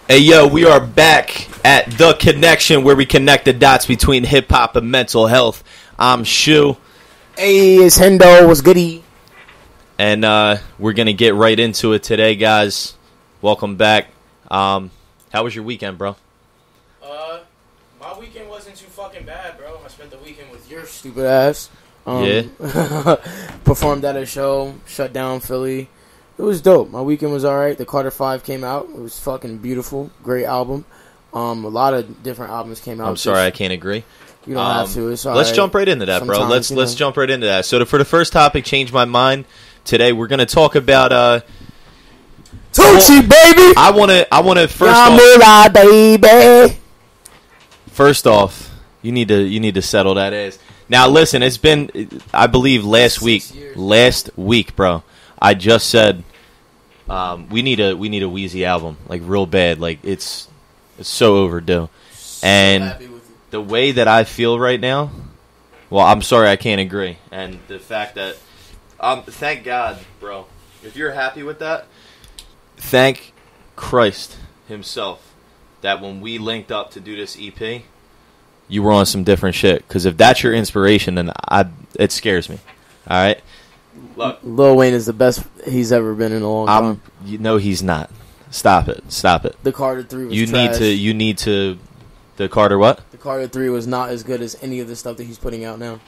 Hey, yo, we are back at The Connection, where we connect the dots between hip-hop and mental health. I'm Shu. Hey, it's Hendo. What's goody? And we're going to get right into it today, guys. Welcome back. How was your weekend, bro? My weekend wasn't too fucking bad, bro. I spent the weekend with your stupid ass. Yeah. Performed at a show, shut down Philly. It was dope. My weekend was alright. The Carter 5 came out. It was fucking beautiful. Great album. A lot of different albums came out. I'm sorry, I can't agree. You don't have to. It's all let's right. jump right into that, bro. Sometimes, Let's jump right into that. So for the first topic, change my mind. Today we're going to talk about Tucci, baby. I want to baby. First off, you need to settle that ass. Now listen, it's been, I believe, last week, bro. I just said we need a Weezy album, like real bad. Like it's so overdue. And the way that I feel right now, well, I'm sorry, I can't agree. And the fact that thank God, bro. If you're happy with that, thank Christ himself that when we linked up to do this EP, you were on some different shit. Because if that's your inspiration, then it scares me. All right. Look, Lil Wayne is the best he's ever been in a long time. You know he's not. Stop it. The Carter 3 was trash. You need to. The Carter what? The Carter 3 was not as good as any of the stuff that he's putting out now.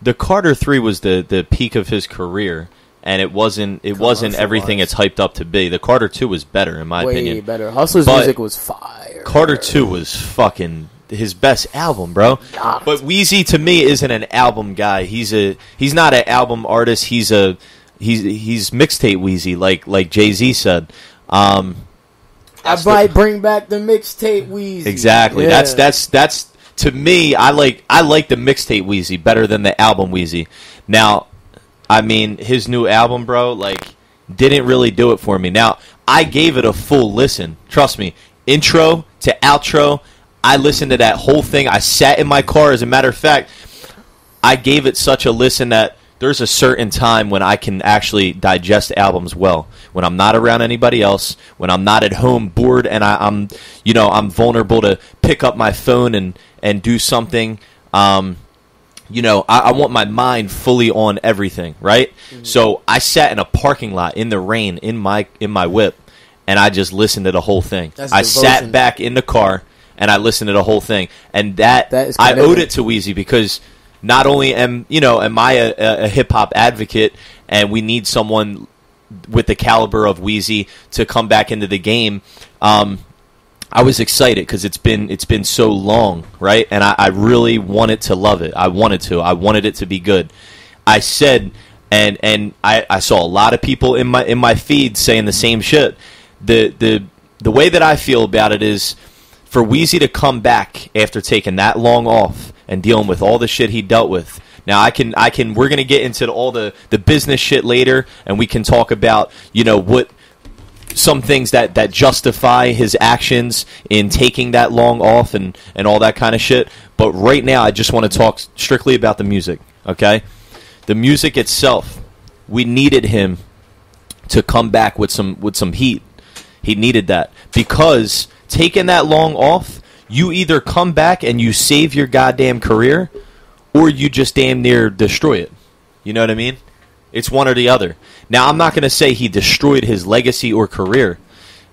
The Carter 3 was the peak of his career, and it wasn't everything it's hyped up to be. The Carter 2 was better, in my opinion. Way better. Hustler's music was fire. Carter 2 was fucking his best album, bro. But Weezy to me isn't an album guy. He's not an album artist. He's mixtape Weezy, like Jay-Z said. I might bring back the mixtape Weezy. Exactly. Yeah. That's to me. I like the mixtape Weezy better than the album Weezy. Now, I mean, his new album, bro, like didn't really do it for me. Now, I gave it a full listen. Trust me, intro to outro. I listened to that whole thing. I sat in my car. As a matter of fact, I gave it such a listen that there's a certain time when I can actually digest albums well. When I'm not around anybody else, when I'm not at home bored, and I'm vulnerable to pick up my phone and do something. I want my mind fully on everything, right? Mm-hmm. So I sat in a parking lot in the rain in my whip, and I just listened to the whole thing. I sat back in the car. And I listened to the whole thing, and I owed it to Weezy because not only am I a hip hop advocate, and we need someone with the caliber of Weezy to come back into the game. I was excited because it's been so long, right? And I really wanted to love it. I wanted it to be good. I said, and I saw a lot of people in my feed saying the same shit. The way that I feel about it is, for Weezy to come back after taking that long off and dealing with all the shit he dealt with. Now we're gonna get into all the business shit later, and we can talk about what some things that justify his actions in taking that long off and all that kind of shit. But right now, I just want to talk strictly about the music. Okay, the music itself. We needed him to come back with some heat. He needed that because taking that long off, you either come back and you save your goddamn career, or you just damn near destroy it. You know what I mean? It's one or the other. Now, I'm not going to say he destroyed his legacy or career,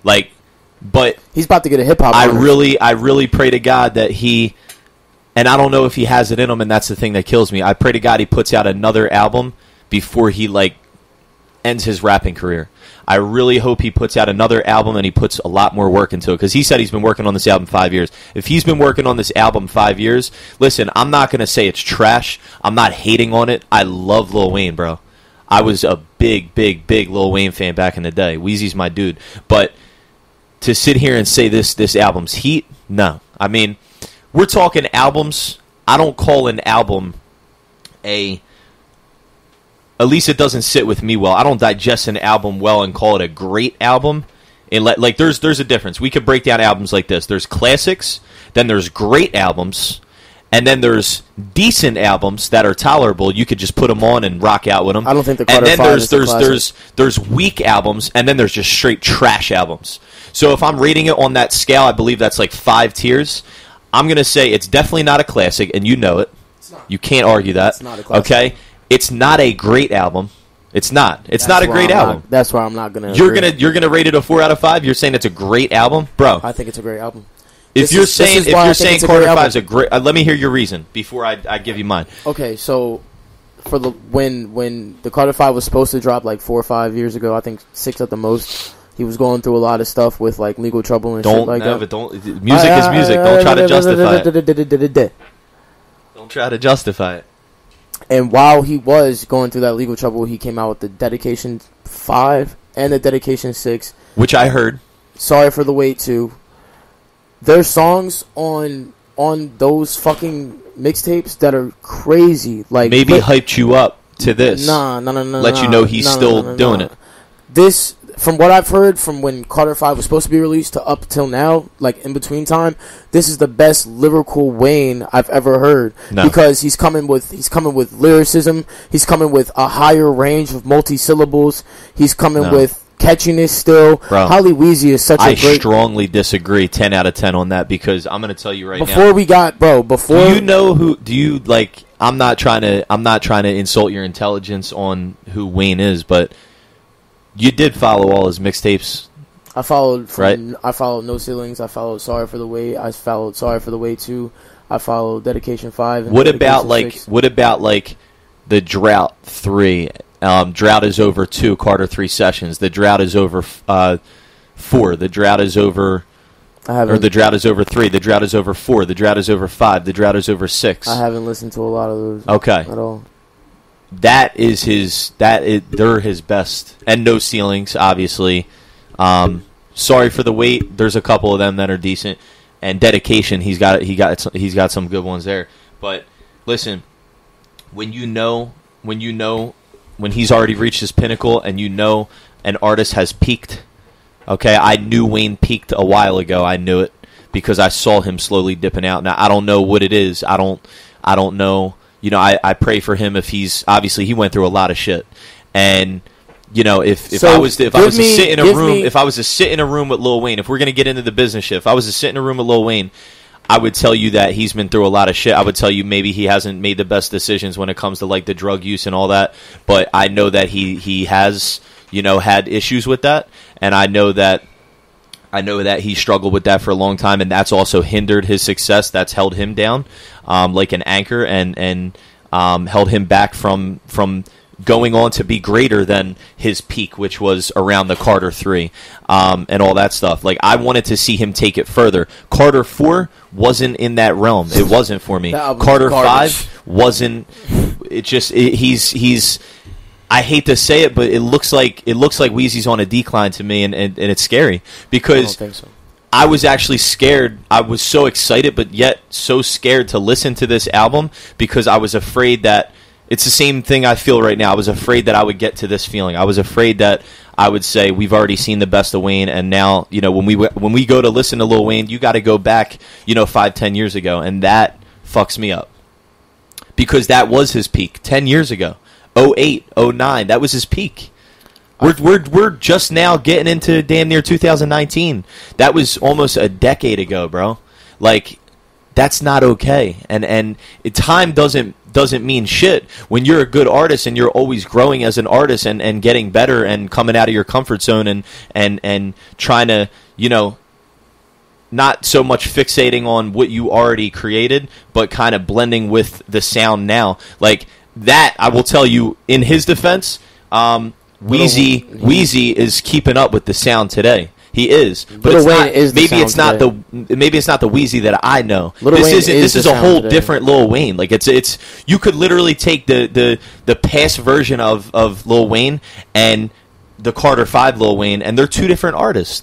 but he's about to get a hip hop. I really pray to God that and I don't know if he has it in him, and that's the thing that kills me. I pray to God he puts out another album before he ends his rapping career. I really hope he puts out another album and he puts a lot more work into it, because he said he's been working on this album 5 years. If he's been working on this album 5 years, listen, I'm not going to say it's trash. I'm not hating on it. I love Lil Wayne, bro. I was a big Lil Wayne fan back in the day. Weezy's my dude. But to sit here and say this album's heat, no. I mean, we're talking albums. I don't call an album at least it doesn't sit with me well. I don't digest an album well and call it a great album. And there's a difference. We could break down albums like this. There's classics, then there's great albums, And then there's decent albums that are tolerable. You could just put them on and rock out with them. I don't think the And Carter then 5 is the classic. there's weak albums, and then there's just straight trash albums. So if I'm rating it on that scale, I believe that's like 5 tiers. I'm going to say it's definitely not a classic, and you know it. You can't argue that. It's not a classic. Okay? It's not a great album. It's not. It's not a great album. That's why I'm not gonna. You're gonna rate it a 4 out of 5. You're saying it's a great album, bro. I think it's a great album. If you're saying Carter 5 is a a great, let me hear your reason before I give you mine. Okay, so for the when the Carter 5 was supposed to drop like 4 or 5 years ago, I think 6 at the most. He was going through a lot of stuff with like legal trouble and shit like that. Music is music. Don't try to justify it. Don't try to justify it. And while he was going through that legal trouble, he came out with the Dedication 5 and the Dedication 6. Which I heard. Sorry for the Wait 2. There's songs on those fucking mixtapes that are crazy. Like maybe hyped you up to this. No. Let you know he's still doing it. This, from what I've heard, from when Carter 5 was supposed to be released to up till now, like in between time, this is the best lyrical Wayne I've ever heard. No. Because he's coming with lyricism. He's coming with a higher range of multi-syllables. He's coming with catchiness still. Bro, Holly Weezy is such a great... I strongly disagree 10 out of 10 on that, because I'm going to tell you right now. Before... Do you know who... Do you, like... I'm not trying to insult your intelligence on who Wayne is, but you did follow all his mixtapes. I followed right? I followed No Ceilings. I followed Sorry for the Wait. I followed Sorry for the Wait 2. I followed Dedication 5. And what Dedication about like the Drought 3? Drought is over 2. Carter 3 Sessions. The Drought is over 4. The Drought is over... the Drought is over 3. The Drought is over 4. The Drought is over 5. The Drought is over 6. I haven't listened to a lot of those. Okay. At all. They're his best. And No Ceilings, obviously. Sorry for the Wait. There's a couple of them that are decent. And Dedication, he's got some good ones there. But listen, when he's already reached his pinnacle, and you know an artist has peaked. Okay, I knew Wayne peaked a while ago. I knew it because I saw him slowly dipping out. Now I don't know what it is. I don't know. You know, I pray for him. If he's obviously he went through a lot of shit, and you know, if I was to sit in a room with Lil Wayne, if we're gonna get into the business shit, if I was to sit in a room with Lil Wayne, I would tell you that he's been through a lot of shit. I would tell you maybe he hasn't made the best decisions when it comes to like the drug use and all that. But I know that he has, you know, had issues with that, and I know that he struggled with that for a long time, and that's also hindered his success. That's held him down like an anchor, and held him back from going on to be greater than his peak, which was around the Carter 3 and all that stuff. Like, I wanted to see him take it further. Carter 4 wasn't in that realm. It wasn't for me. Carter 5 wasn't. He's. I hate to say it, but it looks like Weezy's on a decline to me, and it's scary because I don't think so. I was actually scared. I was so excited, but yet so scared to listen to this album because I was afraid that it's the same thing I feel right now. I was afraid that I would get to this feeling. I was afraid that I would say we've already seen the best of Wayne, and now, you know, when we go to listen to Lil Wayne, you got to go back, you know, 5-10 years ago, and that fucks me up because that was his peak 10 years ago. 08, 09, that was his peak. We're just now getting into damn near 2019. That was almost a decade ago, bro. Like, that's not okay. And time doesn't mean shit when you're a good artist and you're always growing as an artist and getting better and coming out of your comfort zone and trying to, you know, not so much fixating on what you already created, but kind of blending with the sound now. Like, that, I will tell you, in his defense, Weezy is keeping up with the sound today. He is, but maybe it's not the Weezy that I know. This is a whole different Lil Wayne. Like it's you could literally take the past version of Lil Wayne and the Carter 5 Lil Wayne, and they're two different artists.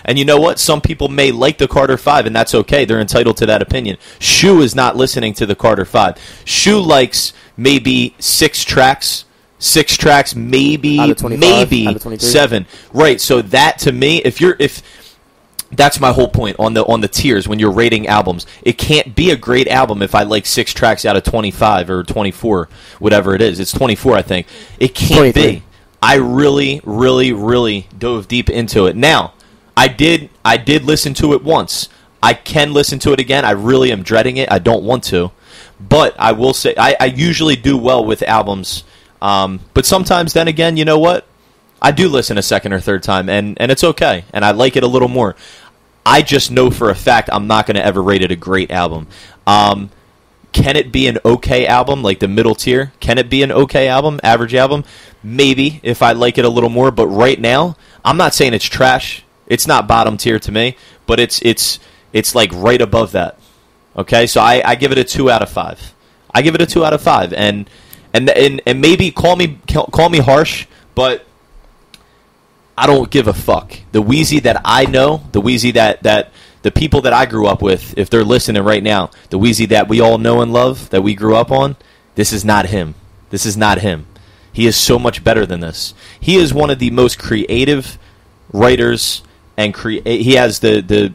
And you know what? Some people may like the Carter 5, and that's okay. They're entitled to that opinion. Shu is not listening to the Carter 5. Shu likes maybe 6 tracks, maybe out of 25, maybe out of 23. 7. Right. So that, to me, if That's my whole point on the tiers when you're rating albums. It can't be a great album if I like 6 tracks out of 25 or 24, whatever it is. It's 24, I think. It can't 23. be. I really, really, really dove deep into it. Now, I did listen to it once. I can listen to it again. I really am dreading it. I don't want to. But I will say, I usually do well with albums. But sometimes, then again, you know what? I do listen a second or third time, and it's okay. And I like it a little more. I just know for a fact I'm not going to ever rate it a great album. Can it be an okay album, like the middle tier? Can it be an okay album, average album? Maybe, if I like it a little more. But right now, I'm not saying it's trash. It's not bottom tier to me, but it's like right above that. Okay, so I give it a 2 out of 5. I give it a 2 out of 5, and maybe call me harsh, but I don't give a fuck. The Weezy that I know, the Weezy that the people that I grew up with, if they're listening right now, the Weezy that we all know and love, that we grew up on, this is not him. This is not him. He is so much better than this. He is one of the most creative writers, and he has the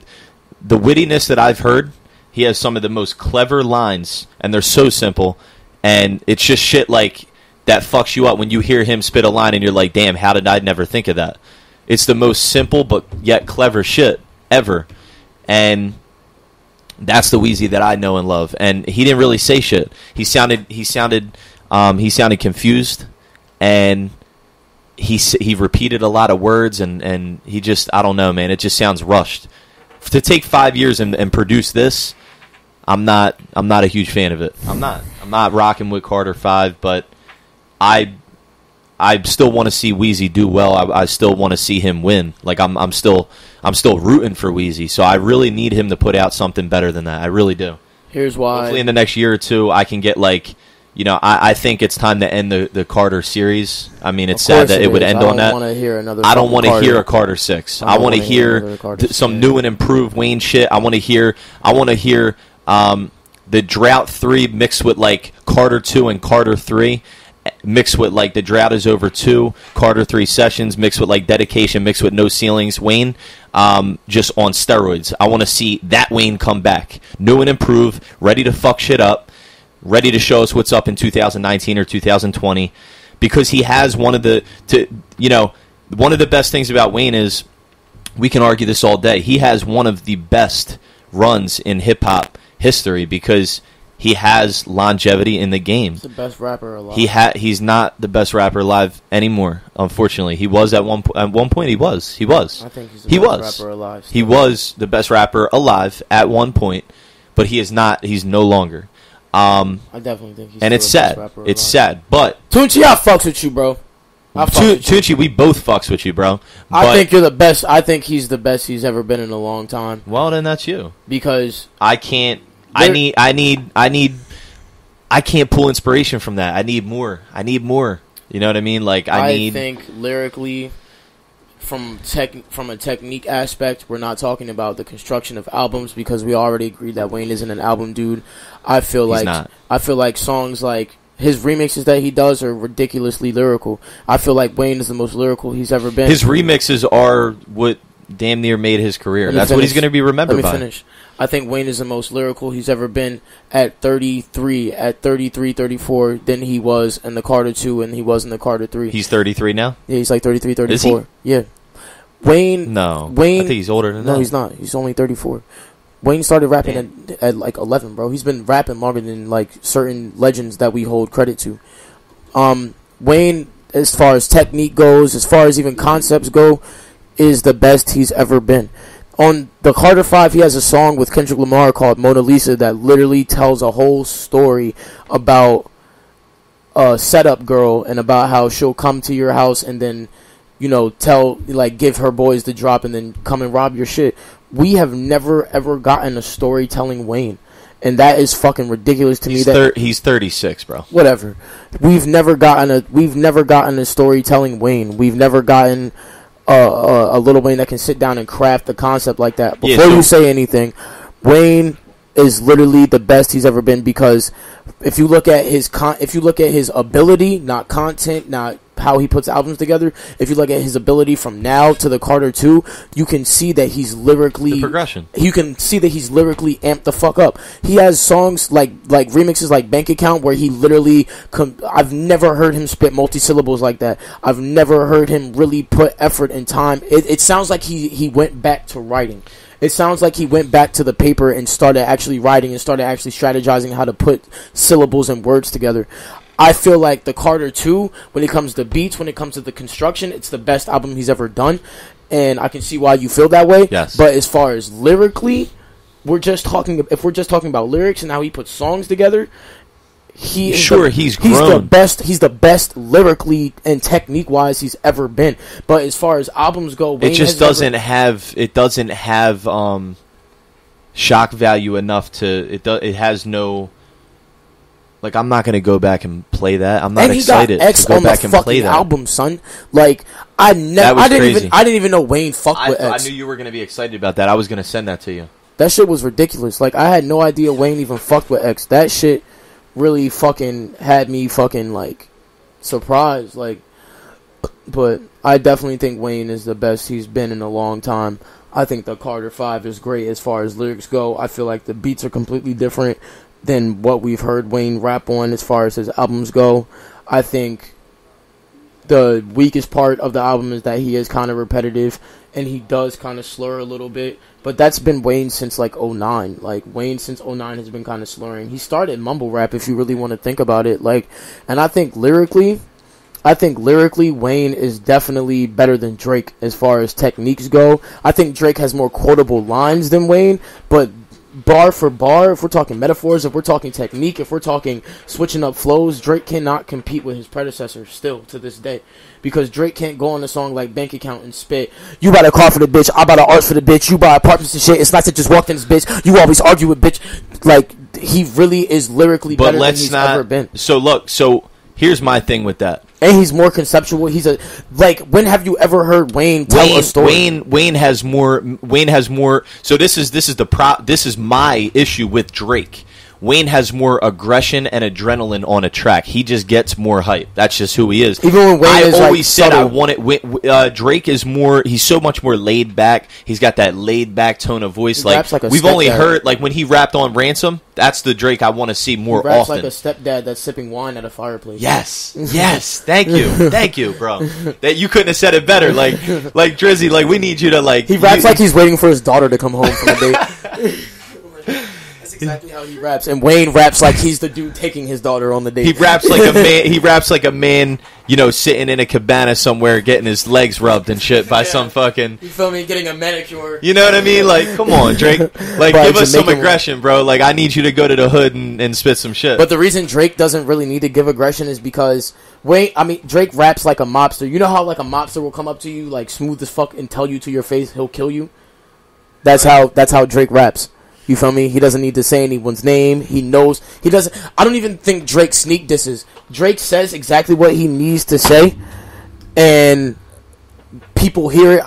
wittiness that I've heard. He has some of the most clever lines, and they're so simple, and it's just shit like that fucks you up when you hear him spit a line and you're like, damn, how did I never think of that? It's the most simple but yet clever shit ever. And that's the Weezy that I know and love. And he didn't really say shit. He sounded confused, and he repeated a lot of words, and he just, I don't know, man, it just sounds rushed. To take 5 years and produce this, I'm not a huge fan of it. I'm not rocking with Carter 5, but I still want to see Weezy do well. I still want to see him win. Like I'm still rooting for Weezy. So I really need him to put out something better than that. I really do. Here's why. Hopefully in the next year or two I can get like, you know, I think it's time to end the Carter series. I mean, it's sad that it would end on that. I don't want to hear a Carter 6. I want to hear some new and improved Wayne shit. I want to hear the Drought 3 mixed with like Carter 2 and Carter 3. Mixed with like The Drought Is Over 2, Carter 3 Sessions, mixed with like Dedication, mixed with No Ceilings, Wayne, just on steroids. I want to see that Wayne come back, new and improved, ready to fuck shit up, ready to show us what's up in 2019 or 2020, because he has one of the best things about Wayne is, we can argue this all day, he has one of the best runs in hip-hop history because he has longevity in the game. He's the best rapper alive. He's not the best rapper alive anymore, unfortunately. He was at one point. He was. I think he's the best rapper alive. He was the best rapper alive at one point, but he is not. He's no longer. I definitely think he's and it's sad. It's sad, but Tunchi, I fucks with you, bro. Tunchi, we both fucks with you, bro. I think you're the best. I think he's the best he's ever been in a long time. Well, then that's you. Because I can't. I can't pull inspiration from that. I need more. You know what I mean? Like I think lyrically, from a technique aspect, we're not talking about the construction of albums because we already agreed that Wayne isn't an album dude. I feel like songs like his remixes that he does are ridiculously lyrical. I feel like Wayne is the most lyrical he's ever been. His remixes are what damn near made his career. That's what he's going to be remembered by. Let me finish. I think Wayne is the most lyrical he's ever been at 33, 34 than he was in the Carter 2 and he was in the Carter 3. He's 33 now? Yeah, he's like 33, 34. Is he? Yeah. Wayne... No. I think he's older than that. No, he's not. He's only 34. Wayne started rapping at like 11, bro. He's been rapping longer than like certain legends that we hold credit to. Wayne, as far as technique goes, as far as even concepts go, is the best he's ever been. On the Carter 5, he has a song with Kendrick Lamar called Mona Lisa that literally tells a whole story about a setup girl and about how she'll come to your house and then, you know, give her boys the drop and then come and rob your shit. We have never, ever gotten a storytelling Wayne. And that is fucking ridiculous to me. He's 36, bro. Whatever. We've never gotten a storytelling Wayne. We've never gotten a Lil Wayne that can sit down and craft the concept like that. Before you say anything, Wayne is literally the best he's ever been because if you look at his ability, not content, not how he puts albums together, if you look at his ability from now to the Carter 2, you can see that he's lyrically... The progression. You can see that he's lyrically amped the fuck up. He has songs like remixes like Bank Account where he literally... I've never heard him spit multi-syllables like that. I've never heard him really put effort and time. It sounds like he went back to writing. It sounds like he went back to the paper and started actually writing and started actually strategizing how to put syllables and words together. I feel like the Carter 2, when it comes to beats, when it comes to the construction, it's the best album he's ever done. And I can see why you feel that way. Yes. But as far as lyrically, if we're just talking about lyrics and how he puts songs together, he's grown. He's the best lyrically and technique wise he's ever been. But as far as albums go, Wayne doesn't have shock value enough to it has no, like, I'm not gonna go back and play that. I'm not excited to go back and play that album, son. Like, I didn't even know Wayne fucked with X. I knew you were gonna be excited about that. I was gonna send that to you. That shit was ridiculous. Like, I had no idea Wayne even fucked with X. That shit really fucking had me fucking, like, surprised. Like, but I definitely think Wayne is the best he's been in a long time. I think the Carter 5 is great as far as lyrics go. I feel like the beats are completely different than what we've heard Wayne rap on as far as his albums go. I think the weakest part of the album is that he is kind of repetitive and he does kind of slur a little bit. But that's been Wayne since, like, 09. Like, Wayne since 09 has been kind of slurring. He started mumble rap, if you really want to think about it. Like, and I think lyrically, Wayne is definitely better than Drake as far as techniques go. I think Drake has more quotable lines than Wayne, but bar for bar, if we're talking metaphors, if we're talking technique, if we're talking switching up flows, Drake cannot compete with his predecessor still to this day. Because Drake can't go on a song like Bank Account and spit, you buy a car for the bitch, I buy the art for the bitch, you buy apartments and shit, it's not to just walk in this bitch, you always argue with bitch. Like, he really is lyrically better than he's ever been. So look, here's my thing with that. And he's more conceptual. When have you ever heard Wayne tell a story? Wayne has more. So this is my issue with Drake. Wayne has more aggression and adrenaline on a track. He just gets more hype. That's just who he is. Even when Wayne Drake is more. He's so much more laid back. He's got that laid back tone of voice. We've only heard when he rapped on Ransom. That's the Drake I want to see more often. He raps like a stepdad that's sipping wine at a fireplace. Yes. Thank you, bro. That you couldn't have said it better. Like Drizzy. Like, we need you to like. He raps like he's waiting for his daughter to come home from a date. Exactly how he raps, and Wayne raps like he's the dude taking his daughter on the date. He raps like a man. He raps like a man, sitting in a cabana somewhere, getting his legs rubbed and shit by some fucking. You feel me? Getting a manicure. You know what I mean? Like, come on, Drake. Like, give us some aggression, bro. Like, I need you to go to the hood and spit some shit. But the reason Drake doesn't really need to give aggression is because Drake raps like a mobster. You know how like a mobster will come up to you like smooth as fuck and tell you to your face he'll kill you. That's how Drake raps. You feel me? He doesn't need to say anyone's name. He knows. He doesn't. I don't even think Drake sneak disses. Drake says exactly what he needs to say, and people hear it.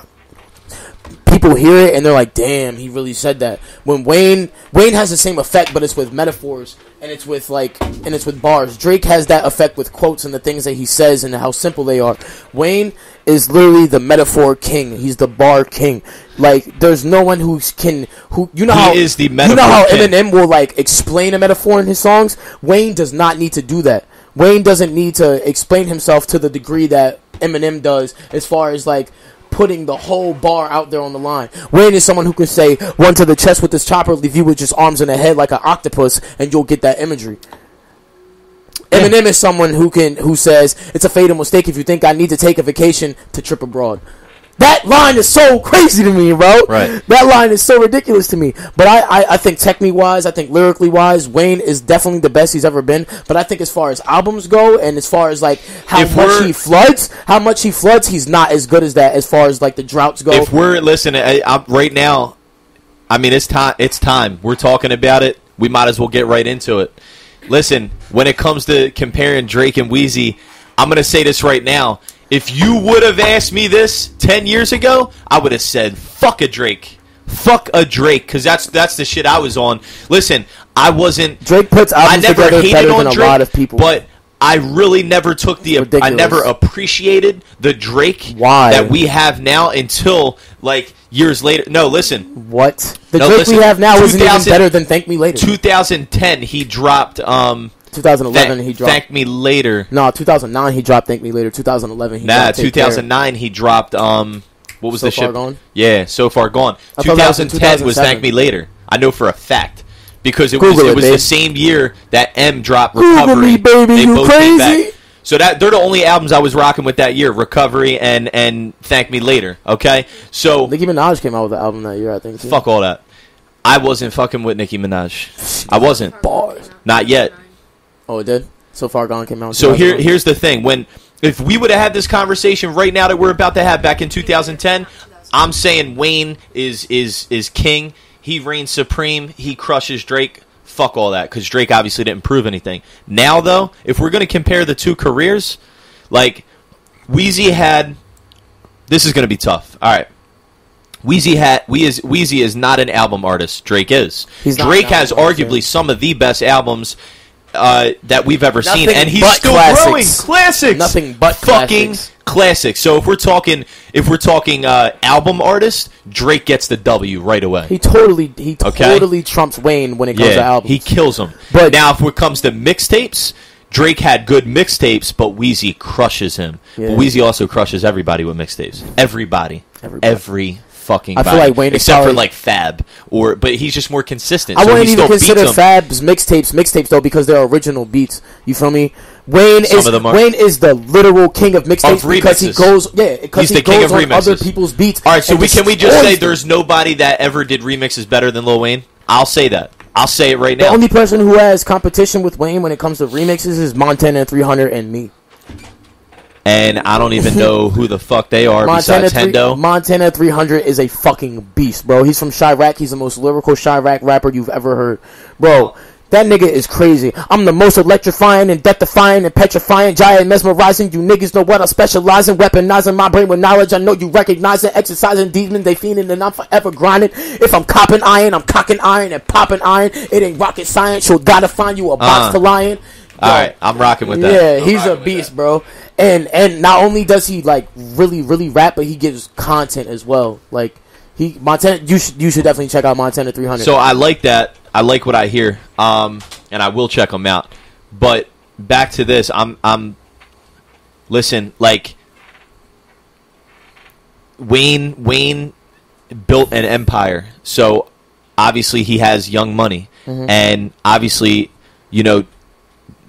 People hear it and they're like, "Damn, he really said that." When Wayne has the same effect, but it's with metaphors and it's with bars. Drake has that effect with quotes and the things that he says and how simple they are. Wayne is literally the metaphor king. He's the bar king. Like, there's no one who you know how Eminem will like explain a metaphor in his songs. Wayne does not need to do that. Wayne doesn't need to explain himself to the degree that Eminem does, as far as like putting the whole bar out there on the line. Wayne is someone who can say one to the chest with this chopper, leave you with just arms in the head like an octopus, and you'll get that imagery. Eminem is someone who says it's a fatal mistake if you think I need to take a vacation to trip abroad. That line is so crazy to me, bro. Right. That line is so ridiculous to me. But I think technique-wise, I think lyrically-wise, Wayne is definitely the best he's ever been. But I think as far as albums go, and as far as like how much he floods, he's not as good as that as far as like the droughts go. If we're listening right now, I mean, it's time. We're talking about it. We might as well get right into it. Listen, when it comes to comparing Drake and Weezy, I'm going to say this right now. If you would have asked me this 10 years ago, I would have said, fuck a Drake. Fuck a Drake, because that's the shit I was on. Listen, I wasn't... Drake puts albums together better than a lot of people. But I really never took Ridiculous. I never appreciated the Drake Why? that we have now until like years later. No, listen. What? The No, Drake listen. we have now isn't even 2000 better than Thank Me Later. 2010, he dropped. 2011, he dropped. Thank Me Later. No, 2009, he dropped Thank Me Later. 2011, he dropped Take 2009, he dropped. What was So the Far shit? Gone? Yeah, So Far Gone. I thought that was in 2010 was 2007. Thank Me Later. I know for a fact. Because it Google it, was babe. the same year that M dropped Google Recovery. me, baby, They you both came crazy? back. So they're the only albums I was rocking with that year, Recovery and Thank Me Later. Okay, so Nicki Minaj came out with the album that year, I think. Too. fuck all that. I wasn't fucking with Nicki Minaj. I wasn't. Bars. Not yet. Oh, it did? So Far Gone came out. in So 2011. here's the thing. If we would have had this conversation right now that we're about to have back in 2010, I'm saying Wayne is king. He reigns supreme. He crushes Drake. Fuck all that, because Drake obviously didn't prove anything. Now, though, if we're going to compare the two careers, like, Weezy had... This is going to be tough. All right. Weezy is not an album artist. Drake is. He's not Drake an has album arguably artist. some of the best albums that we've ever seen, Nothing and he's but still classics. growing. Classics. Nothing but fucking classics. classics. So if we're talking album artist, Drake gets the W right away. He totally trumps Wayne when it comes to albums. he kills him. But- now, if it comes to mixtapes, Drake had good mixtapes, but Weezy crushes him. Yeah. But Weezy also crushes everybody with mixtapes. Everybody. Every fucking I feel body. like Wayne is except for probably- like Fab, but he's just more consistent. I so wouldn't he even still beats consider him. Fab's mixtapes though, because they're original beats. You feel me? Wayne Some of them are. is the literal king of mixtapes Of because he remixes. goes He's he the king goes of on remixes. other people's beats. All right, so and can we just destroys say them. there's nobody that ever did remixes better than Lil Wayne? I'll say that. I'll say it right The now. only person who has competition with Wayne when it comes to remixes is Montana 300 and me. And I don't even know who the fuck they are besides Hendo. Montana 300 is a fucking beast, bro. He's from Chirac. He's the most lyrical Chirac rapper you've ever heard. Bro, that nigga is crazy. I'm the most electrifying and death-defying and petrifying, giant mesmerizing. You niggas know what I specialize in, weaponizing my brain with knowledge. I know you recognize it, exercising demons, they fiending, and I'm forever grinding. If I'm copping iron, I'm cocking iron and popping iron. It ain't rocket science, you'll gotta find you a box for lying. All right, I'm rocking with that. Yeah, he's a beast, bro. And not only does he like really rap, but he gives content as well. Like Montana, you should definitely check out Montana 300. So I like that. I like what I hear. And I will check them out. But back to this, I'm listen, like Wayne built an empire. So obviously he has Young Money. Mm-hmm. And obviously,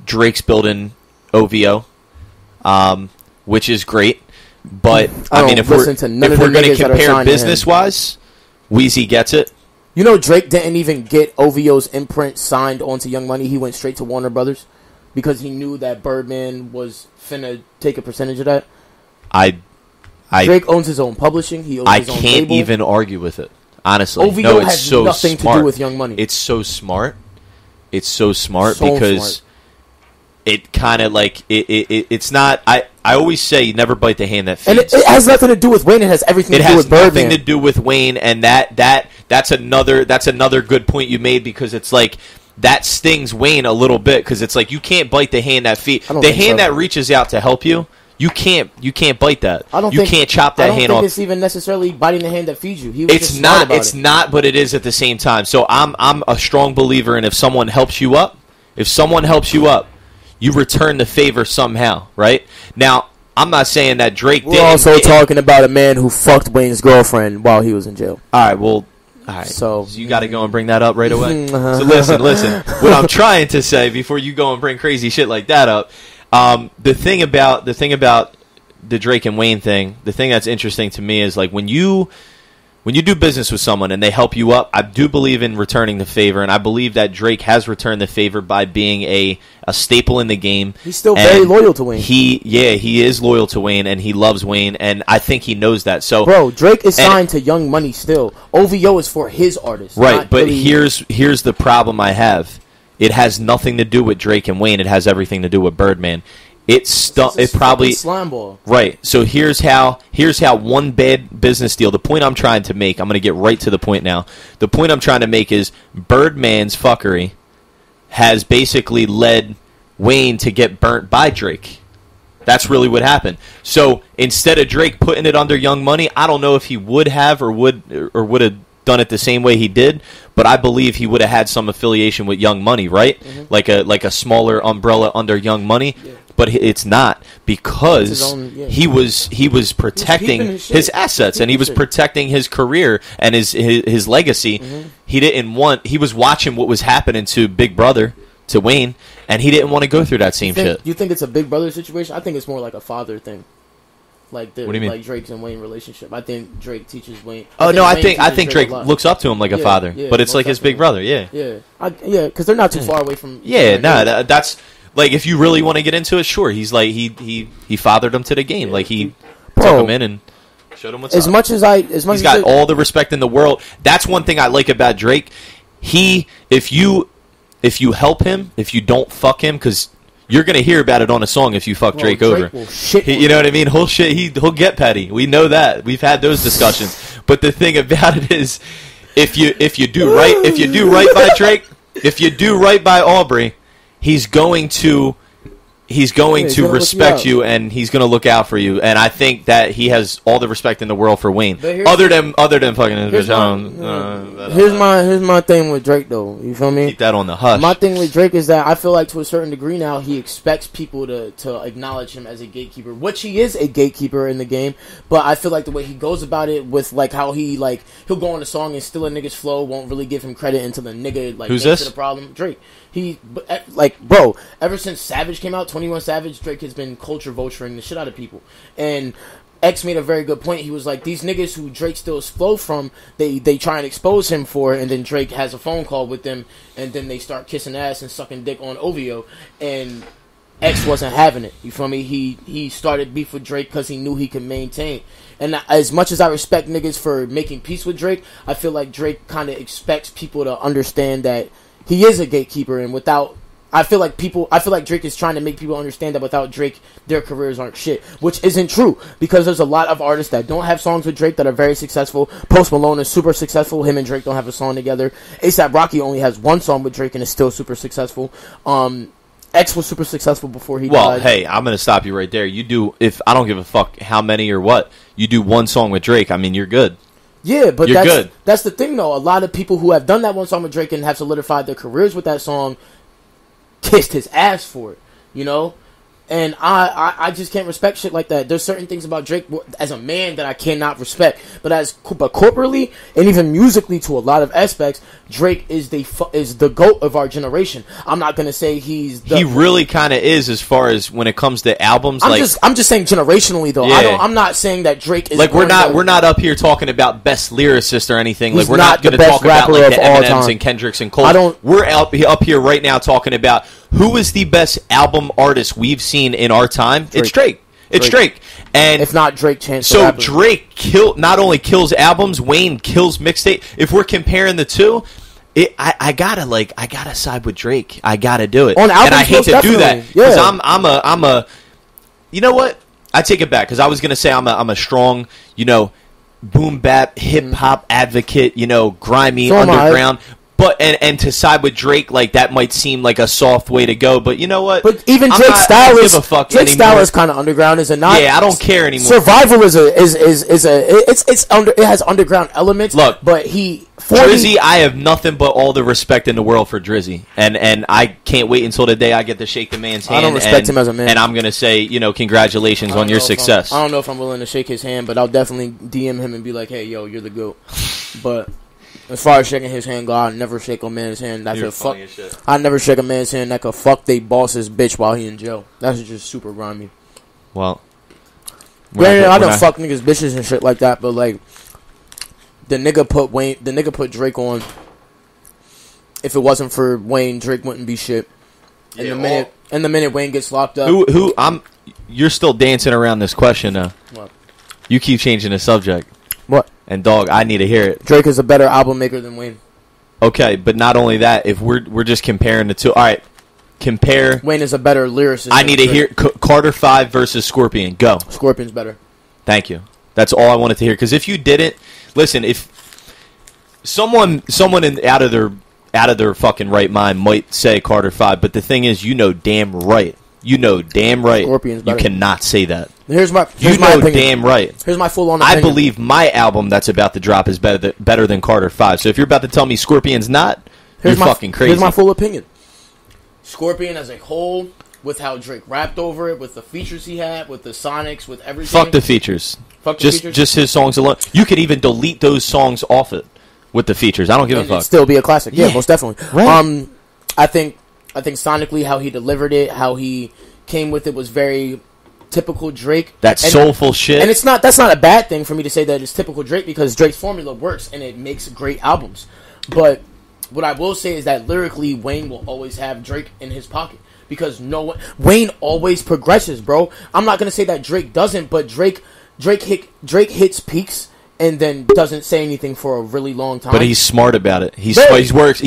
Drake's building OVO. Which is great, but I mean, if we're going to compare business-wise, Weezy gets it. You know, Drake didn't even get OVO's imprint signed onto Young Money. He went straight to Warner Brothers because he knew that Birdman was finna take a percentage of that. Drake owns his own publishing. He owns his own label. I can't even argue with it, honestly. OVO no, it's has so nothing smart. to do with Young Money. It's so smart. It's so smart So because. Smart. It kind of like it's not. I always say you never bite the hand that feeds. And it has nothing to do with Wayne. It has everything to do with Birdman. It has nothing to do with Wayne, and that's another good point you made because it's like that stings Wayne a little bit because it's like you can't bite the hand that feeds. The hand that reaches out to help you. You can't bite that. You can't chop that hand off. I don't think it's even necessarily biting the hand that feeds you. It's not, but it is at the same time. So I'm a strong believer in if someone helps you up, you return the favor somehow, right? Now, I'm not saying that Drake didn't. We're also talking about a man who fucked Wayne's girlfriend while he was in jail. All right. So you got to go and bring that up right away. So listen. What I'm trying to say before you go and bring crazy shit like that up, the thing about the Drake and Wayne thing, the thing that's interesting to me is like when you do business with someone and they help you up, I do believe in returning the favor, and I believe that Drake has returned the favor by being a staple in the game. He's still very loyal to Wayne. He is loyal to Wayne, and he loves Wayne, and I think he knows that. So, bro, Drake is signed to Young Money still. OVO is for his artists. Right, but here's the problem I have. It has nothing to do with Drake and Wayne. It has everything to do with Birdman. It probably slime ball. Right. So here's how one bad business deal. The point I'm trying to make, I'm going to get right to the point now. The point I'm trying to make is Birdman's fuckery has basically led Wayne to get burnt by Drake. That's really what happened. So instead of Drake putting it under Young Money, I don't know if he would have or would have done it the same way he did, but I believe he would have had some affiliation with Young Money, right? Mm-hmm. Like a smaller umbrella under Young Money. Yeah. But it's not, because he was protecting his assets, and he was protecting his career and his legacy. Mm-hmm. He was watching what was happening to Big Brother, to Wayne, and he didn't want to go through that same shit. You think it's a Big Brother situation? I think it's more like a father thing. What do you mean? Like Drake's and Wayne relationship. I think Drake teaches Wayne. I think Drake looks up to him like a father, but it's like his big brother. Yeah, because they're not too far away from. Yeah, that's. Like, if you really want to get into it, sure. He's like, he fathered him to the game. Like, he took him in and showed him what's up. He's got all the respect in the world. That's one thing I like about Drake. If you help him, if you don't fuck him, because you're going to hear about it on a song if you fuck Drake over. You know what I mean? He'll get petty. We know that. We've had those discussions. But the thing about it is, if you do right by Drake, if you do right by Aubrey, he's going to respect you, and he's going to look out for you. And I think that he has all the respect in the world for Wayne. Other than fucking his bitch. Here's my thing with Drake, though. You feel me? Keep that on the hush. My thing with Drake is that I feel like to a certain degree now he expects people to acknowledge him as a gatekeeper, which he is a gatekeeper in the game. But I feel like the way he goes about it, with like how he'll go on a song and steal a nigga's flow, won't really give him credit until the nigga Who's makes this? it a problem. Drake. Ever since Savage came out, 21 Savage, Drake has been culture vulturing the shit out of people. And X made a very good point. He was like, these niggas who Drake steals flow from, they try and expose him for it, and then Drake has a phone call with them, and then they start kissing ass and sucking dick on OVO, and X wasn't having it. You feel me? He started beef with Drake because he knew he could maintain. And as much as I respect niggas for making peace with Drake, I feel like Drake kind of expects people to understand that he is a gatekeeper, and I feel like Drake is trying to make people understand that without Drake, their careers aren't shit, which isn't true, because there's a lot of artists that don't have songs with Drake that are very successful. Post Malone is super successful. Him and Drake don't have a song together. A$AP Rocky only has one song with Drake and is still super successful. X was super successful before he died. Well, hey, I'm going to stop you right there. If I don't give a fuck how many or what, you do one song with Drake, I mean, you're good. Yeah, but you're good. That's the thing, though. A lot of people who have done that one song with Drake and have solidified their careers with that song kissed his ass for it, you know? And I just can't respect shit like that. There's certain things about Drake as a man that I cannot respect. But corporately and even musically, to a lot of aspects, Drake is the GOAT of our generation. I'm not gonna say he really kind of is, as far as when it comes to albums. I'm just saying generationally, though. Yeah. I'm not saying that Drake is like we're not up here talking about best lyricist or anything. Like, we're not gonna talk about like the Eminems and Kendricks and Cole. We're up here right now talking about who is the best album artist we've seen in our time. Drake. It's Drake. It's Drake. And if not Drake, Chance so Drake not only kills albums, Wayne kills mixtape. If we're comparing the two, I gotta side with Drake. I gotta do it. On albums, and I hate to do that because yeah. I'm a you know what? I take it back, because I was gonna say I'm a strong, boom bap hip hop advocate, grimy underground. But and to side with Drake, like, that might seem like a soft way to go, but you know what? But even Drake's style is kind of underground, is it not? Yeah, I don't care anymore. Survival it has underground elements. Look, but Drizzy, I have nothing but all the respect in the world for Drizzy, and I can't wait until the day I get to shake the man's hand. I don't respect him as a man, and I'm gonna say, congratulations on your success. I don't know if I'm willing to shake his hand, but I'll definitely DM him and be like, hey, yo, you're the GOAT. But as far as shaking his hand, I never shake a man's hand that could fuck. I never shake a man's hand that could fuck they boss's bitch while he in jail. That's just super grimy. Well, I don't fuck niggas bitches and shit like that, but like the nigga put Drake on. If it wasn't for Wayne, Drake wouldn't be shit. And the minute Wayne gets locked up, you're still dancing around this question now. What? You keep changing the subject. What? And dog, I need to hear it. Drake is a better album maker than Wayne. Okay, but not only that, if we're just comparing the two, all right, compare. Wayne is a better lyricist. I need to hear Carter 5 versus Scorpion. Go. Scorpion's better. Thank you. That's all I wanted to hear. Because if you didn't listen, if someone out of out of their fucking right mind might say Carter 5, but the thing is, damn right. Scorpion's You better. cannot say that. Here's my opinion. Damn right. Here's my full on opinion. I believe my album that's about to drop is better than Carter 5. So if you're about to tell me Scorpion's not, you're fucking crazy. Here's my full opinion. Scorpion as a whole, with how Drake rapped over it, with the features he had, with the sonics, with everything. Fuck the features. Features? Just his songs alone. You could even delete those songs off it with the features. I don't give a fuck. It'd still be a classic. Yeah, most definitely. Right. I think sonically how he delivered it, how he came with it was very typical Drake. That soulful shit. And that's not a bad thing for me to say that it's typical Drake, because Drake's formula works and it makes great albums. But what I will say is that lyrically, Wayne will always have Drake in his pocket, because Wayne always progresses, bro. I'm not gonna say that Drake doesn't, but Drake hits peaks and then doesn't say anything for a really long time. But he's smart about it. He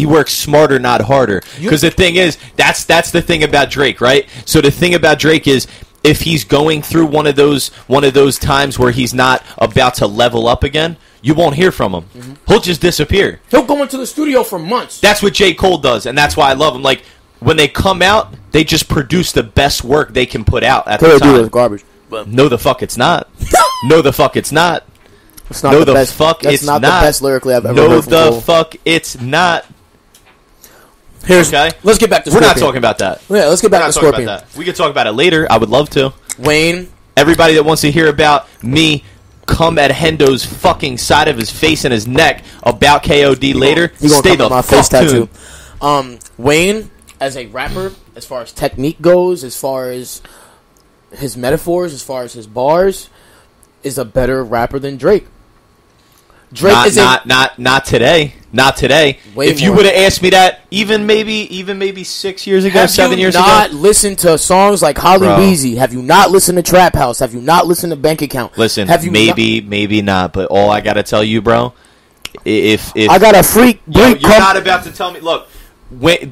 works smarter, not harder. Because the thing is, that's the thing about Drake, right? So the thing about Drake is, if he's going through one of those times where he's not about to level up again, you won't hear from him. Mm-hmm. He'll just disappear. He'll go into the studio for months. That's what J. Cole does, and that's why I love him. Like, when they come out, they just produce the best work they can put out at the time. Do is garbage. No, the fuck it's not. No, the fuck it's not. It's not the best. That's not the best lyrically I've ever heard from Cole. No, the fuck it's not. Okay. Let's get back to Scorpion. We're not talking about that. Yeah, let's get back to Scorpion. We can talk about it later. I would love to. Wayne. Everybody that wants to hear about me come at Hendo's fucking side of his face and his neck about KOD later, stay the fuck tuned. Wayne, as a rapper, as far as technique goes, as far as his metaphors, as far as his bars, is a better rapper than Drake. Not today. Not today. If you would have asked me that even maybe 6 years ago, 7 years ago. Have you not listened to songs like Holly Weezy? Have you not listened to Trap House? Have you not listened to Bank Account? Listen, maybe not, but all I gotta tell you, bro, if I got a freak, you're not about to tell me. Look,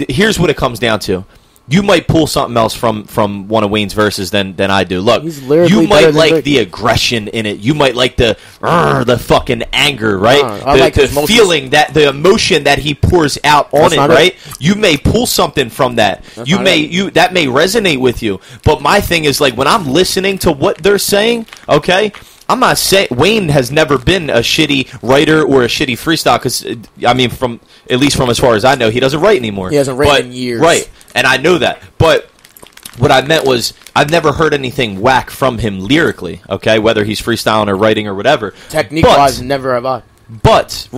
here's what it comes down to. You might pull something else from one of Wayne's verses than I do. Look, you might like the aggression in it. You might like the fucking anger, right? The feeling, that the emotion that he pours out on it, right? You may pull something from that. That may resonate with you. But my thing is, like, when I'm listening to what they're saying, okay, I'm not saying Wayne has never been a shitty writer or a shitty freestyle, because I mean, at least from as far as I know, he doesn't write anymore. He hasn't written in years, right? And I know that. But what I meant was, I've never heard anything whack from him lyrically. Okay, whether he's freestyling or writing or whatever. Technique-wise, never have I. But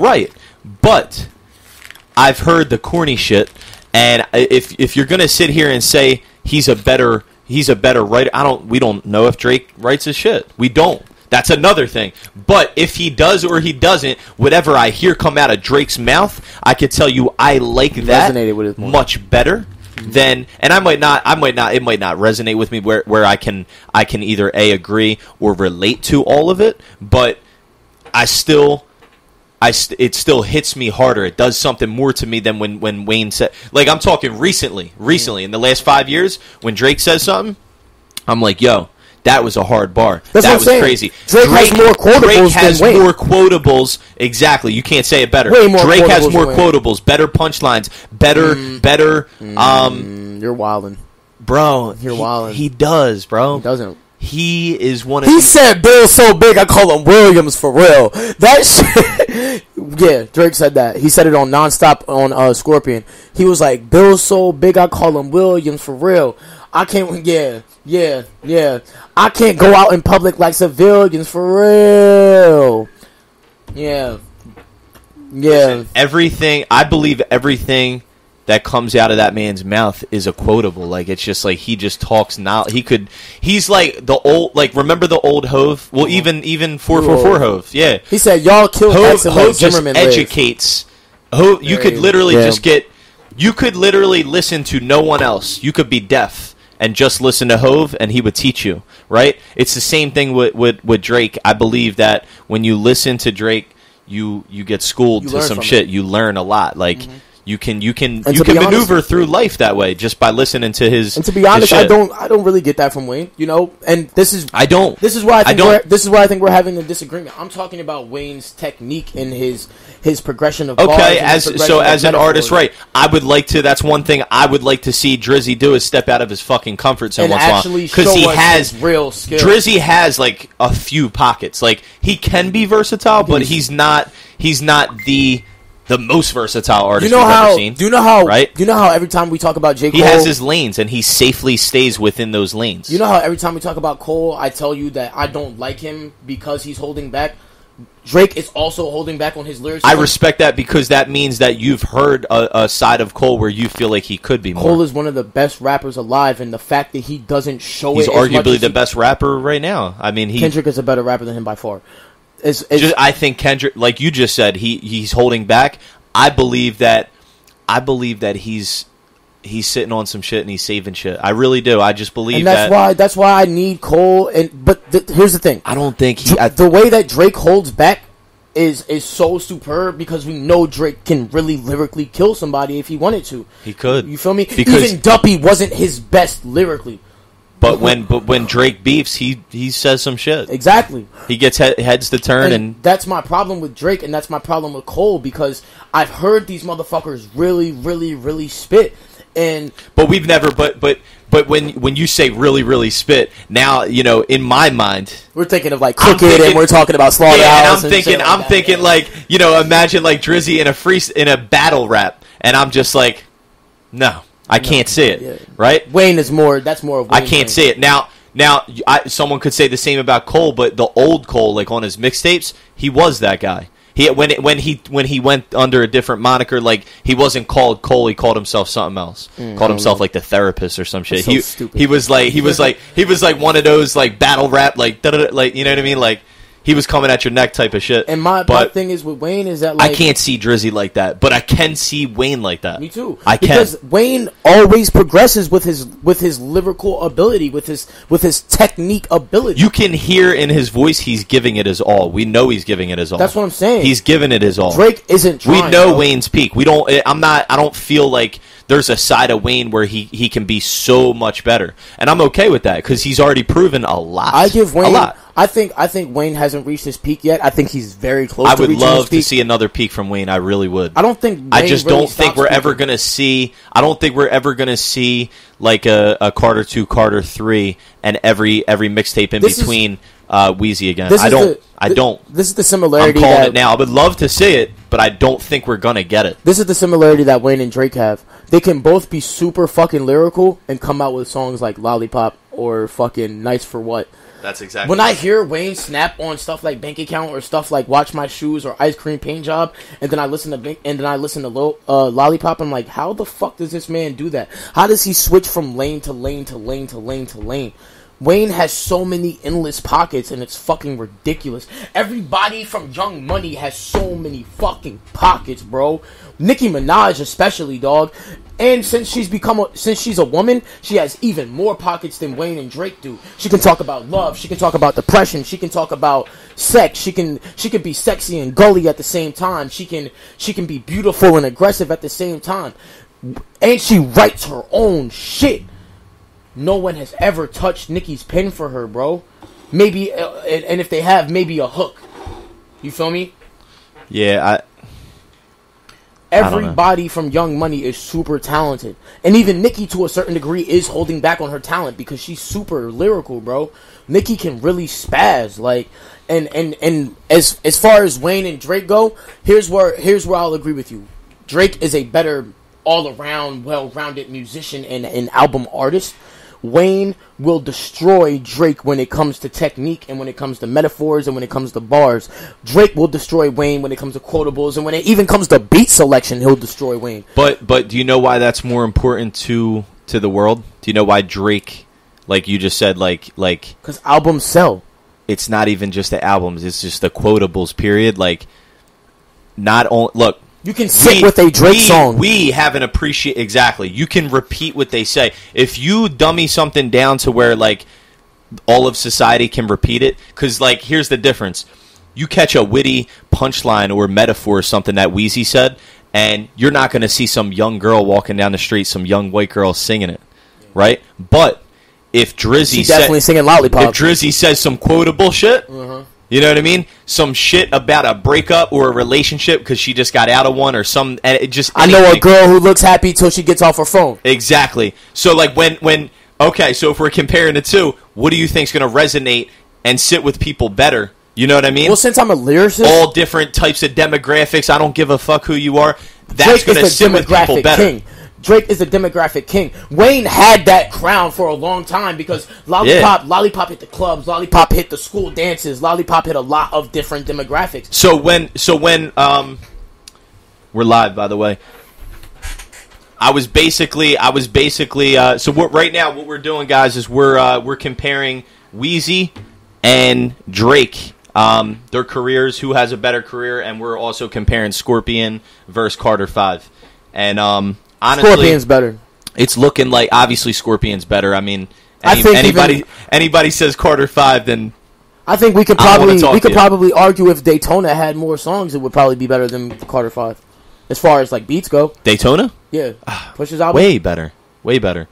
I've heard the corny shit, and if you're gonna sit here and say he's a better writer, we don't know if Drake writes his shit. We don't. That's another thing. But if he does or he doesn't, whatever I hear come out of Drake's mouth, I could tell you I like that much better than, and it might not resonate with me where I can either agree or relate to all of it, but it still hits me harder. It does something more to me than when Wayne said, like, I'm talking recently in the last 5 years, when Drake says something, I'm like, yo, that was a hard bar. That was crazy. Drake has more quotables. Drake has more quotables. Exactly. You can't say it better. Drake has more quotables, better punchlines, better. You're wildin', bro. You're wildin'. He does, bro. He doesn't. He is one of. He said, "Bill's so big, I call him Williams for real." That shit. Yeah, Drake said that. He said it on Nonstop on Scorpion. He was like, "Bill's so big, I call him Williams for real." I can't. Yeah. I can't go out in public like civilians for real. Yeah. Listen, I believe everything that comes out of that man's mouth is a quotable. Like, it's just like he just talks now. He's like the old, like, remember the old Hove? Well, even 444 Hove. Yeah. He said, "Y'all killed Hove like just educates. Hove, you could literally you could literally listen to no one else. You could be deaf and just listen to Hove, and he would teach you, right? It's the same thing with Drake. I believe that when you listen to Drake, you get schooled to some shit. You learn a lot. Like, You can honest, maneuver through life that way just by listening to his. And to be honest, I don't really get that from Wayne. You know, and this is I don't. This is why I think we're having a disagreement. I'm talking about Wayne's technique and his progression of bars. Okay, as an artist, right? I would like to. That's one thing I would like to see Drizzy do is step out of his fucking comfort zone and once in a while because he has real skill. Drizzy has like a few pockets. Like he can be versatile, but he's not the most versatile artist we've ever seen. Do you know how? Right? Do you know how every time we talk about J. Cole, he has his lanes and he safely stays within those lanes. You know how every time we talk about Cole, I tell you that I don't like him because he's holding back. Drake is also holding back on his lyrics. I respect that because that means that you've heard a side of Cole where you feel like he could be more. Cole is one of the best rappers alive, and the fact that he doesn't show he's it. He's arguably the best rapper right now. I mean, Kendrick is a better rapper than him by far. I think Kendrick, like you just said, he's holding back. I believe that he's sitting on some shit and he's saving shit. I really do. I just believe that's why I need Cole. But here's the thing. I don't think the way that Drake holds back is so superb because we know Drake can really lyrically kill somebody if he wanted to. He could. You feel me? Because even Duppy wasn't his best lyrically. But when Drake beefs, he says some shit. Exactly. He gets heads to turn, and that's my problem with Drake, and that's my problem with Cole because I've heard these motherfuckers really, really, really spit, but we've never. But when you say really, really spit, now in my mind we're thinking of like Crooked, and we're talking about Slaughterhouse. Yeah, and I'm thinking like imagine like Drizzy in a battle rap, and I'm just like, no. I can't say it, right? Wayne is more. That's more of Wayne. I can't say it now. Someone could say the same about Cole, but the old Cole, like on his mixtapes, he was that guy. When he went under a different moniker, like he wasn't called Cole, he called himself something else. Called himself like the Therapist or some shit. So stupid. He was like one of those like battle rap like you know what I mean, like. He was coming at your neck type of shit. And my thing is with Wayne is that I can't see Drizzy like that, but I can see Wayne like that. Me too. Because Wayne always progresses with his lyrical ability, with his technique ability. You can hear in his voice he's giving it his all. We know he's giving it his all. That's what I'm saying. He's giving it his all. Drake isn't trying. We know Wayne's peak. I don't feel like there's a side of Wayne where he can be so much better. And I'm okay with that because he's already proven a lot. I give Wayne a lot. I think Wayne hasn't reached his peak yet. I think he's very close to reaching his peak. I would love to see another peak from Wayne. I really would. I don't think don't think we're ever going to see like a Carter 2, Carter 3 and every mixtape in between Wheezy again. I don't. This is the similarity. I'm calling it now. I would love to see it, but I don't think we're going to get it. This is the similarity that Wayne and Drake have. They can both be super fucking lyrical and come out with songs like Lollipop or fucking Nice for What. That's exactly. When I hear Wayne snap on stuff like Bank Account or stuff like Watch My Shoes or Ice Cream Paint Job, and then I listen to Lollipop, I'm like, how the fuck does this man do that? How does he switch from lane to lane to lane to lane to lane? Wayne has so many endless pockets, and it's fucking ridiculous. Everybody from Young Money has so many fucking pockets, bro. Nicki Minaj especially, dog. And since she's a woman, she has even more pockets than Wayne and Drake do. She can talk about love. She can talk about depression. She can talk about sex. She can be sexy and gully at the same time. She can be beautiful and aggressive at the same time. And she writes her own shit. No one has ever touched Nicki's pen for her, bro. Maybe, and if they have, maybe a hook. You feel me? Yeah, Everybody from Young Money is super talented. And even Nicki, to a certain degree, is holding back on her talent because she's super lyrical, bro. Nicki can really spaz. Like, and as far as Wayne and Drake go, here's where I'll agree with you. Drake is a better all-around, well-rounded musician and an album artist. Wayne will destroy Drake when it comes to technique and when it comes to metaphors and when it comes to bars. Drake will destroy Wayne when it comes to quotables, and when it even comes to beat selection, he'll destroy Wayne. But do you know why that's more important to the world? Do you know why Drake, like you just said, like because albums sell. It's not even just the albums; it's just the quotables. Period. Like, not only look. You can sit with a Drake song. We have an exactly. You can repeat what they say. If you dummy something down to where like all of society can repeat it, because like here's the difference: you catch a witty punchline or metaphor or something that Wheezy said, and you're not going to see some young girl walking down the street, some young white girl singing it, right? But if Drizzy definitely singing Lollipop. If Drizzy says some quotable shit, you know what I mean? Some shit about a breakup or a relationship because she just got out of one or some. And it just I know a girl who looks happy till she gets off her phone. Exactly. So like when okay, so if we're comparing the two, what do you think's going to resonate and sit with people better? You know what I mean? Well, since I'm a lyricist, all different types of demographics. I don't give a fuck who you are. That's going to sit with people better. King. Drake is the demographic king. Wayne had that crown for a long time because Lollipop hit the clubs, Lollipop hit the school dances, Lollipop hit a lot of different demographics. So when we're live, by the way. I was basically so right now what we're doing, guys, is we're comparing Weezy and Drake, their careers, who has a better career, and we're also comparing Scorpion versus Carter 5. And honestly, Scorpion's better. It's looking like obviously Scorpion's better. I mean, anybody says Carter 5, then I think we could probably argue if Daytona had more songs, it would probably be better than Carter 5. As far as like beats go. Daytona? Yeah. Push's album. Way better.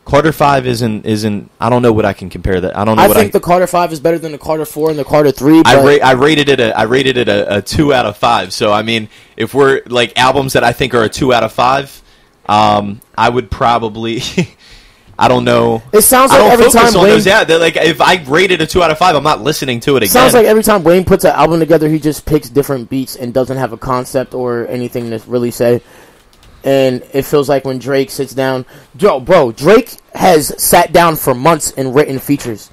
Carter 5 isn't I don't know what I can compare that. I think the Carter 5 is better than the Carter 4 and the Carter 3. I rated it a 2 out of 5. So I mean, if we're like albums that I think are a 2 out of 5, I would probably I don't know. It sounds like every time Wayne, like if I rated a 2 out of 5, I'm not listening to it again. Sounds like every time Wayne puts an album together, he just picks different beats and doesn't have a concept or anything to really say. And it feels like when Drake sits down, bro, Drake has sat down for months and written features.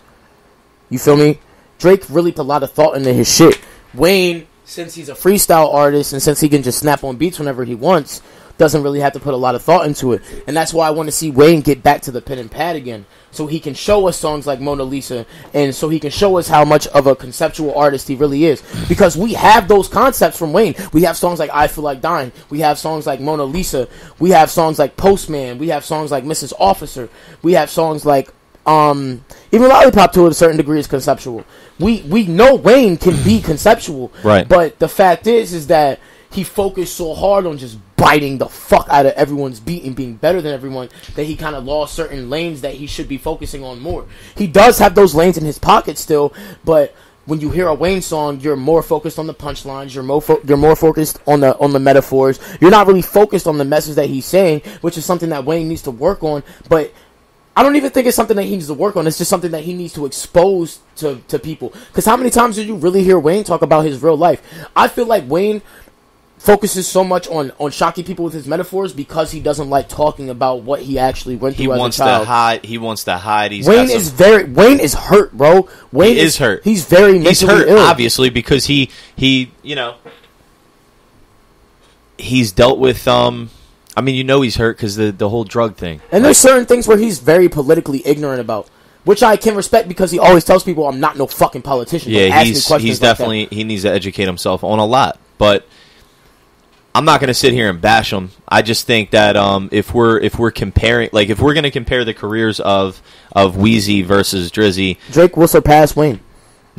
You feel me? Drake really put a lot of thought into his shit. Wayne, since he's a freestyle artist and since he can just snap on beats whenever he wants, doesn't really have to put a lot of thought into it. And that's why I want to see Wayne get back to the pen and pad again, so he can show us songs like Mona Lisa, and so he can show us how much of a conceptual artist he really is. Because we have those concepts from Wayne. We have songs like I Feel Like Dying. We have songs like Mona Lisa. We have songs like Postman. We have songs like Mrs. Officer. We have songs like even Lollipop to a certain degree is conceptual. We know Wayne can be conceptual. Right. But the fact is that he focused so hard on just biting the fuck out of everyone's beat and being better than everyone that he kind of lost certain lanes that he should be focusing on more. He does have those lanes in his pocket still, but when you hear a Wayne song, you're more focused on the punchlines. You're more focused on the metaphors. You're not really focused on the message that he's saying, which is something that Wayne needs to work on. But I don't even think it's something that he needs to work on. It's just something that he needs to expose to people. Because how many times did you really hear Wayne talk about his real life? I feel like Wayne focuses so much on shocking people with his metaphors because he doesn't like talking about what he actually went through as a child. He wants to hide. Wayne is hurt, bro. Wayne is hurt. He's very mentally ill. Obviously, because he he's dealt with I mean, he's hurt because the whole drug thing. And there's certain things where he's very politically ignorant about, which I can respect because he always tells people, I'm not no fucking politician. Yeah, he's definitely, he needs to educate himself on a lot. But I'm not going to sit here and bash him. I just think that if we're comparing, like if we're going to compare the careers of Weezy versus Drizzy, Drake will surpass Wayne.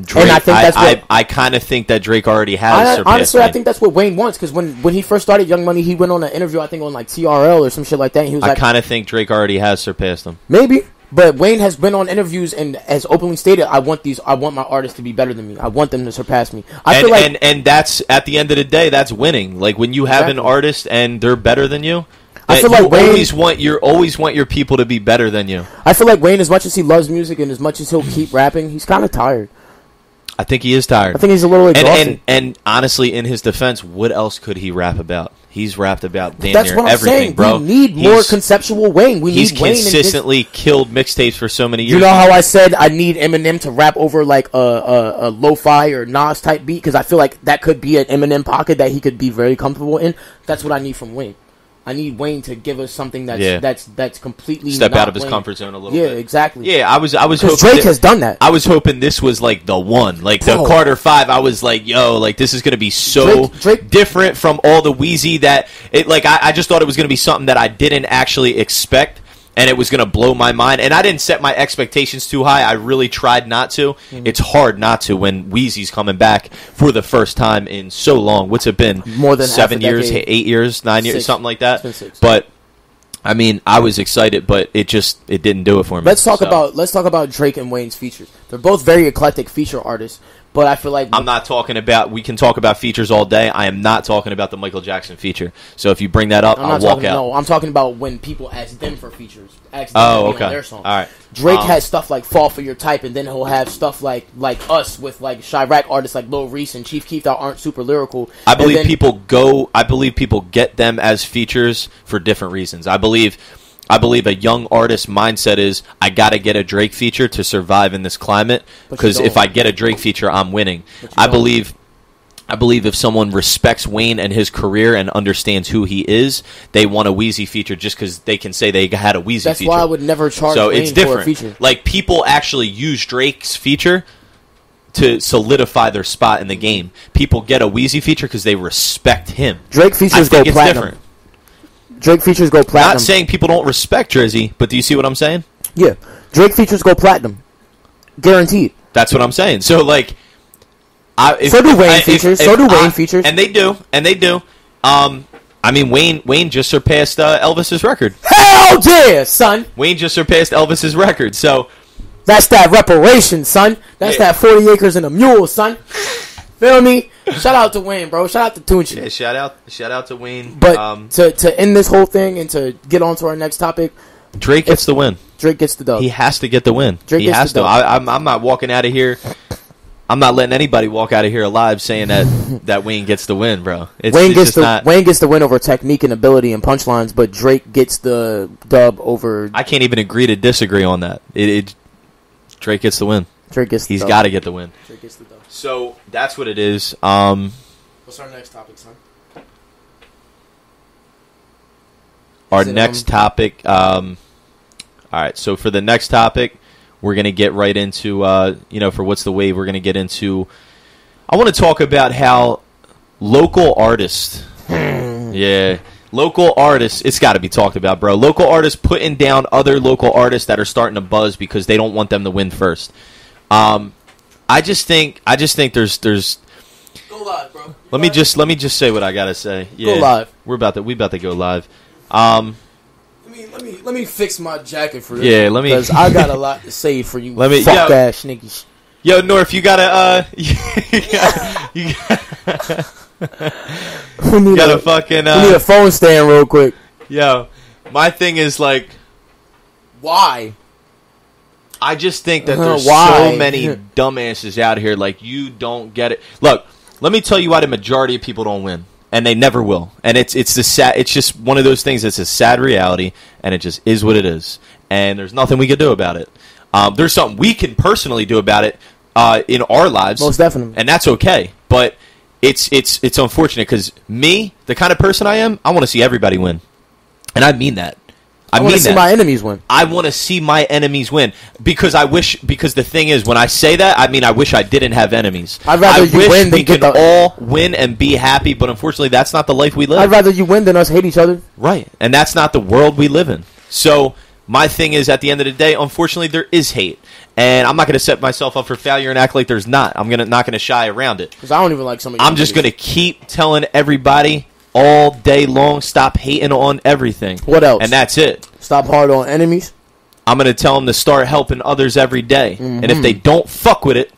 Drake, and I think I kind of think that Drake already has surpassed honestly, Wayne. I think that's what Wayne wants, because when he first started Young Money, he went on an interview, I think on like TRL or some shit like that. And he was I kind of think Drake already has surpassed him. Maybe, but Wayne has been on interviews and has openly stated, I want my artists to be better than me. I want them to surpass me. And that's at the end of the day, that's winning. Like when you have an artist and they're better than you. I feel like Wayne always want your people to be better than you. I feel like Wayne, as much as he loves music and as much as he'll keep rapping, he's kind of tired. I think he is tired. I think he's a little exhausted. And honestly, in his defense, what else could he rap about? He's rapped about damn That's near what I'm everything, saying. bro. We need more conceptual Wayne. He's consistently killed mixtapes for so many years. You know how I said I need Eminem to rap over like a lo-fi or Nas type beat? Because I feel like that could be an Eminem pocket that he could be very comfortable in. That's what I need from Wayne. I need Wayne to give us something that's completely step out of his Wayne. Comfort zone a little bit. Yeah, exactly. Yeah, I was hoping Drake has done that. I was hoping this was like the one, like the Carter 5. I was like, yo, like this is gonna be so Drake different from all the Weezy that it. Like I just thought it was gonna be something that I didn't actually expect. and it was going to blow my mind. And I didn't set my expectations too high. I really tried not to. Mm-hmm. It's hard not to when Wheezy's coming back for the first time in so long. What's it been? More than 7 years, 8 years, 9 years, something like that. It's been 6. But I mean, I was excited, but it didn't do it for me. Let's talk about Drake and Wayne's features. They're both very eclectic feature artists. But I feel like I'm not talking about. We can talk about features all day. I am not talking about the Michael Jackson feature. So if you bring that up, I'll walk out. No, I'm talking about when people ask them for features. Ask them to be on their song. All right. Drake has stuff like "Fall for Your Type," and then he'll have stuff like us with like Chirac artists like Lil Reese and Chief Keef that aren't super lyrical. I believe people get them as features for different reasons. I believe a young artist mindset is I got to get a Drake feature to survive in this climate, because if I get a Drake feature, I'm winning. I believe if someone respects Wayne and his career and understands who he is, they want a Wheezy feature just because they can say they had a Wheezy feature. That's why I would never charge so Wayne it's different. for a feature. Like, people actually use Drake's feature to solidify their spot in the game. People get a Wheezy feature because they respect him. Drake features go platinum. Different. Drake features go platinum. Not saying people don't respect Drizzy, but do you see what I'm saying? Yeah. Drake features go platinum. Guaranteed. That's what I'm saying. So, like, so do Wayne features. And they do. I mean, Wayne just surpassed Elvis's record. Hell yeah, son. Wayne just surpassed Elvis's record. So that's that reparation, son. That's that 40 acres and a mule, son. Feel me? Shout out to Wayne, bro. Shout out to Tunchi. Yeah, shout out to Wayne. But to end this whole thing and to get on to our next topic, Drake gets the win. Drake gets the dub. He has to get the win. He has to. I'm not walking out of here. I'm not letting anybody walk out of here alive saying that Wayne gets the win, bro. Wayne gets the win over technique and ability and punchlines, but Drake gets the dub over. I can't even agree to disagree on that. Drake gets the win. He's got to get the win. Drake gets the dub. So that's what it is. What's our next topic, son? Our next topic. All right. So for the next topic, we're gonna get right into for What's the Wave. We're gonna get into. I want to talk about how local artists. Local artists. It's got to be talked about, bro. Local artists putting down other local artists that are starting to buzz because they don't want them to win first. I just think there's. Go live, bro. Let me just say what I gotta say. Yeah, go live. We about to go live. Let me fix my jacket for this. Yeah, because I got a lot to say for you. Ass niggas. Yo, North, you gotta we need a phone stand real quick. Yo, my thing is like, why? I just think that there's so many dumbasses out here. Like, you don't get it. Look, let me tell you why the majority of people don't win, and they never will. And it's just one of those things that's a sad reality, and it just is what it is. And there's nothing we can do about it. There's something we can personally do about it in our lives, most definitely, and that's okay. But it's unfortunate because me, the kind of person I am, I want to see everybody win, and I mean that. I want to see my enemies win. I want to see my enemies win because the thing is, when I say that, I mean I wish I didn't have enemies. I'd rather you win than we can all win and be happy, but unfortunately that's not the life we live. I'd rather you win than us hate each other. Right, and that's not the world we live in. So my thing is, at the end of the day, unfortunately there is hate, and I'm not going to set myself up for failure and act like there's not. I'm not going to shy around it because I don't even like some of you. I'm just going to keep telling everybody all day long, stop hating on everything. What else? And that's it. Stop hard on enemies. I'm going to tell them to start helping others every day. Mm-hmm. And if they don't fuck with it,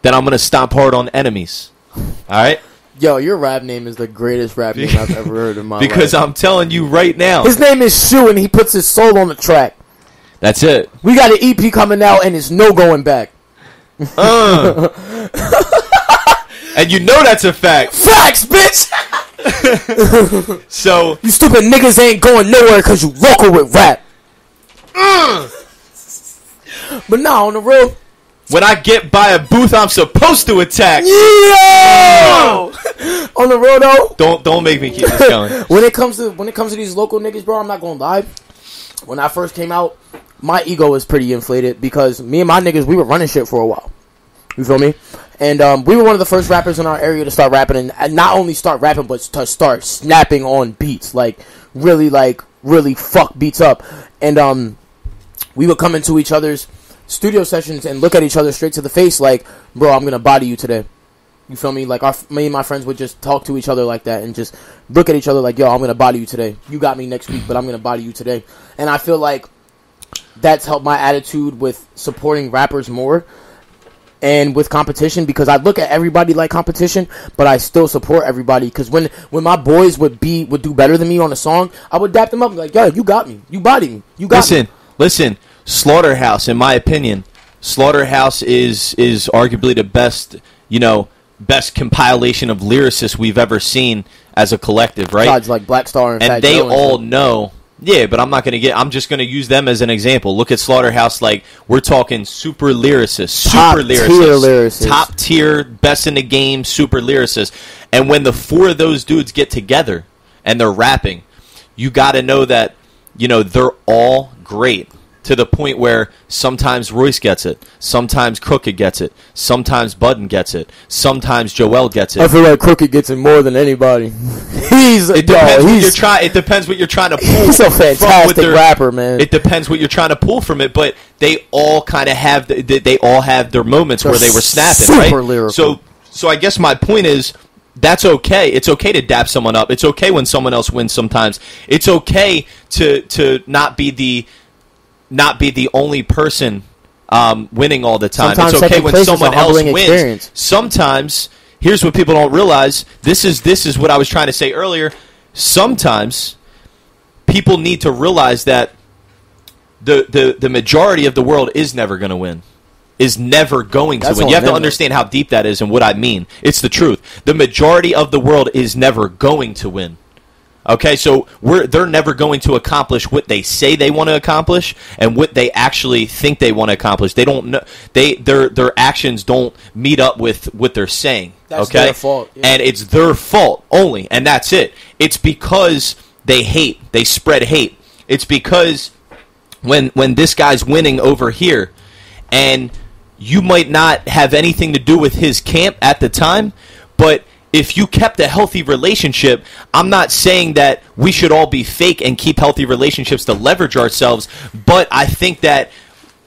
then I'm going to stomp hard on enemies. All right? Yo, your rap name is the greatest rap name I've ever heard in my life. Because I'm telling you right now. His name is Shu, and he puts his soul on the track. That's it. We got an EP coming out, and it's no going back. And you know that's a fact. Facts, bitch! So you stupid niggas ain't going nowhere because you local with rap. But nah, on the real, when I get by a booth, I'm supposed to attack. Yeah. On the real though, don't make me keep this going. When it comes to these local niggas, bro, I'm not gonna lie. When I first came out, my ego was pretty inflated because me and my niggas, we were running shit for a while. You feel me? And we were one of the first rappers in our area to start rapping, and not only start rapping, but to start snapping on beats. Like, really, like, really fuck beats up. And we would come into each other's studio sessions and look at each other straight to the face like, bro, I'm gonna body you today. You feel me? Like, me and my friends would just talk to each other like that and just look at each other like, yo, I'm gonna body you today. You got me next week, but I'm gonna body you today. And I feel like that's helped my attitude with supporting rappers more and with competition, because I look at everybody like competition, but I still support everybody. Because when my boys would do better than me on a song, I would dap them up and be like, yo, you got me. You bodied me. You got me. Listen, Slaughterhouse, in my opinion, Slaughterhouse is arguably the best compilation of lyricists we've ever seen as a collective, right? Besides like Black Star and they all know. Yeah, but I'm just going to use them as an example. Look at Slaughterhouse, like, we're talking super lyricists. Top tier, best in the game, super lyricists. And when the four of those dudes get together and they're rapping, you got to know that, they're all great. To the point where sometimes Royce gets it, sometimes Crooked gets it, sometimes Budden gets it, sometimes Joel gets it. I feel like Crooked gets it more than anybody. It depends what you're trying to pull. He's a fantastic rapper, man. It depends what you're trying to pull from it, but they all kind of have their moments where they were snapping, super right? Lyrical. So I guess my point is, that's okay. It's okay to dap someone up. It's okay when someone else wins sometimes. It's okay to not be the only person winning all the time. Sometimes it's okay when someone else wins. Experience. Sometimes, here's what people don't realize. This is what I was trying to say earlier. Sometimes people need to realize that the majority of the world is never going to win. Is never going to win. You have to understand how deep that is and what I mean. It's the truth. The majority of the world is never going to win. Okay, so they're never going to accomplish what they say they want to accomplish and what they actually think they want to accomplish. They don't know. Their actions don't meet up with what they're saying. That's their fault. Yeah. And it's their fault only, and that's it. It's because they hate. They spread hate. It's because when this guy's winning over here, and you might not have anything to do with his camp at the time, but if you kept a healthy relationship, I'm not saying that we should all be fake and keep healthy relationships to leverage ourselves, but I think that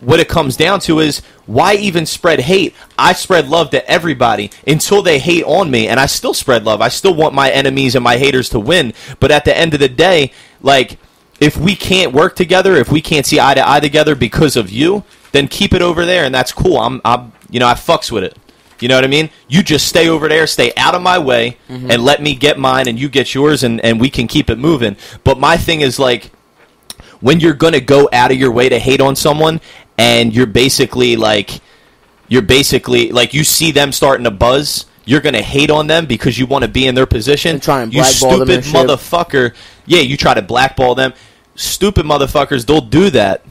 what it comes down to is, why even spread hate? I spread love to everybody until they hate on me, and I still spread love. I still want my enemies and my haters to win, but at the end of the day, like, if we can't work together, if we can't see eye to eye together because of you, then keep it over there, and that's cool. I fucks with it. You know what I mean? You just stay over there, stay out of my way, and let me get mine and you get yours, and we can keep it moving. But my thing is, like, when you're going to go out of your way to hate on someone, and you're basically like, you see them starting to buzz, you're going to hate on them because you want to be in their position. And try and you blackball them stupid motherfucker. Yeah, you try to blackball them. Stupid motherfuckers, they'll do that,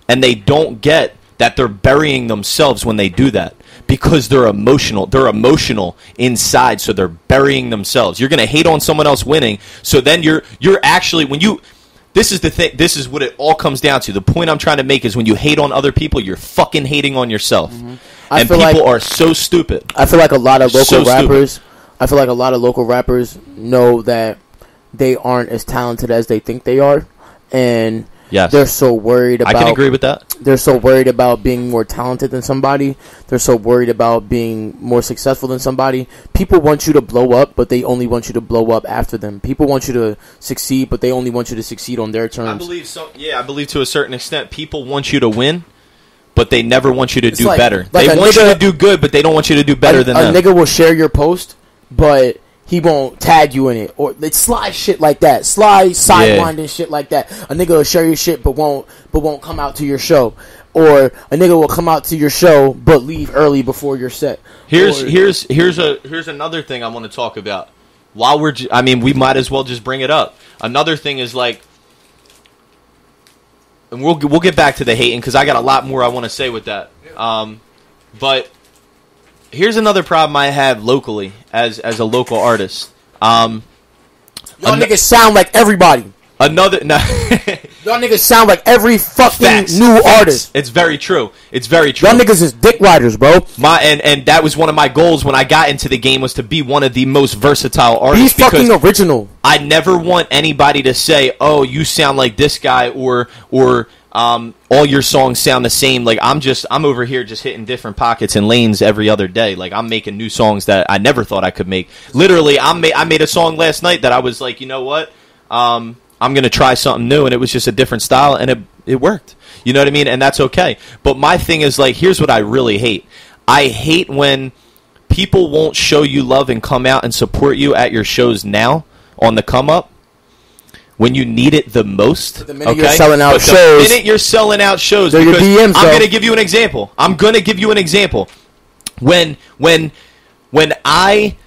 and they don't get that they're burying themselves when they do that. Because they're emotional. They're emotional inside, so they're burying themselves. You're going to hate on someone else winning, so then you're actually, when you, this is the thing, this is what it all comes down to. The point I'm trying to make is, when you hate on other people, you're fucking hating on yourself. And people are so stupid. I feel like a lot of local rappers know that they aren't as talented as they think they are, and yes, they're so worried about, I can agree with that. They're so worried about being more talented than somebody. They're so worried about being more successful than somebody. People want you to blow up, but they only want you to blow up after them. People want you to succeed, but they only want you to succeed on their terms. I believe so. Yeah, I believe to a certain extent, people want you to win, but they never want you to do better. They want you to do good, but they don't want you to do better than them. A nigga will share your post, but he won't tag you in it, or it's sly shit like that, sidewinding shit like that. A nigga will share your shit, but won't come out to your show, or a nigga will come out to your show but leave early before your set. Here's another thing I want to talk about. While we might as well just bring it up. Another thing is, like, and we'll get back to the hating, because I got a lot more I want to say with that. But here's another problem I have locally as a local artist. Y'all niggas sound like everybody. Yo, Y'all niggas sound like every fucking new artist. It's very true. It's very true. Y'all niggas is dick riders, bro. And that was one of my goals when I got into the game, was to be one of the most versatile artists. Be fucking original. I never want anybody to say, "Oh, you sound like this guy," or all your songs sound the same. Like, I'm over here just hitting different pockets and lanes every other day. Like, I'm making new songs that I never thought I could make. Literally, I made a song last night that I was like, you know what? I'm going to try something new, and it was just a different style, and it worked. You know what I mean? And that's okay. But my thing is, like, here's what I really hate. I hate when people won't show you love and come out and support you at your shows now on the come up when you need it the most. The minute you're selling out shows. The minute you're selling out shows. They're your DMs, I'm going to give you an example. When I...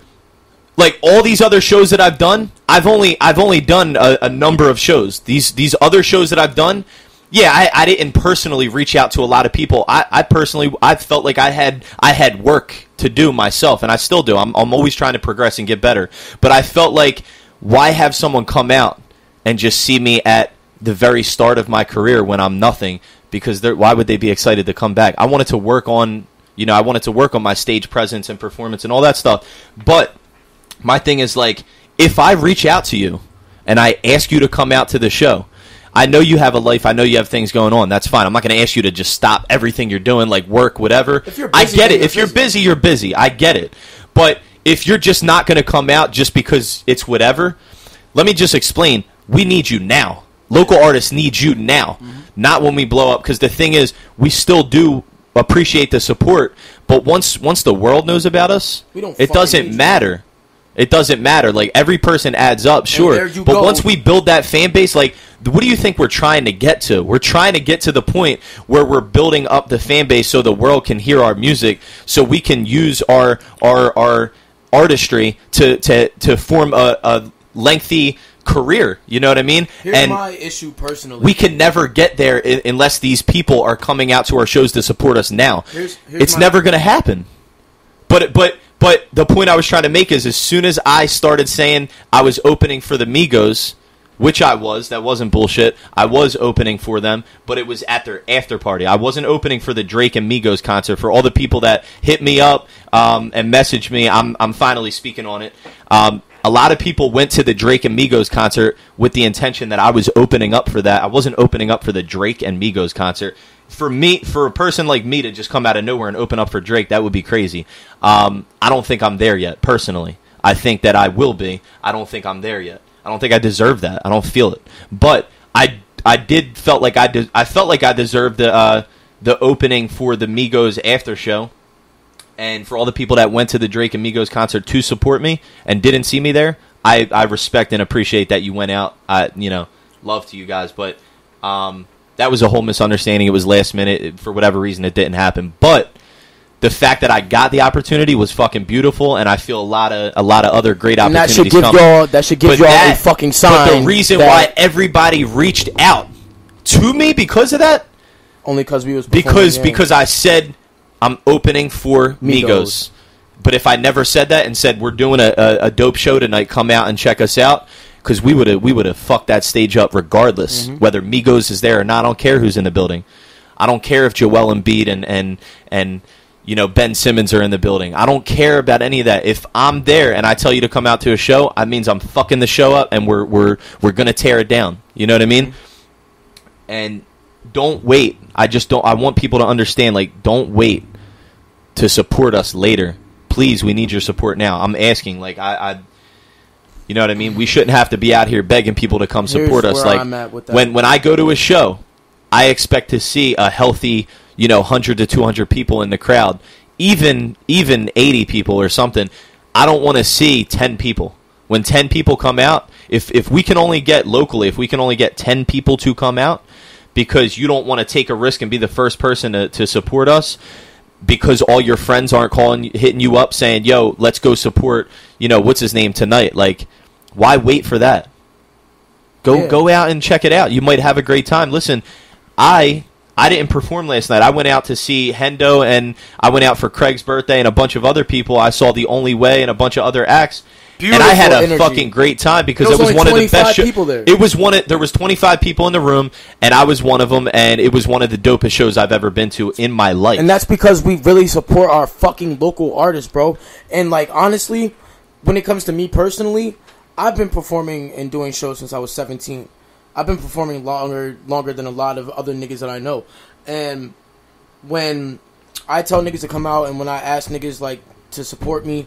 Like, all these other shows that I've done, I've only done a number of shows. These other shows that I've done, yeah, I didn't personally reach out to a lot of people. I felt like I had work to do myself, and I still do. I'm always trying to progress and get better. But I felt like, why have someone come out and just see me at the very start of my career when I'm nothing? Because why would they be excited to come back? I wanted to work on, my stage presence and performance and all that stuff. But my thing is, like, if I reach out to you and I ask you to come out to the show, I know you have a life. I know you have things going on. That's fine. I'm not going to ask you to just stop everything you're doing, like work, whatever. I get it. If you're busy, you're busy. I get it. But if you're just not going to come out just because it's whatever, let me just explain. We need you now. Local artists need you now, not when we blow up. Because the thing is, we still do appreciate the support. But once the world knows about us, it doesn't matter. It doesn't matter. Like, every person adds up, sure. But once we build that fan base, like, what do you think we're trying to get to? We're trying to get to the point where we're building up the fan base so the world can hear our music, so we can use our artistry to form a lengthy career. You know what I mean? Here's my issue personally. We can never get there unless these people are coming out to our shows to support us now. It's never going to happen. But the point I was trying to make is, as soon as I started saying I was opening for the Migos, which that wasn't bullshit. I was opening for them, but it was at their after party. I wasn't opening for the Drake and Migos concert. For all the people that hit me up and messaged me, I'm finally speaking on it. A lot of people went to the Drake and Migos concert with the intention that I was opening up for that. I wasn't opening up for the Drake and Migos concert. For a person like me to just come out of nowhere and open up for Drake, that would be crazy. I don't think I'm there yet, personally. I think that I will be. I don't think I'm there yet. I don't think I deserve that. I don't feel it. But I felt like I deserved the opening for the Migos after show. And for all the people that went to the Drake and Migos concert to support me and didn't see me there, I respect and appreciate that you went out. Love to you guys. But that was a whole misunderstanding. It was last minute. For whatever reason, it didn't happen. But the fact that I got the opportunity was fucking beautiful, and I feel a lot of other great opportunities coming. That should give y'all a fucking sign. But the reason why everybody reached out to me because of that, only because we was because I said I'm opening for Migos. But if I never said that and said we're doing a dope show tonight, come out and check us out, because we would have fucked that stage up regardless, whether Migos is there or not. I don't care who's in the building. I don't care if Joel Embiid and Ben Simmons are in the building. I don't care about any of that. If I'm there and I tell you to come out to a show, that means I'm fucking the show up, and we're gonna tear it down. You know what I mean? And don't wait. I want people to understand, like, don't wait to support us later. Please, we need your support now. I'm asking, like, you know what I mean? We shouldn't have to be out here begging people to come support us. Like, when I go to a show, I expect to see a healthy, 100 to 200 people in the crowd, even 80 people or something. I don't want to see 10 people. When 10 people come out, if we can only get locally, if we can only get 10 people to come out, because you don't want to take a risk and be the first person to support us, because all your friends aren't hitting you up saying, yo, let's go support, what's his name tonight. Like, why wait for that? Go out and check it out. You might have a great time. Listen, I didn't perform last night. I went out to see Hendo, and I went out for Craig's birthday and a bunch of other people. I saw The Only Way and a bunch of other acts. and I had a energy. fucking great time because There it was was one of only the best 25 people there. It was there was 25 people in the room, and I was one of them, and it was one of the dopest shows I've ever been to in my life. And that's because we really support our fucking local artists, bro. And like honestly, when it comes to me personally, I've been performing and doing shows since I was 17. I've been performing longer than a lot of other niggas that I know. And when I tell niggas to come out and when I ask niggas like to support me,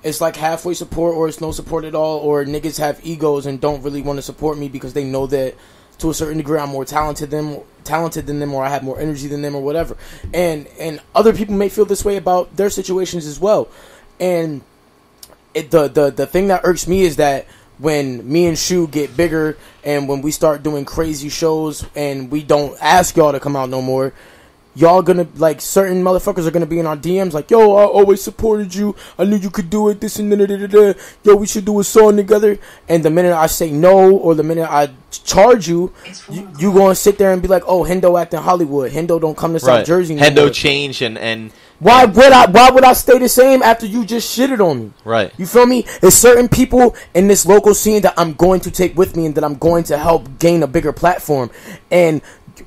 it's like halfway support or it's no support at all, or niggas have egos and don't really want to support me because they know that to a certain degree I'm more talented than them, or I have more energy than them, or whatever. And other people may feel this way about their situations as well. And the thing that irks me is that when me and Shu get bigger and when we start doing crazy shows and we don't ask y'all to come out no more, y'all gonna, like, certain motherfuckers are gonna be in our DMs like, yo, I always supported you, I knew you could do it, this and da. Yo, we should do a song together. And the minute I say no, or the minute I charge you, you gonna sit there and be like, oh, Hendo acting Hollywood, Hendo don't come to South Jersey no Hendo more. change and Why would I stay the same after you just shitted on me? Right. You feel me? There's certain people in this local scene that I'm going to take with me and that I'm going to help gain a bigger platform. And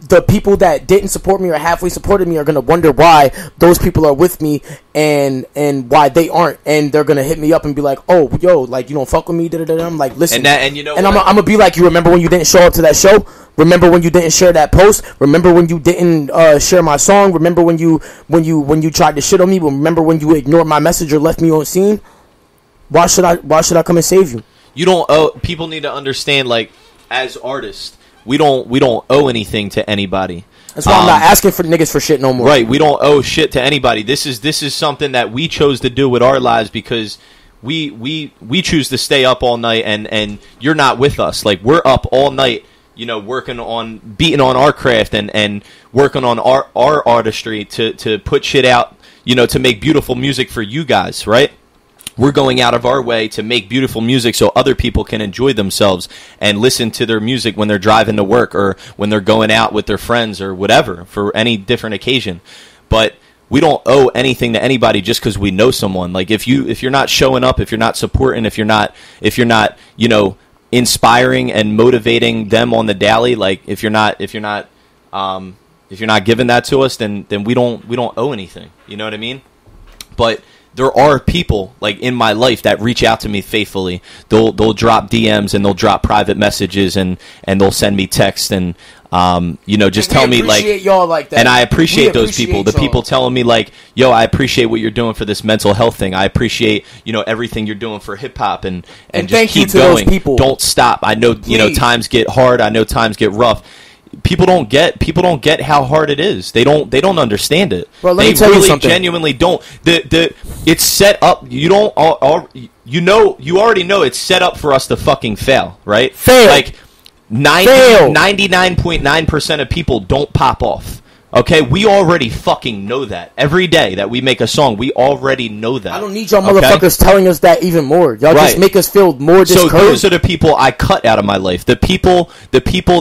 the people that didn't support me or halfway supported me are going to wonder why those people are with me and why they aren't. And they're going to hit me up and be like, oh, yo, like, you don't fuck with me? Da-da-da. I'm like, listen. And you know and what? I'm going to be like, you remember when you didn't show up to that show? Remember when you didn't share that post? Remember when you didn't share my song? Remember when you tried to shit on me? Remember when you ignored my message or left me on scene? Why should I come and save you? You don't owe. People need to understand, like, as artists, we don't owe anything to anybody. That's why I'm not asking for niggas for shit no more. Right, we don't owe shit to anybody. This is something that we chose to do with our lives because we choose to stay up all night and you're not with us. Like, we're up all night, you know, working on beating on our craft and working on our artistry to put shit out, you know, to make beautiful music for you guys, right? We're going out of our way to make beautiful music so other people can enjoy themselves and listen to their music when they're driving to work or when they're going out with their friends or whatever, for any different occasion. But we don't owe anything to anybody just because we know someone. Like, if you're not showing up, if you're not supporting, if you're not, you know, inspiring and motivating them on the daily, like if you're not giving that to us, then we don't owe anything. You know what I mean? But there are people, like, in my life that reach out to me faithfully. They'll drop DMs and they'll drop private messages and they'll send me texts and you know, just tell me, like, y'all like that. And I appreciate those people. The people telling me, like, yo, I appreciate what you're doing for this mental health thing. I appreciate, you know, everything you're doing for hip hop and just keep going. Don't stop. I know, you know, times get hard. I know times get rough. People don't get how hard it is. They don't understand it. Bro, let they me tell really you something. Genuinely don't. It's set up. You already know it's set up for us to fucking fail, right? Fail. Like 99.9% of people don't pop off. Okay, we already fucking know that. Every day that we make a song, we already know that. I don't need y'all motherfuckers telling us that even more. Y'all just make us feel more discouraged. So those are the people I cut out of my life. The people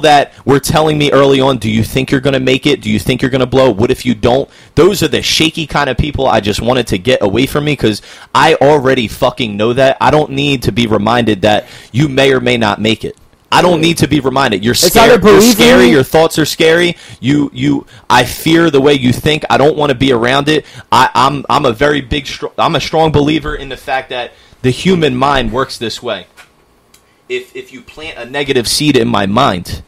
that were telling me early on, do you think you're going to make it? Do you think you're going to blow? What if you don't? Those are the shaky kind of people I just wanted to get away from me because I already fucking know that. I don't need to be reminded that you may or may not make it. I don't need to be reminded. You're scared. You're scary. Your thoughts are scary. I fear the way you think. I don't want to be around it. I'm a strong believer in the fact that the human mind works this way. If you plant a negative seed in my mind,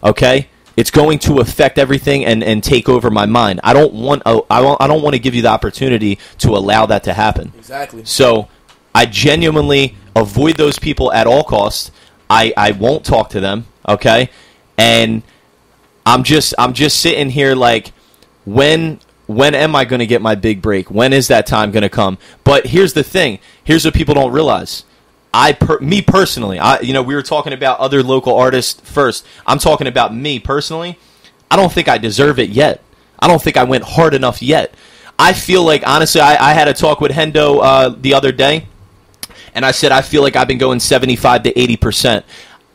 okay, it's going to affect everything and take over my mind. I don't want to give you the opportunity to allow that to happen. Exactly. So I genuinely avoid those people at all costs. I won't talk to them, okay? And I'm just sitting here like, when am I going to get my big break? When is that time going to come? But here's the thing. Here's what people don't realize. Me personally, we were talking about other local artists first. I'm talking about me personally. I don't think I deserve it yet. I don't think I went hard enough yet. I feel like, honestly, I had a talk with Hendo the other day. And I said, I feel like I've been going 75 to 80%.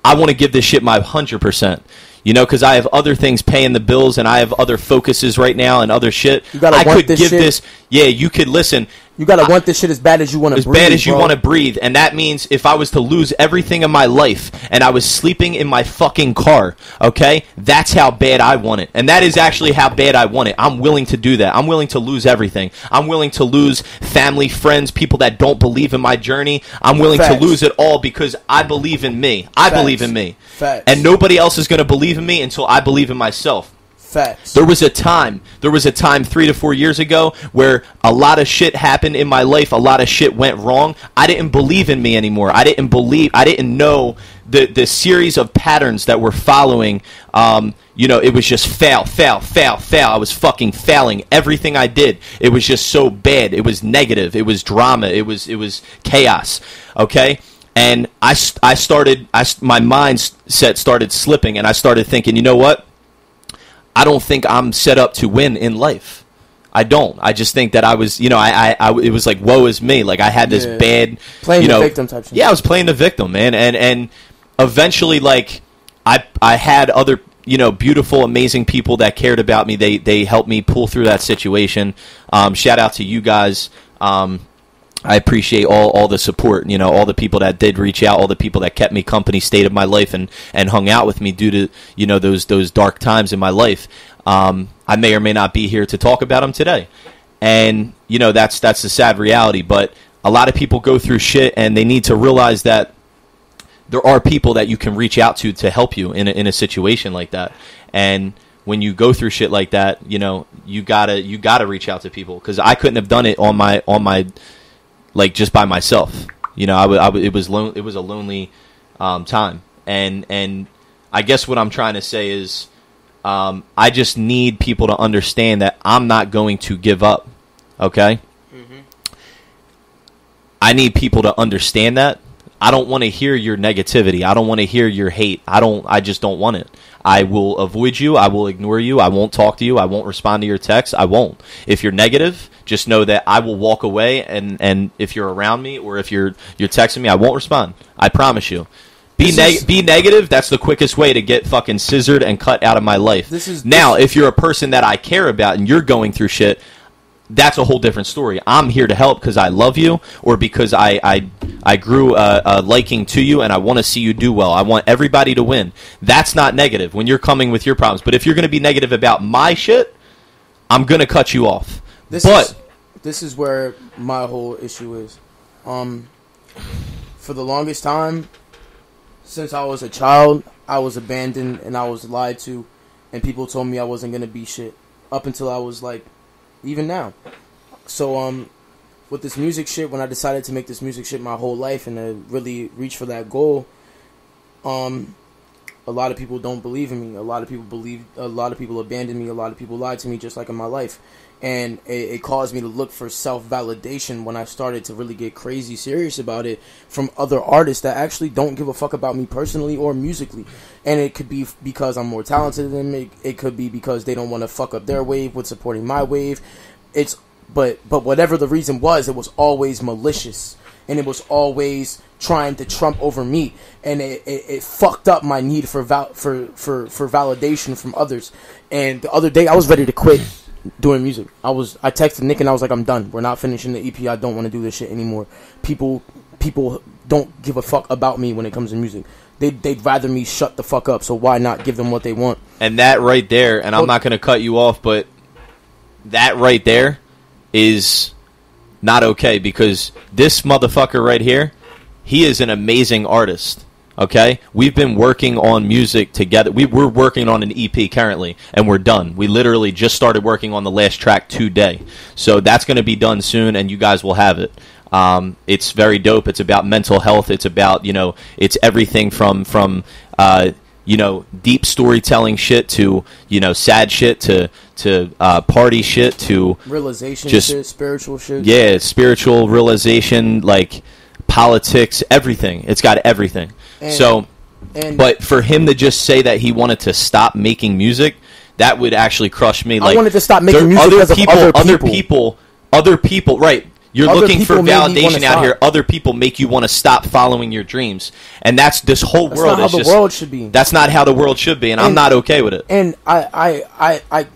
I want to give this shit my 100%. You know, because I have other things paying the bills and I have other focuses right now and other shit. I could give this. Yeah, you could listen. You gotta want this shit as bad as you want to breathe. As bad as you want to breathe. And that means if I was to lose everything in my life and I was sleeping in my fucking car, okay, that's how bad I want it. And that is actually how bad I want it. I'm willing to do that. I'm willing to lose everything. I'm willing to lose family, friends, people that don't believe in my journey. I'm willing to lose it all because I believe in me. I believe in me. And nobody else is going to believe in me until I believe in myself. Facts. There was a time 3 to 4 years ago where a lot of shit happened in my life. A lot of shit went wrong. I didn't believe in me anymore. I didn't know the series of patterns that were following. It was just fail. I was fucking failing everything I did. It was just so bad. It was negative. It was drama. It was chaos. Okay. And my mindset started slipping, and I started thinking, you know what? I don't think I'm set up to win in life. I don't. I just think that I was, it was like, woe is me. Like I had this bad, playing the victim type shit. Yeah, I was playing the victim, man. And eventually, like, I had other, beautiful, amazing people that cared about me. They helped me pull through that situation. Shout out to you guys. I appreciate all the support, all the people that did reach out, all the people that kept me company, stayed in my life, and hung out with me due to, those dark times in my life. I may or may not be here to talk about them today. And, that's the sad reality. But a lot of people go through shit, and they need to realize that there are people that you can reach out to help you in a situation like that. And when you go through shit like that, you gotta reach out to people, because I couldn't have done it on my like just by myself. It was a lonely time, and I guess what I'm trying to say is I just need people to understand that I'm not going to give up. Okay. Mm-hmm. I need people to understand that. I don't want to hear your negativity. I don't want to hear your hate. I just don't want it. I will avoid you. I will ignore you. I won't talk to you. I won't respond to your texts. I won't. If you're negative, just know that I will walk away, and if you're around me or if you're texting me, I won't respond. I promise you. Be negative. That's the quickest way to get fucking scissored and cut out of my life. If you're a person that I care about and you're going through shit, that's a whole different story. I'm here to help because I love you, or because I grew a liking to you and I want to see you do well. I want everybody to win. That's not negative when you're coming with your problems. But if you're going to be negative about my shit, I'm going to cut you off. This is where my whole issue is. For the longest time, since I was a child, I was abandoned and I was lied to, and people told me I wasn't going to be shit up until I was like, even now. So with this music shit, when I decided to make this music shit my whole life and to really reach for that goal, a lot of people don't believe in me. A lot of people abandoned me. A lot of people lied to me, just like in my life. And it caused me to look for self-validation when I started to really get crazy serious about it from other artists that actually don't give a fuck about me personally or musically. And it could be because I'm more talented than them. It could be because they don't want to fuck up their wave with supporting my wave. But whatever the reason was, it was always malicious. And it was always trying to trump over me. And it fucked up my need for validation from others. And the other day, I was ready to quit doing music. I texted Nick and I was like, I'm done. We're not finishing the EP. I don't want to do this shit anymore. People don't give a fuck about me when it comes to music. They'd rather me shut the fuck up, so why not give them what they want? And that right there, and I'm not going to cut you off, but that right there is not okay, because this motherfucker right here, he is an amazing artist. Okay, we've been working on music together. We're working on an EP currently, and we're done. We literally just started working on the last track today. So that's going to be done soon, and you guys will have it. It's very dope. It's about mental health. It's about, it's everything from deep storytelling shit to, sad shit to party shit to realization shit, spiritual shit. Yeah, spiritual realization, like politics, everything. It's got everything. But for him to just say that he wanted to stop making music, that would actually crush me. I wanted to stop making music because of other people, right? You're looking for validation out here. Other people make you want to stop following your dreams, and that's this whole world. That's not how the world should be. That's not how the world should be, and I'm not okay with it. And I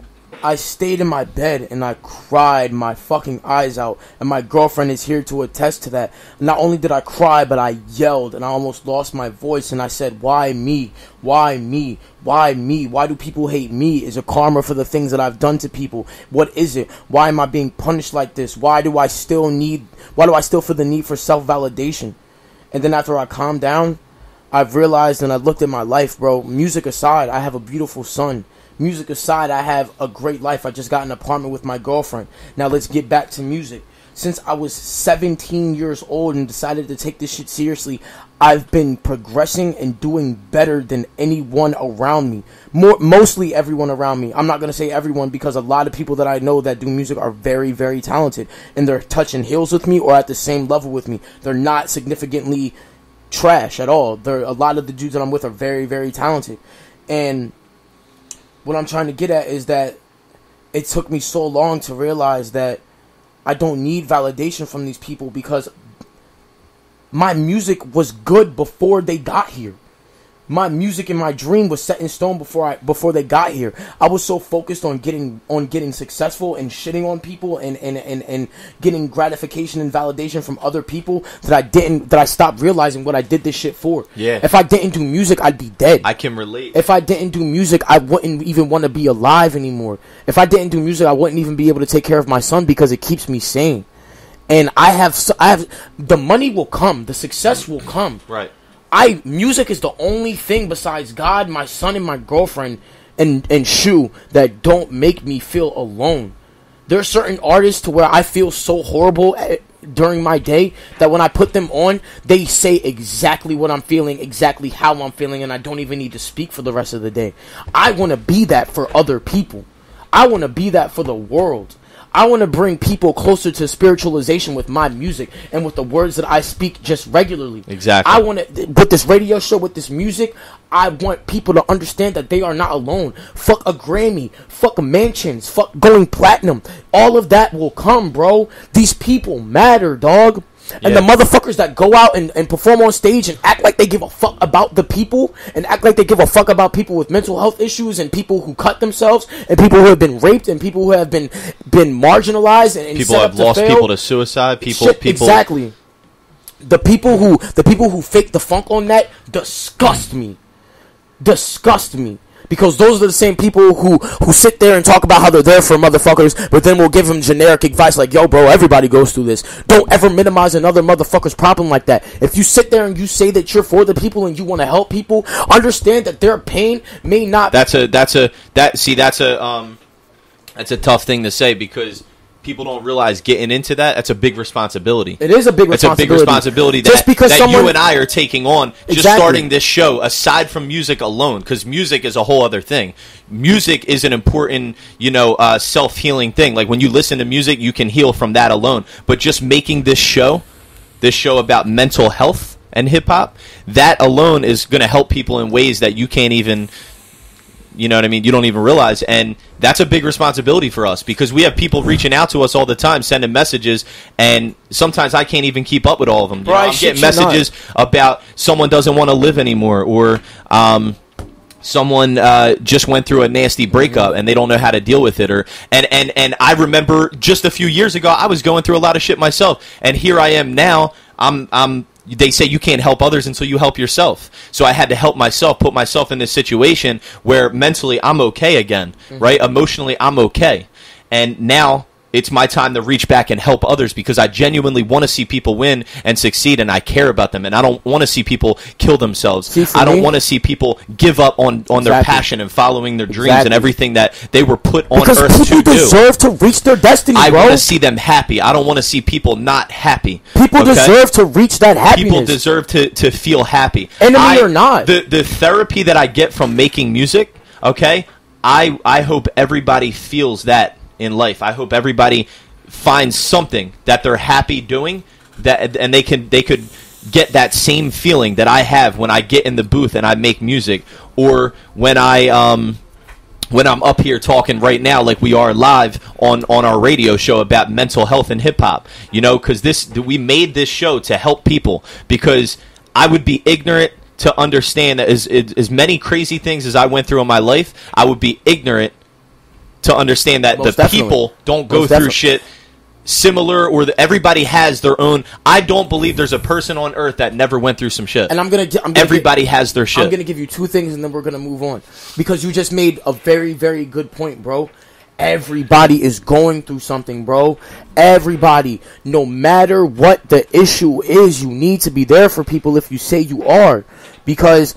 I stayed in my bed and I cried my fucking eyes out, and my girlfriend is here to attest to that. Not only did I cry, but I yelled and I almost lost my voice, and I said, why me? Why me? Why me? Why do people hate me? Is it karma for the things that I've done to people? What is it? Why am I being punished like this? Why do I still feel the need for self-validation? And then after I calmed down, I've realized and I looked at my life, bro. Music aside, I have a beautiful son. Music aside, I have a great life. I just got an apartment with my girlfriend. Now let's get back to music. Since I was 17 years old and decided to take this shit seriously, I've been progressing and doing better than anyone around me. Mostly everyone around me. I'm not going to say everyone, because a lot of people that I know that do music are very, very talented. And they're touching heels with me or at the same level with me. They're not significantly trash at all. A lot of the dudes that I'm with are very, very talented. And what I'm trying to get at is that it took me so long to realize that I don't need validation from these people, because my music was good before they got here. My music and my dream was set in stone before they got here. I was so focused on getting successful and shitting on people and getting gratification and validation from other people that I stopped realizing what I did this shit for. Yeah. If I didn't do music, I'd be dead. I can relate. If I didn't do music, I wouldn't even want to be alive anymore. If I didn't do music, I wouldn't even be able to take care of my son, because it keeps me sane. And I have the money will come, the success will come. Right. Music is the only thing besides God, my son, and my girlfriend, and Shu, that don't make me feel alone. There are certain artists to where I feel so horrible during my day that when I put them on, they say exactly what I'm feeling, exactly how I'm feeling, and I don't even need to speak for the rest of the day. I want to be that for other people. I want to be that for the world. I want to bring people closer to spiritualization with my music and with the words that I speak just regularly. Exactly. I want to, with this radio show, with this music, I want people to understand that they are not alone. Fuck a Grammy. Fuck mansions. Fuck going platinum. All of that will come, bro. These people matter, dog. And the motherfuckers that go out and perform on stage and act like they give a fuck about the people, and act like they give a fuck about people with mental health issues, and people who cut themselves, and people who have been raped, and people who have been marginalized, and people have lost people to suicide. People exactly. The people who fake the funk on that disgust me. Because those are the same people who sit there and talk about how they're there for motherfuckers, but then will give them generic advice like, yo, bro, everybody goes through this. Don't ever minimize another motherfucker's problem like that. If you sit there and you say that you're for the people and you want to help people, understand that their pain may not... That's a tough thing to say, because people don't realize getting into that's a big responsibility. It is a big responsibility. It's a big responsibility that you and I are taking on, just starting this show, aside from music alone, because music is a whole other thing. Music is an important, self-healing thing. Like, when you listen to music, you can heal from that alone. But just making this show about mental health and hip-hop, that alone is going to help people in ways that you can't even... You know what I mean? You don't even realize. And that's a big responsibility for us, because we have people reaching out to us all the time, sending messages, and sometimes I can't even keep up with all of them. I'm getting messages about someone doesn't want to live anymore, or someone just went through a nasty breakup and they don't know how to deal with it. And I remember just a few years ago, I was going through a lot of shit myself, and here I am now. They say you can't help others until you help yourself. So I had to help myself, put myself in this situation where mentally I'm okay again, right? Emotionally I'm okay. And now it's my time to reach back and help others, because I genuinely want to see people win and succeed, and I care about them, and I don't want to see people kill themselves. I don't want to see people give up on their passion and following their dreams and everything that they were put on earth to do. Because people deserve to reach their destiny, bro. I want to see them happy. I don't want to see people not happy. People deserve to reach that happiness. People deserve to feel happy. Enemy or not. The therapy that I get from making music, okay, I hope everybody feels that in life. I hope everybody finds something that they're happy doing, and they could get that same feeling that I have when I get in the booth and I make music, or when I'm up here talking right now, like we are live on our radio show about mental health and hip hop. Because we made this show to help people, because I would be ignorant to understand that as many crazy things as I went through in my life, I would be ignorant to understand that Most the definitely. people don't go Most through definitely. shit similar, or everybody has their own. I don't believe there's a person on earth that never went through some shit. And Everybody has their shit. I'm gonna give you two things, and then we're gonna move on, because you just made a very, very good point, bro. Everybody is going through something, bro. Everybody, no matter what the issue is, you need to be there for people if you say you are, because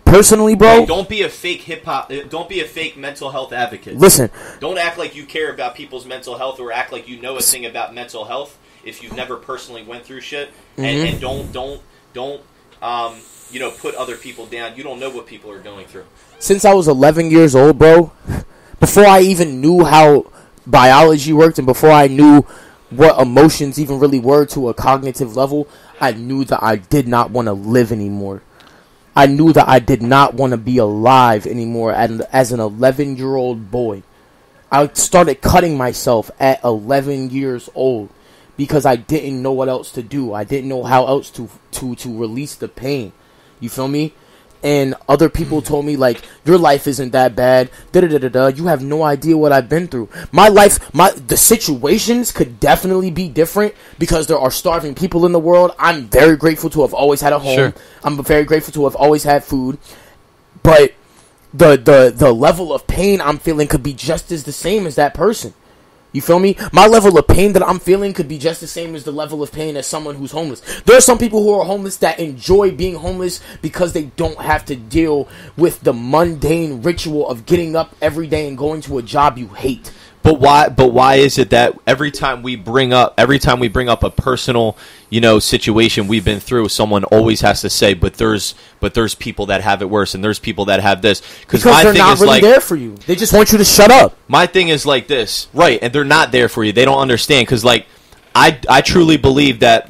personally, bro, Hey, don't be a fake hip hop. Don't be a fake mental health advocate. listen, Don't act like you care about people's mental health, or act like you know a thing about mental health if you've never personally went through shit. And don't put other people down. You don't know what people are going through. since I was 11 years old, bro, before I even knew how biology worked and before I knew what emotions even really were to a cognitive level, I knew that I did not want to live anymore. I knew that I did not want to be alive anymore as an 11-year-old boy. I started cutting myself at 11 years old because I didn't know what else to do. I didn't know how else to release the pain. You feel me? And other people told me, like, your life isn't that bad. You have no idea what I've been through. My life, the situations could definitely be different because there are starving people in the world. I'm very grateful to have always had a home. Sure. I'm very grateful to have always had food. But the level of pain I'm feeling could be just as the same as that person. You feel me? My level of pain that I'm feeling could be just the same as the level of pain as someone who's homeless. There are some people who are homeless that enjoy being homeless because they don't have to deal with the mundane ritual of getting up every day and going to a job you hate. But why is it that every time we bring up a personal, situation we've been through, someone always has to say, but there's people that have it worse, and there's people that have this, because they're not really there for you. They just want you to shut up. My thing is like this, right? And they're not there for you. They don't understand, because I truly believe that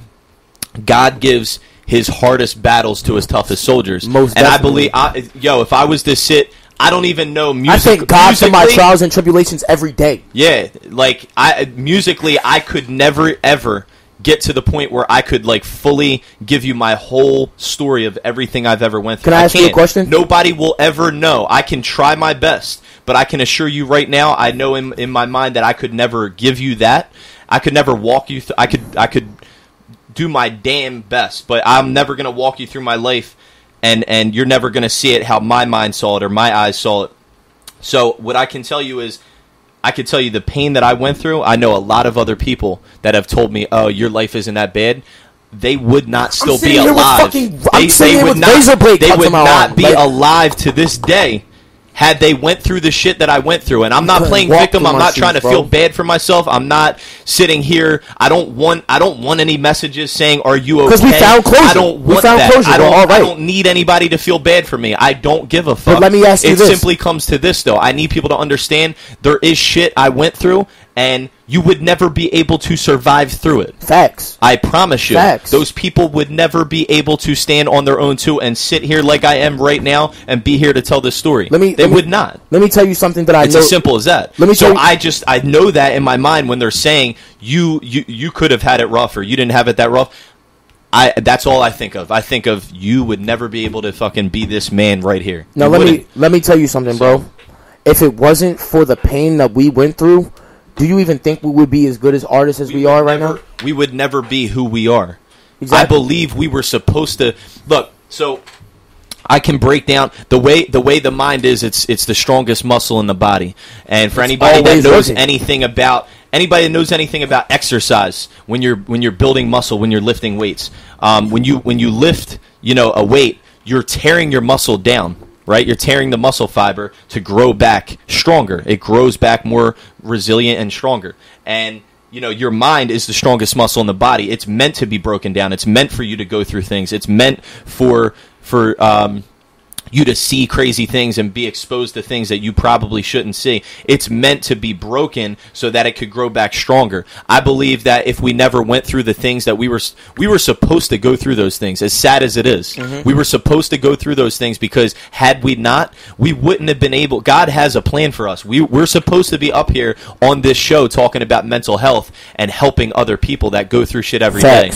God gives his hardest battles to his toughest soldiers. Most and definitely. I believe, if I was to sit. I don't even know music. I thank God for my trials and tribulations every day. Yeah, like musically, I could never ever get to the point where I could fully give you my whole story of everything I've ever went through. Can I ask you a question? Nobody will ever know. I can try my best, but I can assure you right now, I know in my mind that I could never give you that. I could never walk you through. I could do my damn best, but I'm never gonna walk you through my life. And you're never going to see it how my mind saw it or my eyes saw it. So what I can tell you is, I can tell you the pain that I went through. I know a lot of other people that have told me, oh, your life isn't that bad. They would not still be alive. They would not be alive to this day had they went through the shit that I went through. And I'm not playing victim. I'm not trying to feel bad for myself. I'm not sitting here. I don't want any messages saying, are you okay? Because we found closure. I don't want that. Closure. I don't need anybody to feel bad for me. I don't give a fuck. But let me ask you this. It simply comes to this, though. I need people to understand there is shit I went through, and you would never be able to survive through it. Facts. I promise you. Facts. Those people would never be able to stand on their own, too, and sit here like I am right now and be here to tell this story. They would not. Let me tell you something that I know. It's as simple as that. I know that in my mind when they're saying, you could have had it rough, or you didn't have it that rough. That's all I think of. I think of, you would never be able to fucking be this man right here. Now let me tell you something, bro. If it wasn't for the pain that we went through, do you even think we would be as good as artists as we are right now? We would never be who we are. Exactly. I believe we were supposed to look. So I can break down the way the mind is. It's the strongest muscle in the body. And for anybody that knows anything about exercise, when you're building muscle, when you're lifting weights, when you lift a weight, you're tearing your muscle down. Right, you're tearing the muscle fiber to grow back stronger. It grows back more resilient and stronger. And your mind is the strongest muscle in the body. It's meant to be broken down. It's meant for you to go through things. It's meant for you to see crazy things and be exposed to things that you probably shouldn't see. It's meant to be broken so that it could grow back stronger. I believe that if we never went through the things that we were supposed to go through those things, as sad as it is. We were supposed to go through those things, because had we not, we wouldn't have been able. God has a plan for us. We're supposed to be up here on this show talking about mental health and helping other people that go through shit every day.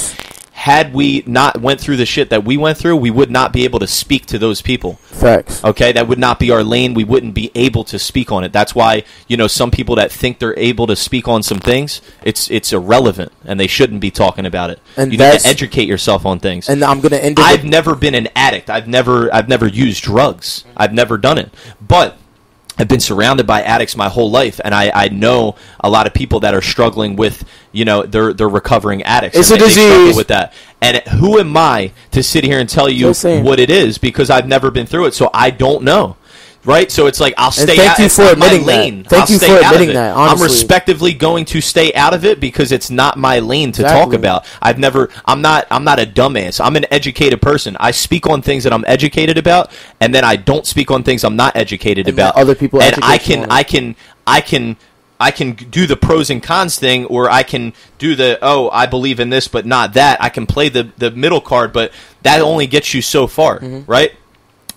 had we not went through the shit that we went through, we would not be able to speak to those people. Facts. Okay, that would not be our lane. We wouldn't be able to speak on it. That's why, some people that think they're able to speak on some things, it's irrelevant, and they shouldn't be talking about it. And you need to educate yourself on things. And I'm gonna end. I've never been an addict. I've never used drugs. I've never done it, but I've been surrounded by addicts my whole life, and I know a lot of people that are struggling with, they're recovering addicts. It's and a they disease. struggle with that. And who am I to sit here and tell you what it is, because I've never been through it, so I don't know. Right? So it's like, I'll stay out. Thank you for admitting that. Thank you for admitting that, honestly. I'm respectively going to stay out of it because it's not my lane to talk about. I'm not a dumbass. I'm an educated person. I speak on things that I'm educated about, and then I don't speak on things I'm not educated about. Other people, and I can do the pros and cons thing, or I can do I believe in this but not that. I can play the middle card, but that only gets you so far, right?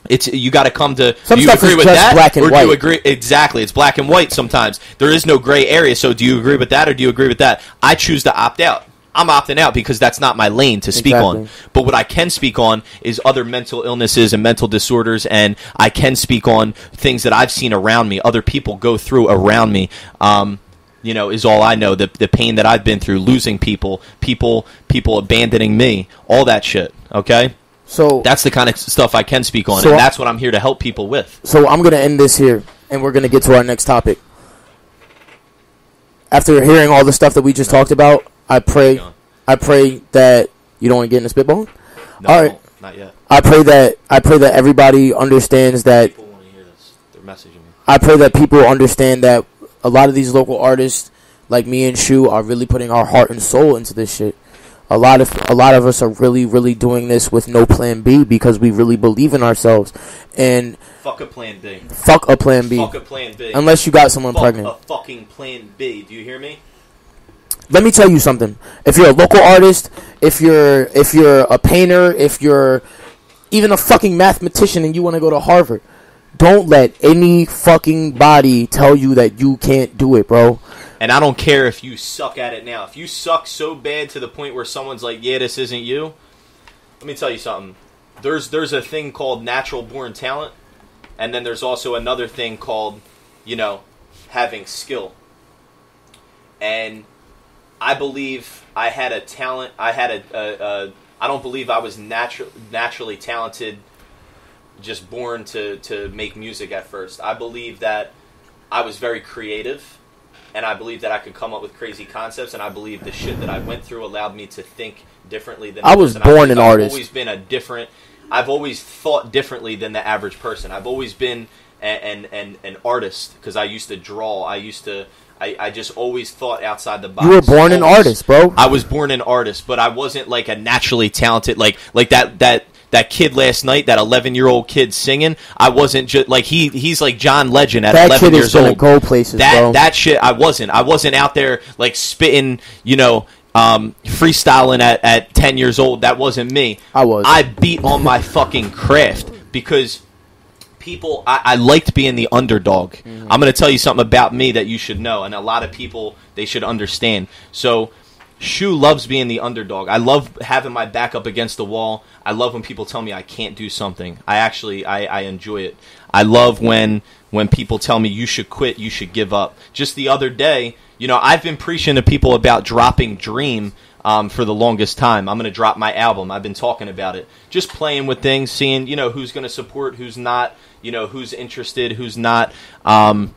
You got to come to. Do you agree with that, black and or white. do you agree? Exactly, it's black and white. Sometimes there is no gray area. So, do you agree with that, or do you agree with that? I choose to opt out. I'm opting out because that's not my lane to speak on. But what I can speak on is other mental illnesses and mental disorders, and I can speak on things that I've seen around me, other people go through around me. Is all I know. The pain that I've been through, losing people abandoning me, all that shit. Okay. So that's the kind of stuff I can speak on, and that's what I'm here to help people with. So I'm going to end this here, and we're going to get to our next topic. After hearing all the stuff that we just talked about, I pray that you don't want to get in the spitball. No, all right, not yet. I pray that everybody understands that. People want to hear this. They're messaging me. I pray that people understand that a lot of these local artists, like me and Shu, are really putting our heart and soul into this shit. A lot of us are really, really doing this with no plan B because we really believe in ourselves. And fuck a plan B. Fuck a plan B. Fuck a plan B. Unless you got someone pregnant. Fuck a fucking plan B. Do you hear me? Let me tell you something. If you're a local artist, if you're a painter, if you're even a fucking mathematician and you want to go to Harvard, don't let any fucking body tell you that you can't do it, bro. And I don't care if you suck at it now. If you suck so bad to the point where someone's like, yeah, this isn't you, let me tell you something. There's a thing called natural born talent, and then there's also another thing called, having skill. And I believe I had a talent. I don't believe I was naturally talented, just born to make music at first. I believe that I was very creative. And I believe that I could come up with crazy concepts, and I believe the shit that I went through allowed me to think differently than I was born an artist. I've always thought differently than the average person. I've always been an artist because I used to draw. I just always thought outside the box. You were born an artist, bro. I was born an artist, but I wasn't like a naturally talented like that kid last night, that 11-year-old kid singing. I wasn't just like he's like John Legend at 11 years old. That kid is gonna go places, bro. That shit, I wasn't out there like spitting, freestyling at 10 years old. That wasn't me. I beat on my fucking craft because people, I liked being the underdog. Mm-hmm. I'm going to tell you something about me that you should know, and a lot of people, they should understand. So Shu loves being the underdog. I love having my back up against the wall. I love when people tell me I can't do something. I enjoy it. I love when people tell me you should quit, you should give up. Just the other day, I've been preaching to people about dropping Dream for the longest time. I'm going to drop my album. I've been talking about it. Just playing with things, seeing, who's going to support, who's not, who's interested, who's not. I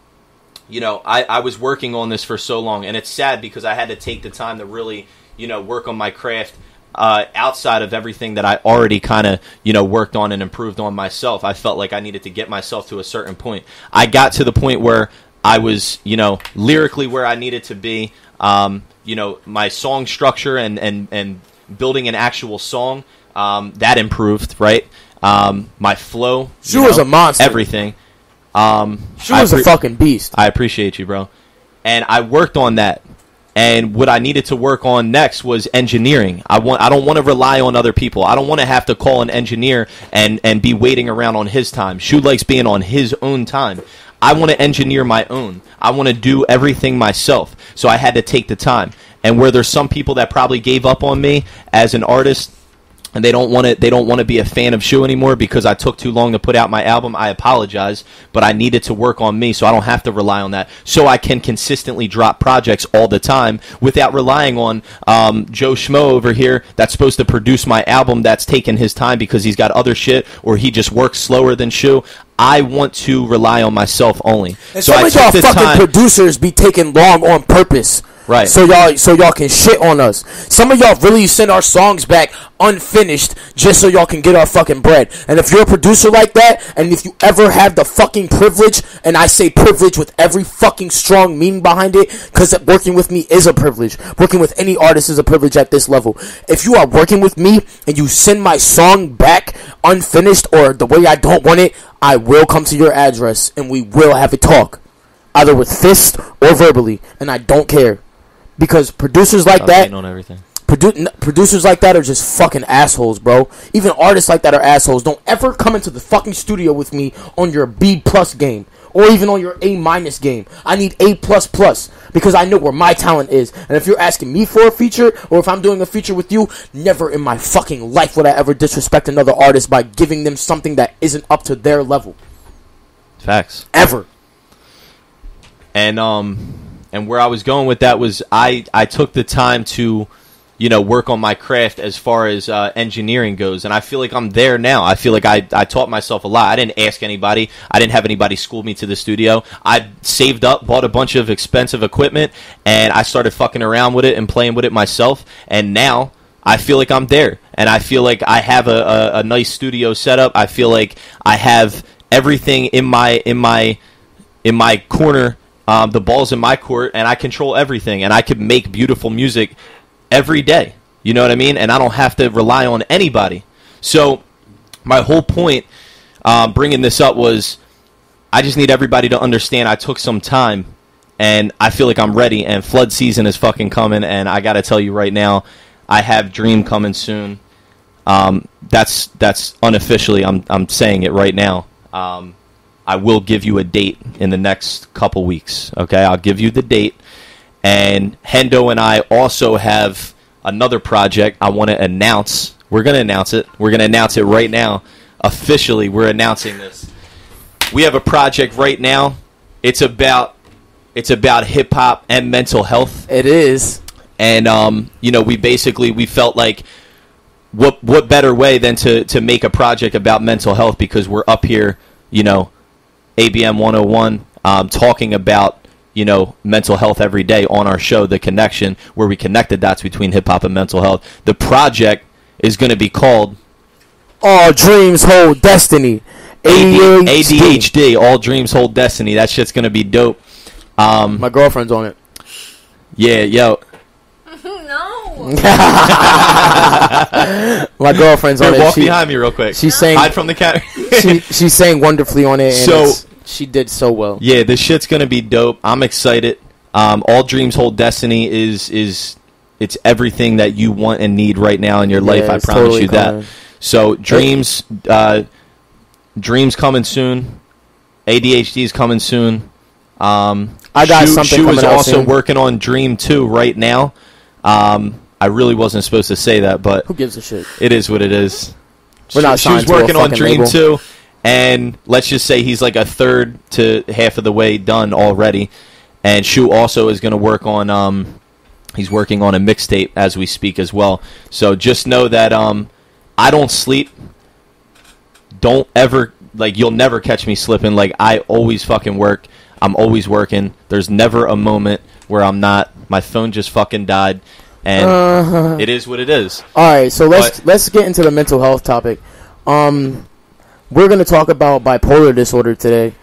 was working on this for so long, and it's sad because I had to take the time to really, work on my craft outside of everything that I already kind of, worked on and improved on myself. I felt like I needed to get myself to a certain point. I got to the point where I was, lyrically where I needed to be. My song structure and building an actual song, that improved, right? My flow. She was a monster. Everything. She was a fucking beast. I appreciate you, bro. And I worked on that. And what I needed to work on next was engineering. I don't want to rely on other people. I don't want to have to call an engineer and be waiting around on his time. Shu likes being on his own time. I want to engineer my own. I want to do everything myself. So I had to take the time. And where there's some people that probably gave up on me as an artist, and they don't want to be a fan of Shu anymore because I took too long to put out my album, I apologize, but I needed to work on me so I don't have to rely on that, so I can consistently drop projects all the time without relying on Joe Schmo over here that's supposed to produce my album that's taking his time because he's got other shit or he just works slower than Shu. I want to rely on myself only. And so some of y'all fucking producers be taking long on purpose. Right. So y'all can shit on us. Some of y'all really send our songs back unfinished just so y'all can get our fucking bread. And if you're a producer like that, and if you ever have the fucking privilege, and I say privilege with every fucking strong meaning behind it, because working with me is a privilege. Working with any artist is a privilege at this level. If you are working with me and you send my song back unfinished or the way I don't want it, I will come to your address and we will have a talk. Either with fist or verbally. And I don't care. Because producers like that, producers like that are just fucking assholes, bro. Even artists like that are assholes. Don't ever come into the fucking studio with me on your B+ game or even on your A- game. I need A++ because I know where my talent is. And if you're asking me for a feature or if I'm doing a feature with you, never in my fucking life would I ever disrespect another artist by giving them something that isn't up to their level. Facts. Ever. And where I was going with that was I took the time to, work on my craft as far as engineering goes. And I feel like I'm there now. I feel like I taught myself a lot. I didn't ask anybody. I didn't have anybody school me to the studio. I saved up, bought a bunch of expensive equipment, and I started fucking around with it and playing with it myself. And now I feel like I'm there. And I feel like I have a nice studio setup. I feel like I have everything in my corner. The ball's in my court, and I control everything, and I can make beautiful music every day. You know what I mean? And I don't have to rely on anybody. So my whole point bringing this up was I just need everybody to understand I took some time, and I feel like I'm ready, and flood season is fucking coming, and I got to tell you right now, I have Dream coming soon. That's unofficially, I'm saying it right now. I will give you a date in the next couple weeks, okay? I'll give you the date. And Hendo and I also have another project I want to announce. We're going to announce it. We're going to announce it right now. Officially, we're announcing this. We have a project right now. It's about hip-hop and mental health. It is. And, we felt like what better way than to make a project about mental health because we're up here, ABM 101, talking about, mental health every day on our show, The Connection, where we connect the dots between hip-hop and mental health. The project is going to be called All Dreams Hold Destiny. ADHD, All Dreams Hold Destiny. That shit's going to be dope. My girlfriend's on it. Yeah, yo. No. My girlfriend's on it. Walk behind me real quick. She's saying hide from the camera. she's saying wonderfully on it. And so she did so well. Yeah, this shit's gonna be dope. I'm excited. All Dreams Hold Destiny is it's everything that you want and need right now in your life. I promise totally you that. So dreams coming soon. ADHD is coming soon. I got something Shu coming is out also soon. working on Dream 2 right now. I really wasn't supposed to say that, but who gives a shit? It is what it is. We're not signed Shu's to a working on fucking Dream label. 2, and let's just say he's like a third to half of the way done already. And Shu also is going to work on he's working on a mixtape as we speak as well. So just know that I don't sleep. Don't ever, you'll never catch me slipping. I always fucking work. I'm always working. There's never a moment where I'm not. My phone just fucking died, and it is what it is. All right, so let's get into the mental health topic. We're gonna talk about bipolar disorder today,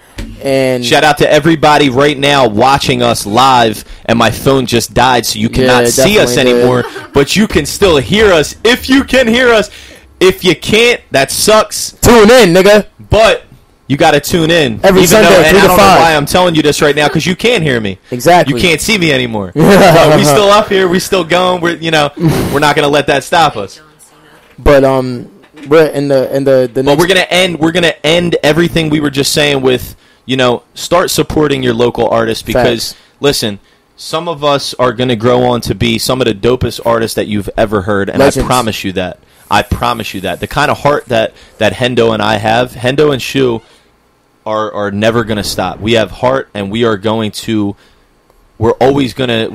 and shout out to everybody right now watching us live. And my phone just died, so you cannot see us anymore, but you can still hear us if you can hear us. If you can't, that sucks. Tune in, nigga. But you got to tune in. Every Sunday, 3 to 5. I don't know why I'm telling you this right now, because you can't hear me. Exactly. You can't see me anymore. But we still up here. We still going. We're not going to let that stop us. But we're in the But we're gonna end everything we were just saying with start supporting your local artists because, listen, some of us are going to grow on to be some of the dopest artists that you've ever heard, and Legends. I promise you that. I promise you that. The kind of heart that Hendo and I have, Hendo and Shu are never going to stop. We have heart, and we are going to. We're always gonna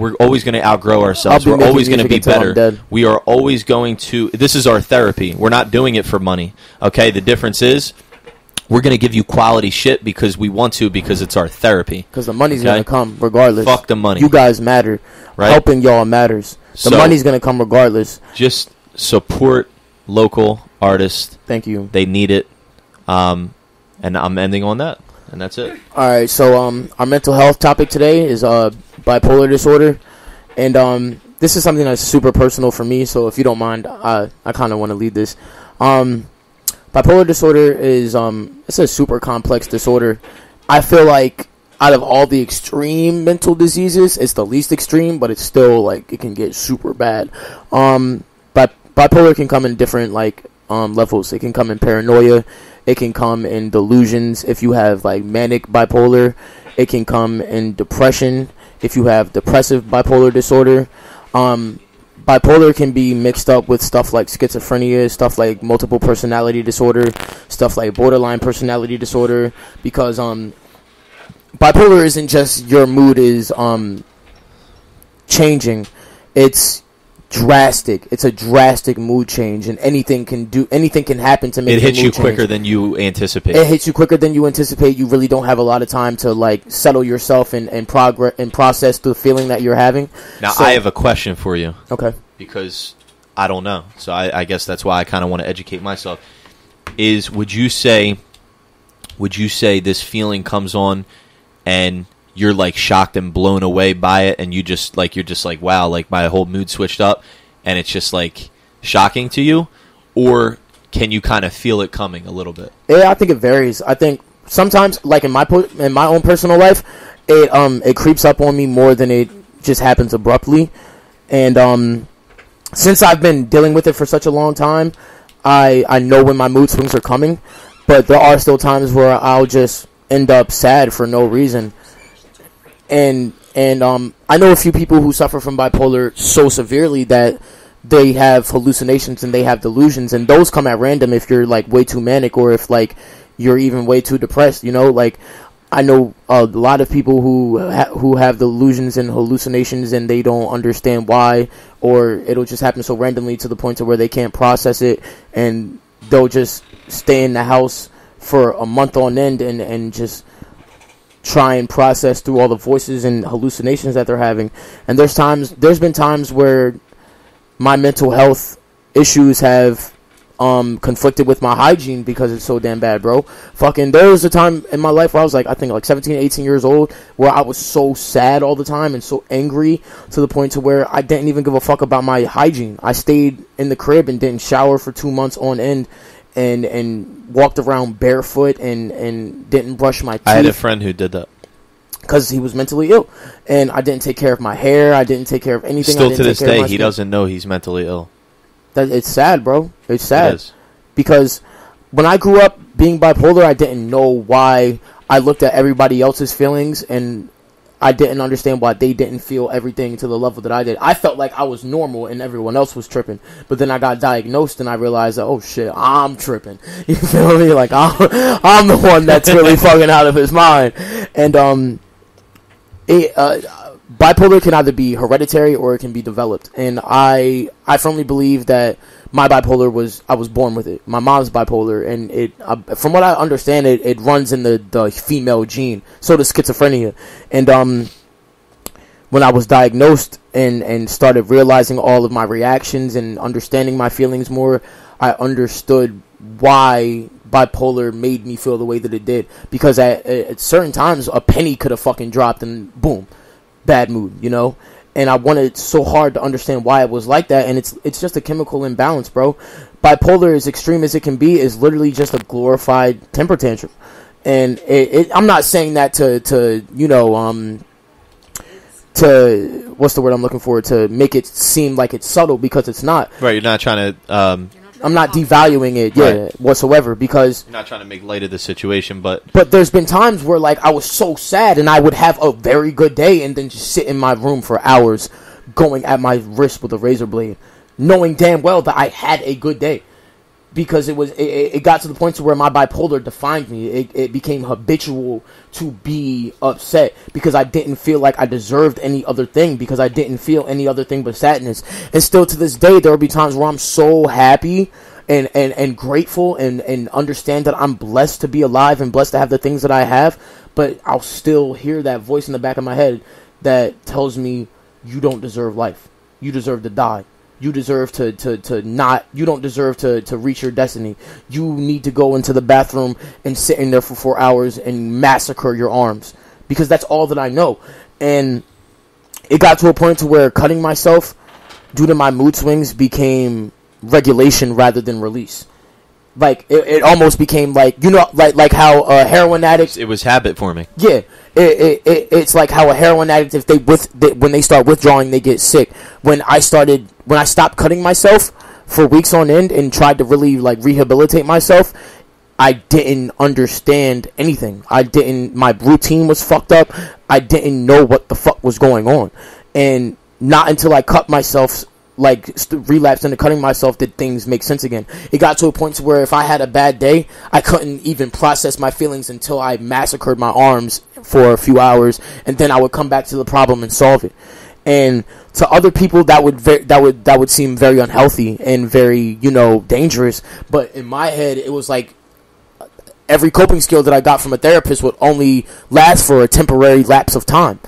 outgrow ourselves. We're always gonna be better. We are always going to. This is our therapy. We're not doing it for money. Okay. The difference is we're gonna give you quality shit because we want to, because it's our therapy. Because the money's gonna come regardless. Fuck the money. You guys matter. Right? Helping y'all matters. The money's gonna come regardless. Just support local artists. Thank you. They need it. And I'm ending on that. And that's it. All right, so our mental health topic today is bipolar disorder, and this is something that's super personal for me. So if you don't mind, I kind of want to lead this. Bipolar disorder is it's a super complex disorder. I feel like out of all the extreme mental diseases, it's the least extreme, but it's still like it can get super bad. But bipolar can come in different levels. It can come in paranoia. It can come in delusions if you have like manic bipolar. It can come in depression if you have depressive bipolar disorder. Bipolar can be mixed up with stuff like schizophrenia, stuff like multiple personality disorder, stuff like borderline personality disorder, because bipolar isn't just your mood is changing. It's drastic. It's a drastic mood change, and anything can happen to make it hits you quicker than you anticipate. It hits you quicker than you anticipate. You really don't have a lot of time to like settle yourself and progress and process the feeling that you're having. Now, I have a question for you. Okay. Because I don't know, so I guess that's why I kind of want to educate myself. Would you say this feeling comes on and you're like shocked and blown away by it, and you're just like wow, like my whole mood switched up, and it's just like shocking to you, or can you kind of feel it coming a little bit? Yeah, I think it varies. I think sometimes, like in my own personal life, it creeps up on me more than it just happens abruptly, and since I've been dealing with it for such a long time, I know when my mood swings are coming, but there are still times where I'll just end up sad for no reason. And I know a few people who suffer from bipolar so severely that they have hallucinations and they have delusions, and those come at random if you're like way too manic, or if like you're even way too depressed. Like I know a lot of people who have delusions and hallucinations, and they don't understand why, or it'll just happen so randomly to the point to where they can't process it, and they'll just stay in the house for a month on end and just try and process through all the voices and hallucinations that they're having. And there's been times where my mental health issues have conflicted with my hygiene because it's so damn bad, bro. Fucking, there was a time in my life where I was like, I think like 17, 18 years old, where I was so sad all the time and so angry to the point to where I didn't even give a fuck about my hygiene. I stayed in the crib and didn't shower for 2 months on end, and walked around barefoot and didn't brush my teeth. I had a friend who did that. Because he was mentally ill. And I didn't take care of my hair. I didn't take care of anything. Still to this day, he doesn't know he's mentally ill. It's sad, bro. It's sad. It is. Because when I grew up being bipolar, I didn't know why I looked at everybody else's feelings, and I didn't understand why they didn't feel everything to the level that I did. I felt like I was normal and everyone else was tripping. But then I got diagnosed and I realized that, oh shit, I'm tripping. You feel me? Like I'm the one that's really fucking out of his mind. And bipolar can either be hereditary or it can be developed. And I firmly believe that my bipolar I was born with it. My mom's bipolar, and it from what I understand, it runs in the female gene. So does schizophrenia. And when I was diagnosed and started realizing all of my reactions and understanding my feelings more, I understood why bipolar made me feel the way that it did. Because at certain times, a penny could have fucking dropped and boom, bad mood, And I wanted so hard to understand why it was like that, and it's just a chemical imbalance, bro. Bipolar, as extreme as it can be, is literally just a glorified temper tantrum. And I'm not saying that to what's the word I'm looking for, to make it seem like it's subtle, because it's not. Right, you're not trying to I'm not devaluing it, whatsoever, because I'm not trying to make light of the situation, but there's been times where like I was so sad and I would have a very good day and then just sit in my room for hours, going at my wrist with a razor blade, knowing damn well that I had a good day. Because it got to the point to where my bipolar defined me. It became habitual to be upset because I didn't feel like I deserved any other thing, because I didn't feel any other thing but sadness. And still to this day, there will be times where I'm so happy and grateful and understand that I'm blessed to be alive and blessed to have the things that I have. But I'll still hear that voice in the back of my head that tells me, you don't deserve life. You deserve to die. You deserve to not, you don't deserve to reach your destiny. You need to go into the bathroom and sit in there for 4 hours and massacre your arms. Because that's all that I know. And it got to a point to where cutting myself due to my mood swings became regulation rather than release. Like, it almost became like, you know, like how a heroin addict... It was habit forming. Yeah. It's like how a heroin addict, if when they start withdrawing, they get sick. When I stopped cutting myself for weeks on end and tried to really like rehabilitate myself, I didn't understand anything. My routine was fucked up. I didn't know what the fuck was going on. And not until I cut myself, like relapsed into cutting myself, did things make sense again. It got to a point to where if I had a bad day, I couldn't even process my feelings until I massacred my arms for a few hours, and then I would come back to the problem and solve it. And to other people, that would seem very unhealthy and very, you know, dangerous. But in my head, it was like every coping skill that I got from a therapist would only last for a temporary lapse of time.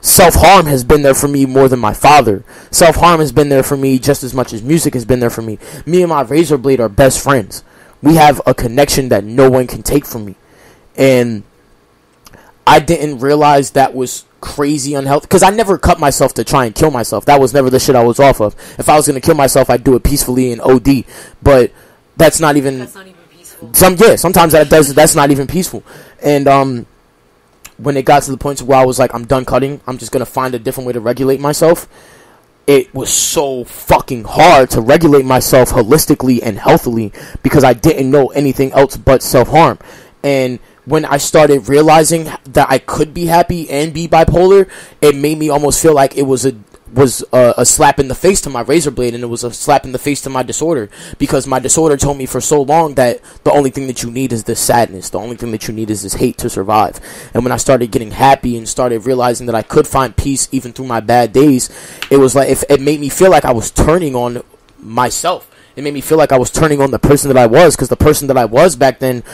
Self-harm has been there for me more than my father. Self-harm has been there for me just as much as music has been there for me. Me and my razor blade are best friends. We have a connection that no one can take from me. And I didn't realize that was crazy unhealthy. Because I never cut myself to try and kill myself. That was never the shit I was off of. If I was going to kill myself, I'd do it peacefully and OD. But that's not even... That's not even peaceful. Sometimes that's not even peaceful. And, when it got to the point where I was like, I'm done cutting, I'm just going to find a different way to regulate myself, it was so fucking hard to regulate myself holistically and healthily because I didn't know anything else but self-harm. And when I started realizing that I could be happy and be bipolar, it made me almost feel like it was a slap in the face to my razor blade, and it was a slap in the face to my disorder, because my disorder told me for so long that the only thing that you need is this sadness, the only thing that you need is this hate to survive. And when I started getting happy and started realizing that I could find peace even through my bad days, it was like, it made me feel like I was turning on myself. It made me feel like I was turning on the person that I was, because the person that I was back then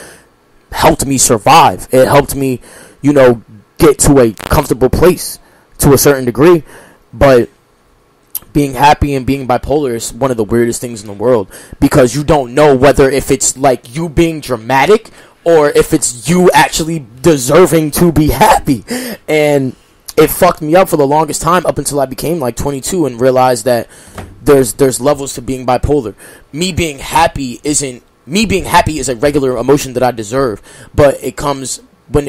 helped me survive. It helped me, you know, get to a comfortable place to a certain degree. But being happy and being bipolar is one of the weirdest things in the world, because you don't know whether if it's like you being dramatic or if it's you actually deserving to be happy. And it fucked me up for the longest time up until I became like 22 and realized that there's levels to being bipolar. Me being happy is a regular emotion that I deserve, but it comes when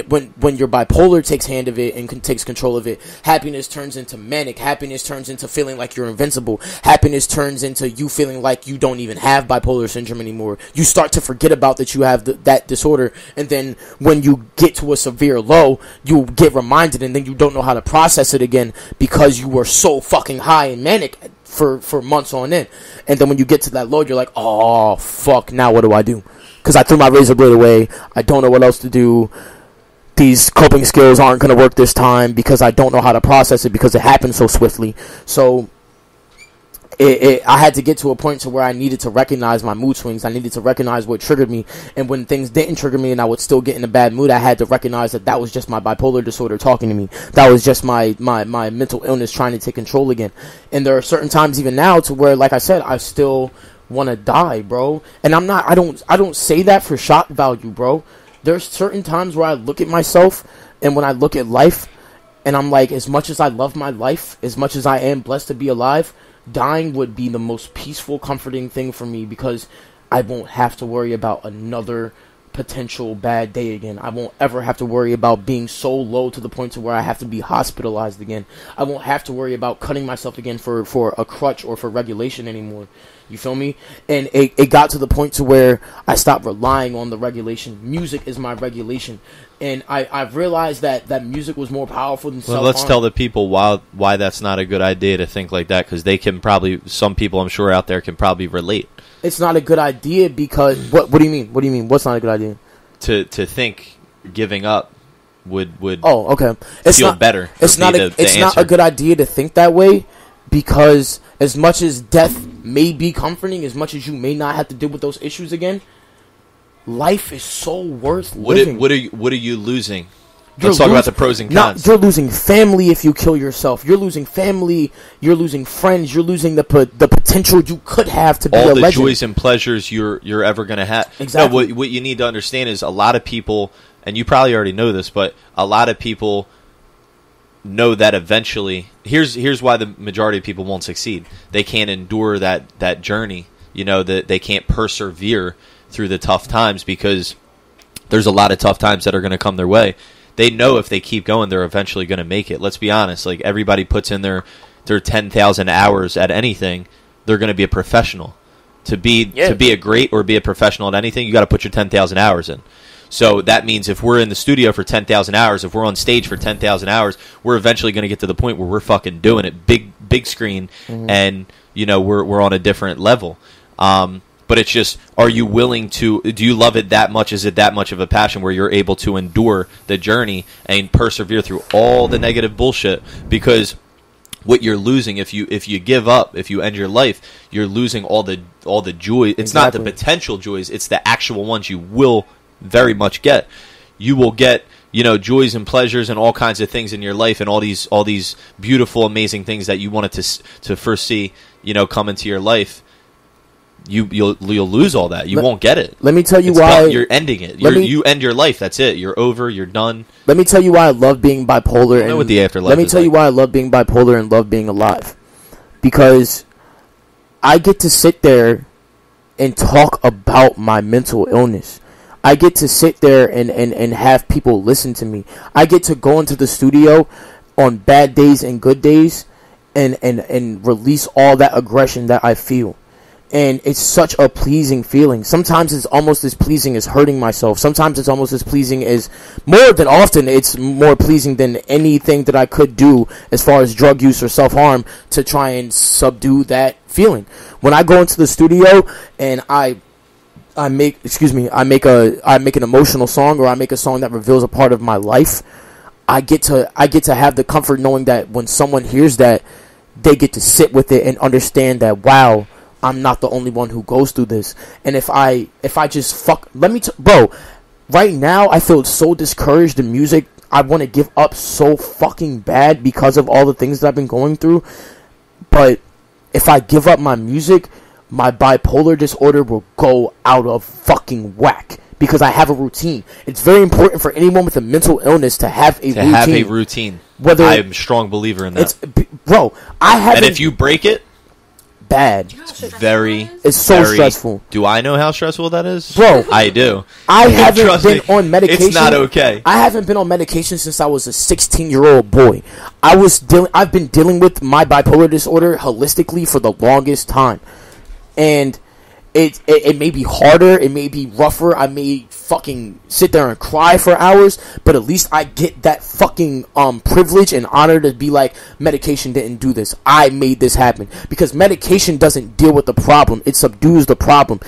your bipolar takes hand of it and takes control of it. Happiness turns into manic. Happiness turns into feeling like you're invincible. Happiness turns into you feeling like you don't even have bipolar syndrome anymore. You start to forget about that you have that disorder, and then when you get to a severe low, you get reminded, and then you don't know how to process it again because you were so fucking high and manic for months on end. And then when you get to that low, you're like, oh fuck, now what do I do? Because I threw my razor blade away. I don't know what else to do. These coping skills aren't going to work this time because I don't know how to process it because it happened so swiftly. So I had to get to a point to where I needed to recognize my mood swings. I needed to recognize what triggered me. And when things didn't trigger me and I would still get in a bad mood, I had to recognize that was just my bipolar disorder talking to me. That was just my mental illness trying to take control again. And there are certain times even now to where, like I said, I still want to die, bro. And I don't say that for shock value, bro. There's certain times where I look at myself and when I look at life and I'm like, as much as I love my life, as much as I am blessed to be alive, dying would be the most peaceful, comforting thing for me, because I won't have to worry about another potential bad day again. I won't ever have to worry about being so low to the point to where I have to be hospitalized again. I won't have to worry about cutting myself again for a crutch or for regulation anymore. You feel me? And it got to the point to where I stopped relying on the regulation. Music is my regulation. And I've realized that music was more powerful than self-harm. Let's tell the people why that's not a good idea to think like that, because they can probably, some people I'm sure out there can probably relate. It's not a good idea because, what do you mean? What do you mean? What's not a good idea? To think giving up would okay. feel better. It's not a good idea to think that way, because as much as death may be comforting, as much as you may not have to deal with those issues again, life is so worth living. What are you losing? Let's talk about the pros and cons. You're losing family if you kill yourself. You're losing family. You're losing friends. You're losing the potential you could have to be a legend. All the joys and pleasures you're ever going to have. Exactly. No, what you need to understand is a lot of people, and you probably already know this, but a lot of people know that eventually, here's why the majority of people won't succeed. They can't endure that journey. You know, that they can't persevere through the tough times, because there's a lot of tough times that are going to come their way. They know if they keep going, they're eventually going to make it. Let's be honest. Like, everybody puts in their 10,000 hours at anything, they're going to be a professional. To be a great or be a professional at anything, you got to put your 10,000 hours in. So that means if we're in the studio for 10,000 hours, if we're on stage for 10,000 hours, we're eventually going to get to the point where we're fucking doing it big screen, and you know we're on a different level. But it's just, are you willing to, do you love it that much? Is it that much of a passion where you're able to endure the journey and persevere through all the negative bullshit? Because what you're losing if you give up, if you end your life, you're losing all the joy. It's not the potential joys, it's the actual ones you will very much get. You will get, you know, joys and pleasures and all kinds of things in your life, and all these beautiful, amazing things that you wanted to first see, you know, come into your life. You'll lose all that. You won't get it. Let me tell you why you're ending it. You end your life. That's it. You're over. You're done. Let me tell you why I love being bipolar. I know what the afterlife. Let me tell you why I love being bipolar and love being alive. Because I get to sit there and talk about my mental illness. I get to sit there and have people listen to me. I get to go into the studio on bad days and good days and release all that aggression that I feel. And it's such a pleasing feeling. Sometimes it's almost as pleasing as hurting myself. Sometimes it's almost as pleasing as, more than often, it's more pleasing than anything that I could do as far as drug use or self-harm to try and subdue that feeling. When I go into the studio and I make an emotional song, or I make a song that reveals a part of my life, I get to have the comfort knowing that when someone hears that, they get to sit with it and understand that, wow, I'm not the only one who goes through this. And if I just bro, right now I feel so discouraged in music. I want to give up so fucking bad because of all the things that I've been going through. But if I give up my music, my bipolar disorder will go out of fucking whack, because I have a routine. It's very important for anyone with a mental illness to have a routine. Whether I'm a strong believer in that. Bro, and if you break it, bad. It's so stressful. Do I know how stressful that is? Bro, I do. I haven't been on medication. It's not okay. I haven't been on medication since I was a 16-year-old boy. I've been dealing with my bipolar disorder holistically for the longest time. And it may be harder, it may be rougher, I may fucking sit there and cry for hours, but at least I get that fucking privilege and honor to be like, medication didn't do this, I made this happen. Because medication doesn't deal with the problem, it subdues the problem.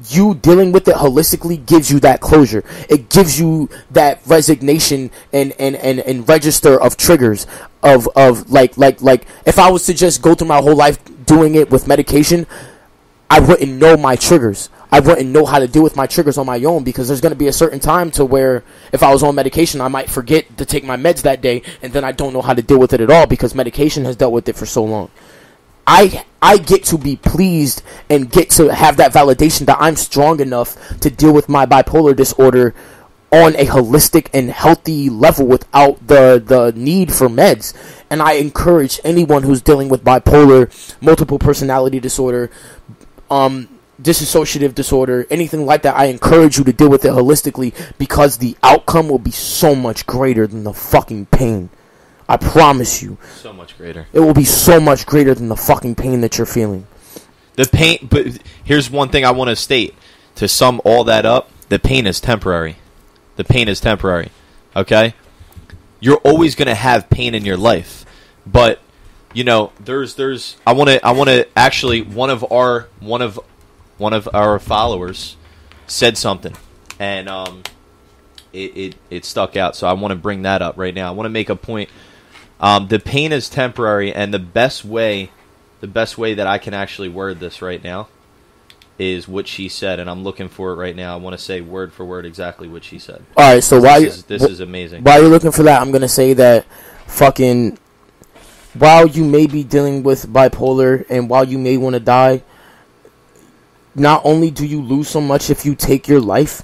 You dealing with it holistically gives you that closure. It gives you that resignation and register of triggers of like if I was to just go through my whole life doing it with medication, I wouldn't know my triggers. I wouldn't know how to deal with my triggers on my own, because there's going to be a certain time to where if I was on medication, I might forget to take my meds that day, and then I don't know how to deal with it at all because medication has dealt with it for so long. I get to be pleased and get to have that validation that I'm strong enough to deal with my bipolar disorder on a holistic and healthy level without the need for meds. And I encourage anyone who's dealing with bipolar, multiple personality disorder, dissociative disorder, anything like that, I encourage you to deal with it holistically, because the outcome will be so much greater than the fucking pain. I promise you. So much greater. It will be so much greater than the fucking pain that you're feeling. The pain, but here's one thing I want to state. To sum all that up, the pain is temporary. The pain is temporary. Okay? You're always going to have pain in your life. But, you know, I want to actually, one of our followers said something, and it stuck out. So I want to bring that up right now. I want to make a point. The pain is temporary, and the best way that I can actually word this right now is what she said, and I'm looking for it right now. I want to say word for word exactly what she said. All right, so this is amazing. While you're looking for that, I'm gonna say that fucking while you may be dealing with bipolar and while you may want to die, not only do you lose so much if you take your life,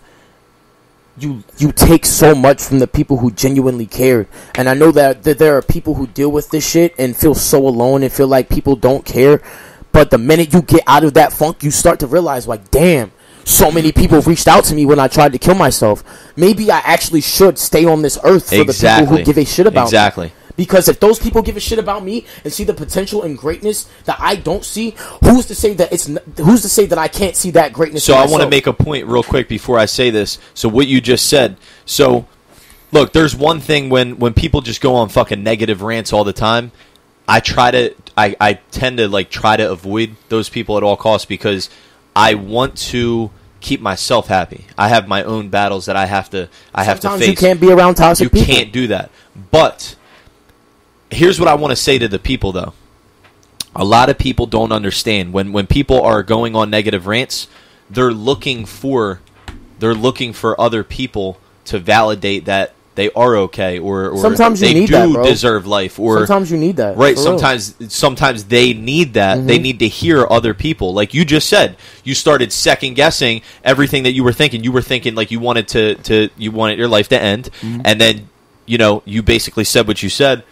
you take so much from the people who genuinely cared. And I know that there are people who deal with this shit and feel so alone and feel like people don't care. But the minute you get out of that funk, you start to realize, like, damn, so many people reached out to me when I tried to kill myself. Maybe I actually should stay on this earth for the people who give a shit about me. Because if those people give a shit about me and see the potential and greatness that I don't see, who's to say that I can't see that greatness? So I want to make a point real quick before I say this. So what you just said. So look, there's one thing when people just go on fucking negative rants all the time. I tend to like try to avoid those people at all costs because I want to keep myself happy. I have my own battles that I have to face. Sometimes you can't be around toxic people. You can't do that. But here's what I want to say to the people, though. A lot of people don't understand when people are going on negative rants. They're looking for other people to validate that they are okay, or sometimes they need do that, bro. deserve life. Or sometimes you need that, right? Sometimes they need that. Mm-hmm. They need to hear other people, like you just said. You started second guessing everything that you were thinking. You were thinking like you wanted you wanted your life to end, mm-hmm. and then you basically said what you said.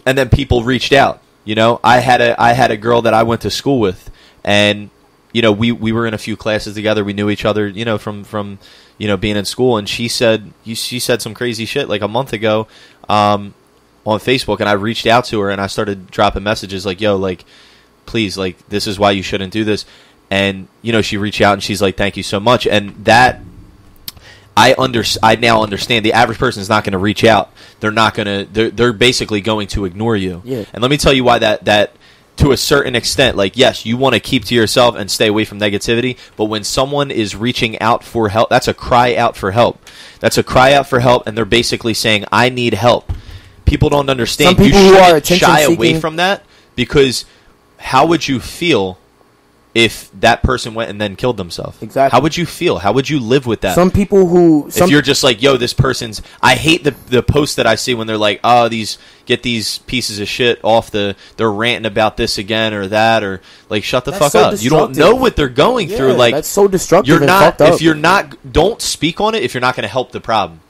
And then people reached out. I had a girl that I went to school with, and we were in a few classes together. We knew each other, from being in school. And she said some crazy shit like a month ago on Facebook, and I reached out to her and I started dropping messages like, "Yo, like, please, like, this is why you shouldn't do this." And she reached out and she's like, "Thank you so much." And that I now understand the average person is not going to reach out. They're not going to. They're basically going to ignore you. Yeah. And let me tell you why that to a certain extent, like, yes, you want to keep to yourself and stay away from negativity. But when someone is reaching out for help, that's a cry out for help. That's a cry out for help, and they're basically saying, "I need help." People don't understand. Some people who are attention shy seeking away from that, because how would you feel if that person went and then killed themselves? Exactly. How would you feel? How would you live with that? Some people if you're just like, yo, this person's... I hate the posts that I see when they're like, oh, get these pieces of shit off they're ranting about this again or that, or like, shut the fuck up. You don't know what they're going through. Like, that's so destructive. Don't speak on it if you're not going to help the problem.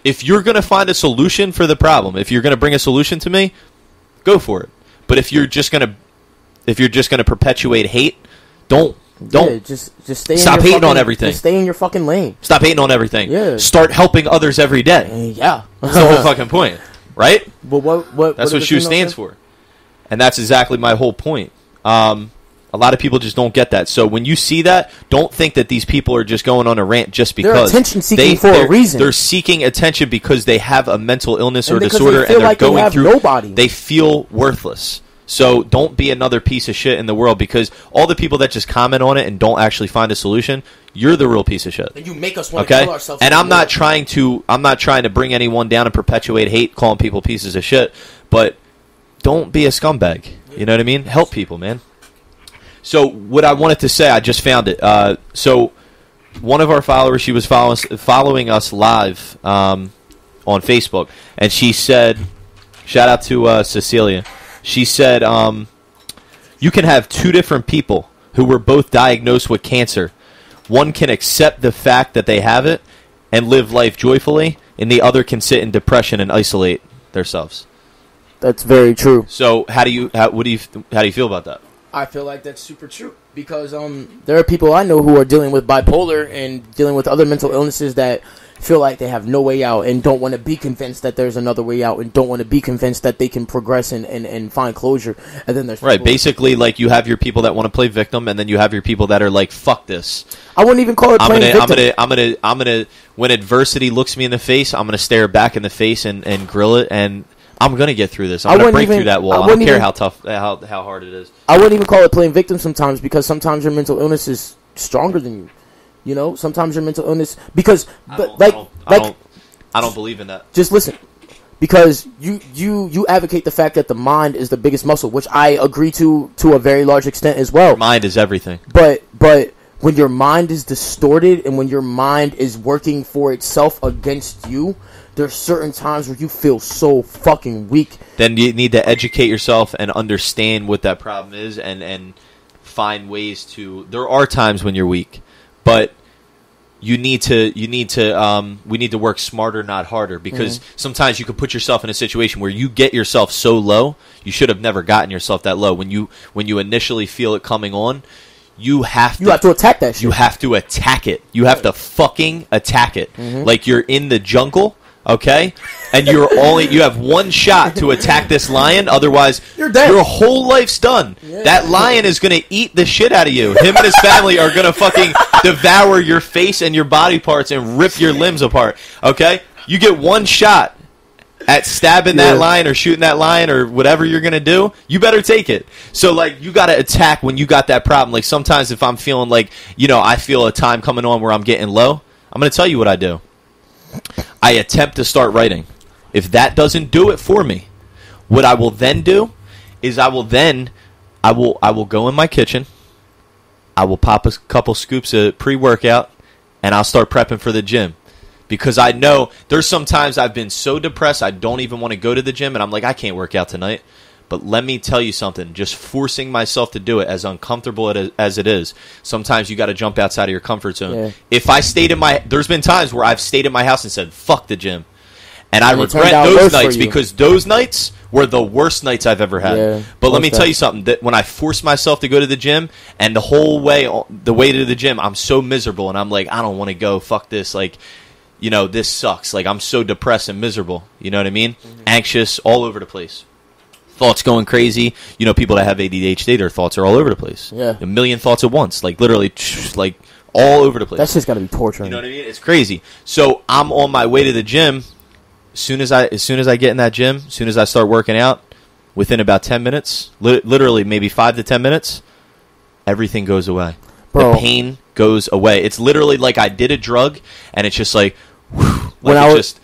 If you're going to find a solution for the problem, if you're going to bring a solution to me, go for it. But if you're just going to perpetuate hate, don't just stay. Stop hating on everything. Just stay in your fucking lane. Stop hating on everything. Yeah. Start helping others every day. Yeah. That's the whole fucking point, right? But that's what SHU stands for, and that's exactly my whole point. A lot of people just don't get that. So when you see that, don't think that these people are just going on a rant just because they're attention seeking for a reason. They're seeking attention because they have a mental illness or disorder, and they're like going through. Nobody. They feel worthless. So don't be another piece of shit in the world, because all the people that just comment on it and don't actually find a solution, you're the real piece of shit. And you make us want to kill ourselves. And I'm not trying to bring anyone down and perpetuate hate, calling people pieces of shit, but don't be a scumbag. You know what I mean? Help people, man. So what I wanted to say, I just found it. So one of our followers, she was following us live on Facebook, and she said, shout out to Cecilia. She said, you can have two different people who were both diagnosed with cancer. One can accept the fact that they have it and live life joyfully, and the other can sit in depression and isolate themselves. That's very true. So how do you feel about that? I feel like that's super true. Because there are people I know who are dealing with bipolar and dealing with other mental illnesses that feel like they have no way out and don't want to be convinced that there's another way out and don't want to be convinced that they can progress and find closure. And then there's right. Basically, like you have your people that want to play victim, and then you have your people that are like, "Fuck this." I wouldn't even call it playing victim. I'm gonna. When adversity looks me in the face, I'm gonna stare back in the face and grill it, and I'm gonna get through this. I'm gonna break through that wall. I don't care how tough, how hard it is. I wouldn't even call it playing victim sometimes, because sometimes your mental illness is stronger than you. You know, sometimes your mental illness, because I don't believe in that. Just listen, because you advocate the fact that the mind is the biggest muscle, which I agree to a very large extent as well. Your mind is everything. But when your mind is distorted and when your mind is working for itself against you, there's certain times where you feel so fucking weak. Then you need to educate yourself and understand what that problem is, and find ways to. There are times when you're weak, but we need to work smarter, not harder, because sometimes you can put yourself in a situation where you get yourself so low, you should have never gotten yourself that low. When you initially feel it coming on, you have to attack that shit. You have to attack it. You have to fucking attack it. Like you're in the jungle, okay? And you have one shot to attack this lion, otherwise you're dead. Your whole life's done. Yeah. That lion is going to eat the shit out of you. Him and his family are going to fucking devour your face and your body parts and rip your limbs apart, okay? You get one shot at stabbing that lion or shooting that lion or whatever you're going to do, you better take it. So, like, you got to attack when you got that problem. Like, sometimes if I'm feeling like, I feel a time coming on where I'm getting low, I'm going to tell you what I do. I attempt to start writing. If that doesn't do it for me, what I will then do is I will go in my kitchen, I will pop a couple scoops of pre-workout, and I'll start prepping for the gym. Because I know there's sometimes I've been so depressed I don't even want to go to the gym, and I'm like, I can't work out tonight. But let me tell you something, just forcing myself to do it, as uncomfortable as it is, sometimes you got to jump outside of your comfort zone. Yeah. If I stayed there's been times where I've stayed in my house and said, fuck the gym. And I regret those nights, because those nights were the worst nights I've ever had. Yeah, but let me tell you something, that when I force myself to go to the gym, and the way to the gym, I'm so miserable, and I'm like, I don't want to go, fuck this, like, this sucks. Like, I'm so depressed and miserable. You know what I mean? Anxious, all over the place. Thoughts going crazy. People that have ADHD, their thoughts are all over the place. Yeah. A million thoughts at once. Like, literally, like, all over the place. That's just got to be torture. You know what I mean? It's crazy. So, I'm on my way to the gym. As soon as I get in that gym, as soon as I start working out, within about 10 minutes, literally maybe 5 to 10 minutes, everything goes away. Bro. The pain goes away. It's literally like I did a drug, and it's just like, whew, when I was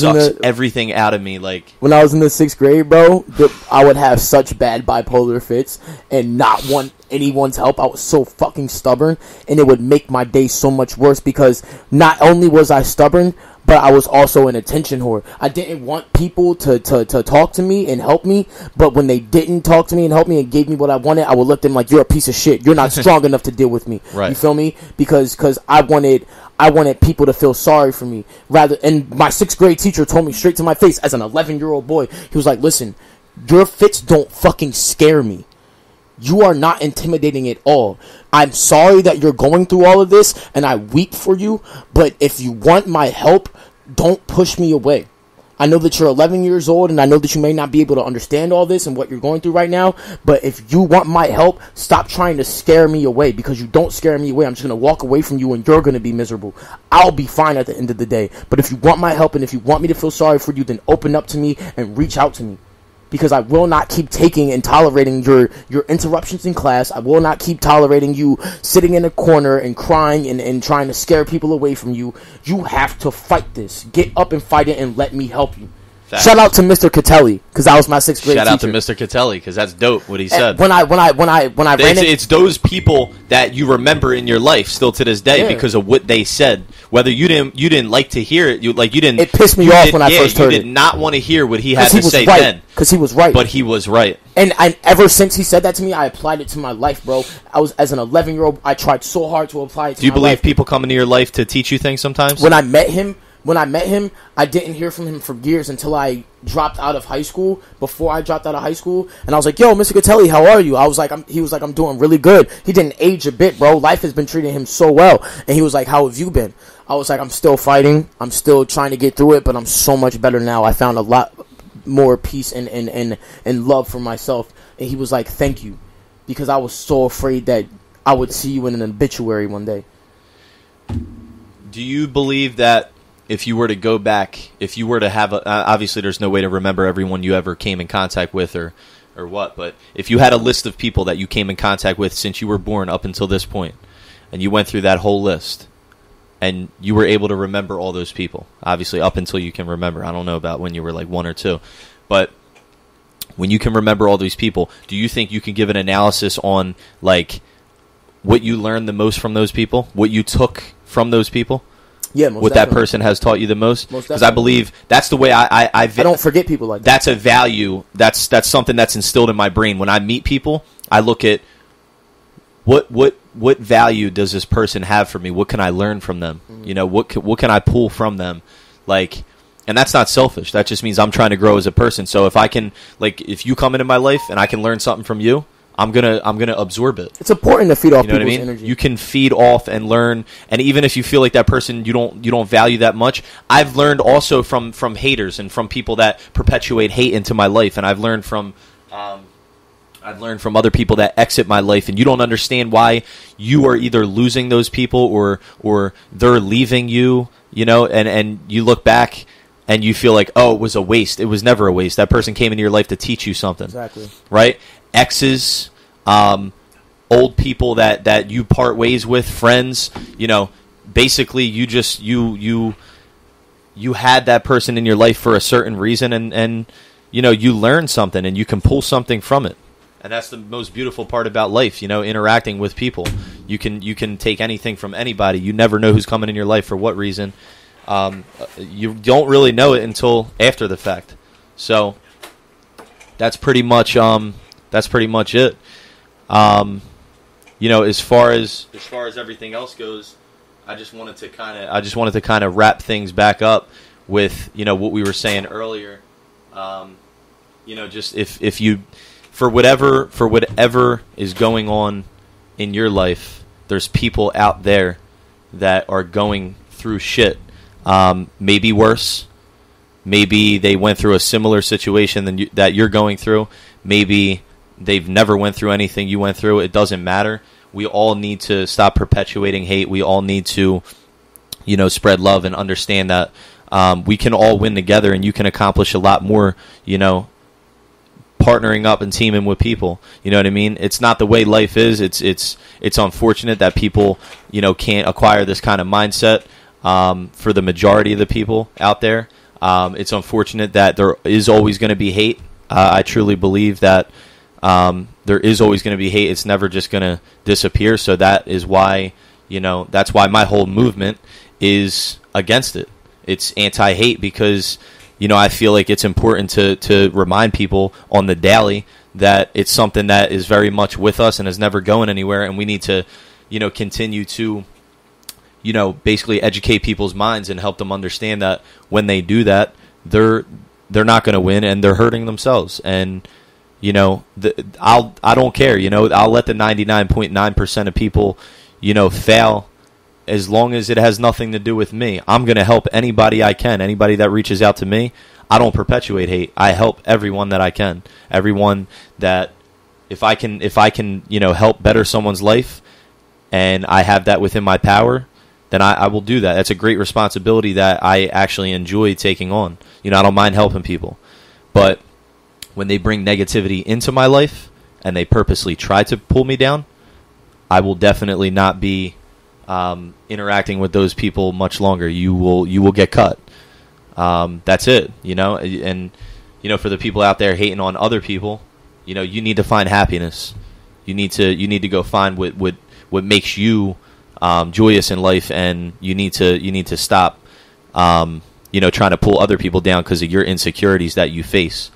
sucks everything out of me. Like, when I was in the 6th grade, bro, I would have such bad bipolar fits and not want anyone's help. I was so fucking stubborn, and it would make my day so much worse, because not only was I stubborn, but I was also an attention whore. I didn't want people to talk to me and help me, but when they didn't talk to me and help me and gave me what I wanted, I would look at them like, you're a piece of shit. You're not strong enough to deal with me. Right. You feel me? Because I wanted people to feel sorry for me. And my 6th grade teacher told me straight to my face as an 11-year-old boy, he was like, listen, your fits don't fucking scare me. You are not intimidating at all. I'm sorry that you're going through all of this, and I weep for you, but if you want my help, don't push me away. I know that you're 11 years old, and I know that you may not be able to understand all this and what you're going through right now, but if you want my help, stop trying to scare me away, because you don't scare me away. I'm just going to walk away from you, and you're going to be miserable. I'll be fine at the end of the day, but if you want my help, and if you want me to feel sorry for you, then open up to me and reach out to me. Because I will not keep taking and tolerating your interruptions in class. I will not keep tolerating you sitting in a corner and crying and trying to scare people away from you. You have to fight this. Get up and fight it, and let me help you. Facts. Shout out to Mr. Catelli, because that was my 6th grade teacher. Shout out to Mr. Catelli, because that's dope what he said. When I ran it's those people that you remember in your life still to this day because of what they said. Whether you didn't like to hear it, It pissed me off when I first heard it. You did not want to hear what he had to say then. Because he was right. But he was right. And ever since he said that to me, I applied it to my life, bro. As an 11-year-old, I tried so hard to apply it to my life. Do you believe people come into your life to teach you things sometimes? When I met him, when I met him, I didn't hear from him for years until I dropped out of high school. Before I dropped out of high school, and I was like, "Yo, Mr. Catelli, how are you?" He was like, "I'm doing really good." He didn't age a bit, bro. Life has been treating him so well, and he was like, "How have you been?" I was like, "I'm still fighting. I'm still trying to get through it, but I'm so much better now. I found a lot more peace and love for myself." And he was like, "Thank you," because I was so afraid that I would see you in an obituary one day. Do you believe that if you were to go back, if you were to have obviously there's no way to remember everyone you ever came in contact with or what, but if you had a list of people that you came in contact with since you were born up until this point, and you went through that whole list, and you were able to remember all those people, obviously up until you can remember, I don't know about when you were like 1 or 2, but when you can remember all these people, do you think you can give an analysis on like what you learned the most from those people, what you took from those people? Yeah, most what definitely. That person has taught you the most? Most Because I believe that's the way I don't forget people like that. That's a value. That's something that's instilled in my brain. When I meet people, I look at what value does this person have for me? What can I learn from them? Mm-hmm. You know, what can I pull from them? Like, and that's not selfish. That just means I'm trying to grow as a person. So if I can, like, if you come into my life and I can learn something from you, I'm gonna absorb it. It's important to feed off people's energy. You can feed off and learn, and even if you feel like that person you don't value that much, I've learned also from haters and from people that perpetuate hate into my life, and I've learned from other people that exit my life, and you don't understand why you are either losing those people or they're leaving you, you know, and you look back and you feel like, oh, it was a waste. It was never a waste. That person came into your life to teach you something. Exactly. Right? Exes, old people that you part ways with, friends, you know, basically you just you had that person in your life for a certain reason, and you know, you learn something and you can pull something from it. And that's the most beautiful part about life, you know, interacting with people. You can take anything from anybody. You never know who's coming in your life for what reason. You don't really know it until after the fact. So that's pretty much it. You know, as far as everything else goes, I just wanted to kind of wrap things back up with, you know, what we were saying earlier. You know, just if you for whatever is going on in your life, there's people out there that are going through shit. Maybe worse. Maybe they went through a similar situation that you're going through. Maybe they've never went through anything you went through. It doesn't matter. We all need to stop perpetuating hate. We all need to, you know, spread love and understand that we can all win together, and you can accomplish a lot more, you know, partnering up and teaming with people. You know what I mean? It's not the way life is. It's unfortunate that people, you know, can't acquire this kind of mindset for the majority of the people out there. It's unfortunate that there is always going to be hate. I truly believe that there is always going to be hate. It's never just going to disappear. So that is why, you know, that's why my whole movement is against it. It's anti-hate because, you know, I feel like it's important to remind people on the daily that it's something that is very much with us and is never going anywhere, and we need to, you know, continue to, you know, basically educate people's minds and help them understand that when they do that, they're not going to win and they're hurting themselves. And, you know, I don't care, you know, I'll let the 99.9% of people, you know, fail as long as it has nothing to do with me. I'm going to help anybody I can. Anybody that reaches out to me, I don't perpetuate hate. I help everyone that I can. Everyone that if I can, you know, help better someone's life and I have that within my power, then I will do that. That's a great responsibility that I actually enjoy taking on. You know, I don't mind helping people. But when they bring negativity into my life and they purposely try to pull me down, I will definitely not be interacting with those people much longer. You will get cut. That's it, you know. And, you know, for the people out there hating on other people, you know, you need to find happiness. You need to go find what makes you joyous in life, and you need to stop, you know, trying to pull other people down because of your insecurities that you face.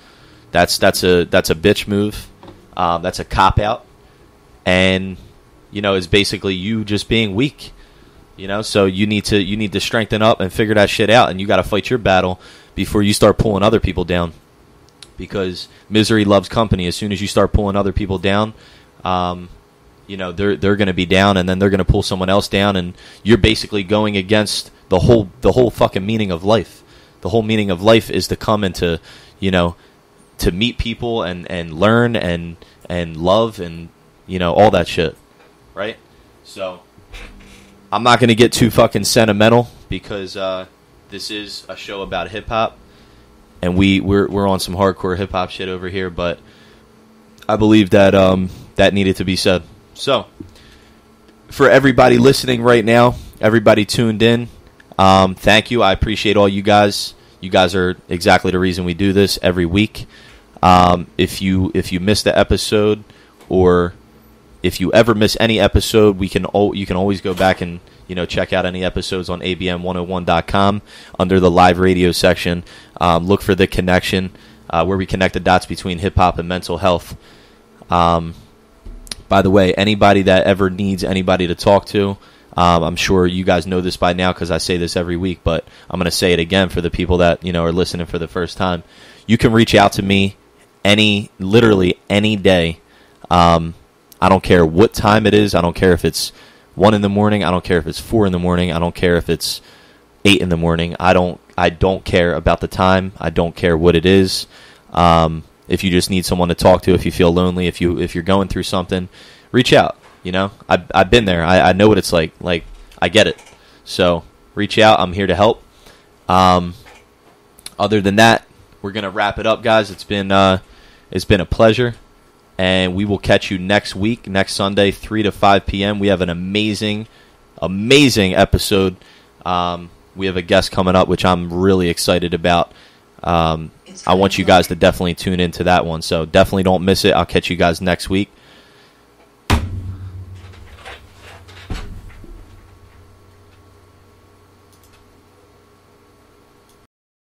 That's a bitch move. That's a cop out, and, you know, it's basically you just being weak. You know, so you need to strengthen up and figure that shit out, and you got to fight your battle before you start pulling other people down. Because misery loves company. As soon as you start pulling other people down, you know, they're going to be down, and then they're going to pull someone else down, and you're basically going against the whole fucking meaning of life. The whole meaning of life is to come and to, you know, to meet people and learn and love and, you know, all that shit, right? So I'm not going to get too fucking sentimental because this is a show about hip hop, and we're on some hardcore hip hop shit over here, but I believe that that needed to be said. So for everybody listening right now, everybody tuned in, thank you. I appreciate all you guys. You guys are exactly the reason we do this every week. If you missed the episode, or if you ever miss any episode, you can always go back and, you know, check out any episodes on abm101.com under the live radio section. Look for The Connection, where we connect the dots between hip hop and mental health. By the way, anybody that ever needs anybody to talk to, I'm sure you guys know this by now because I say this every week, but I'm going to say it again for the people that, you know, are listening for the first time. You can reach out to me literally any day. I don't care what time it is. I don't care if it's 1 in the morning. I don't care if it's 4 in the morning. I don't care if it's 8 in the morning. I don't care about the time. I don't care what it is. If you just need someone to talk to, if you feel lonely, if you're going through something, reach out. You know, I've been there. I know what it's like. Like, I get it. So reach out. I'm here to help. Other than that, we're gonna wrap it up, guys. It's been a pleasure, and we will catch you next week, next Sunday, 3 to 5 p.m. We have an amazing episode. We have a guest coming up, which I'm really excited about. I want you guys to definitely tune into that one. So definitely don't miss it. I'll catch you guys next week.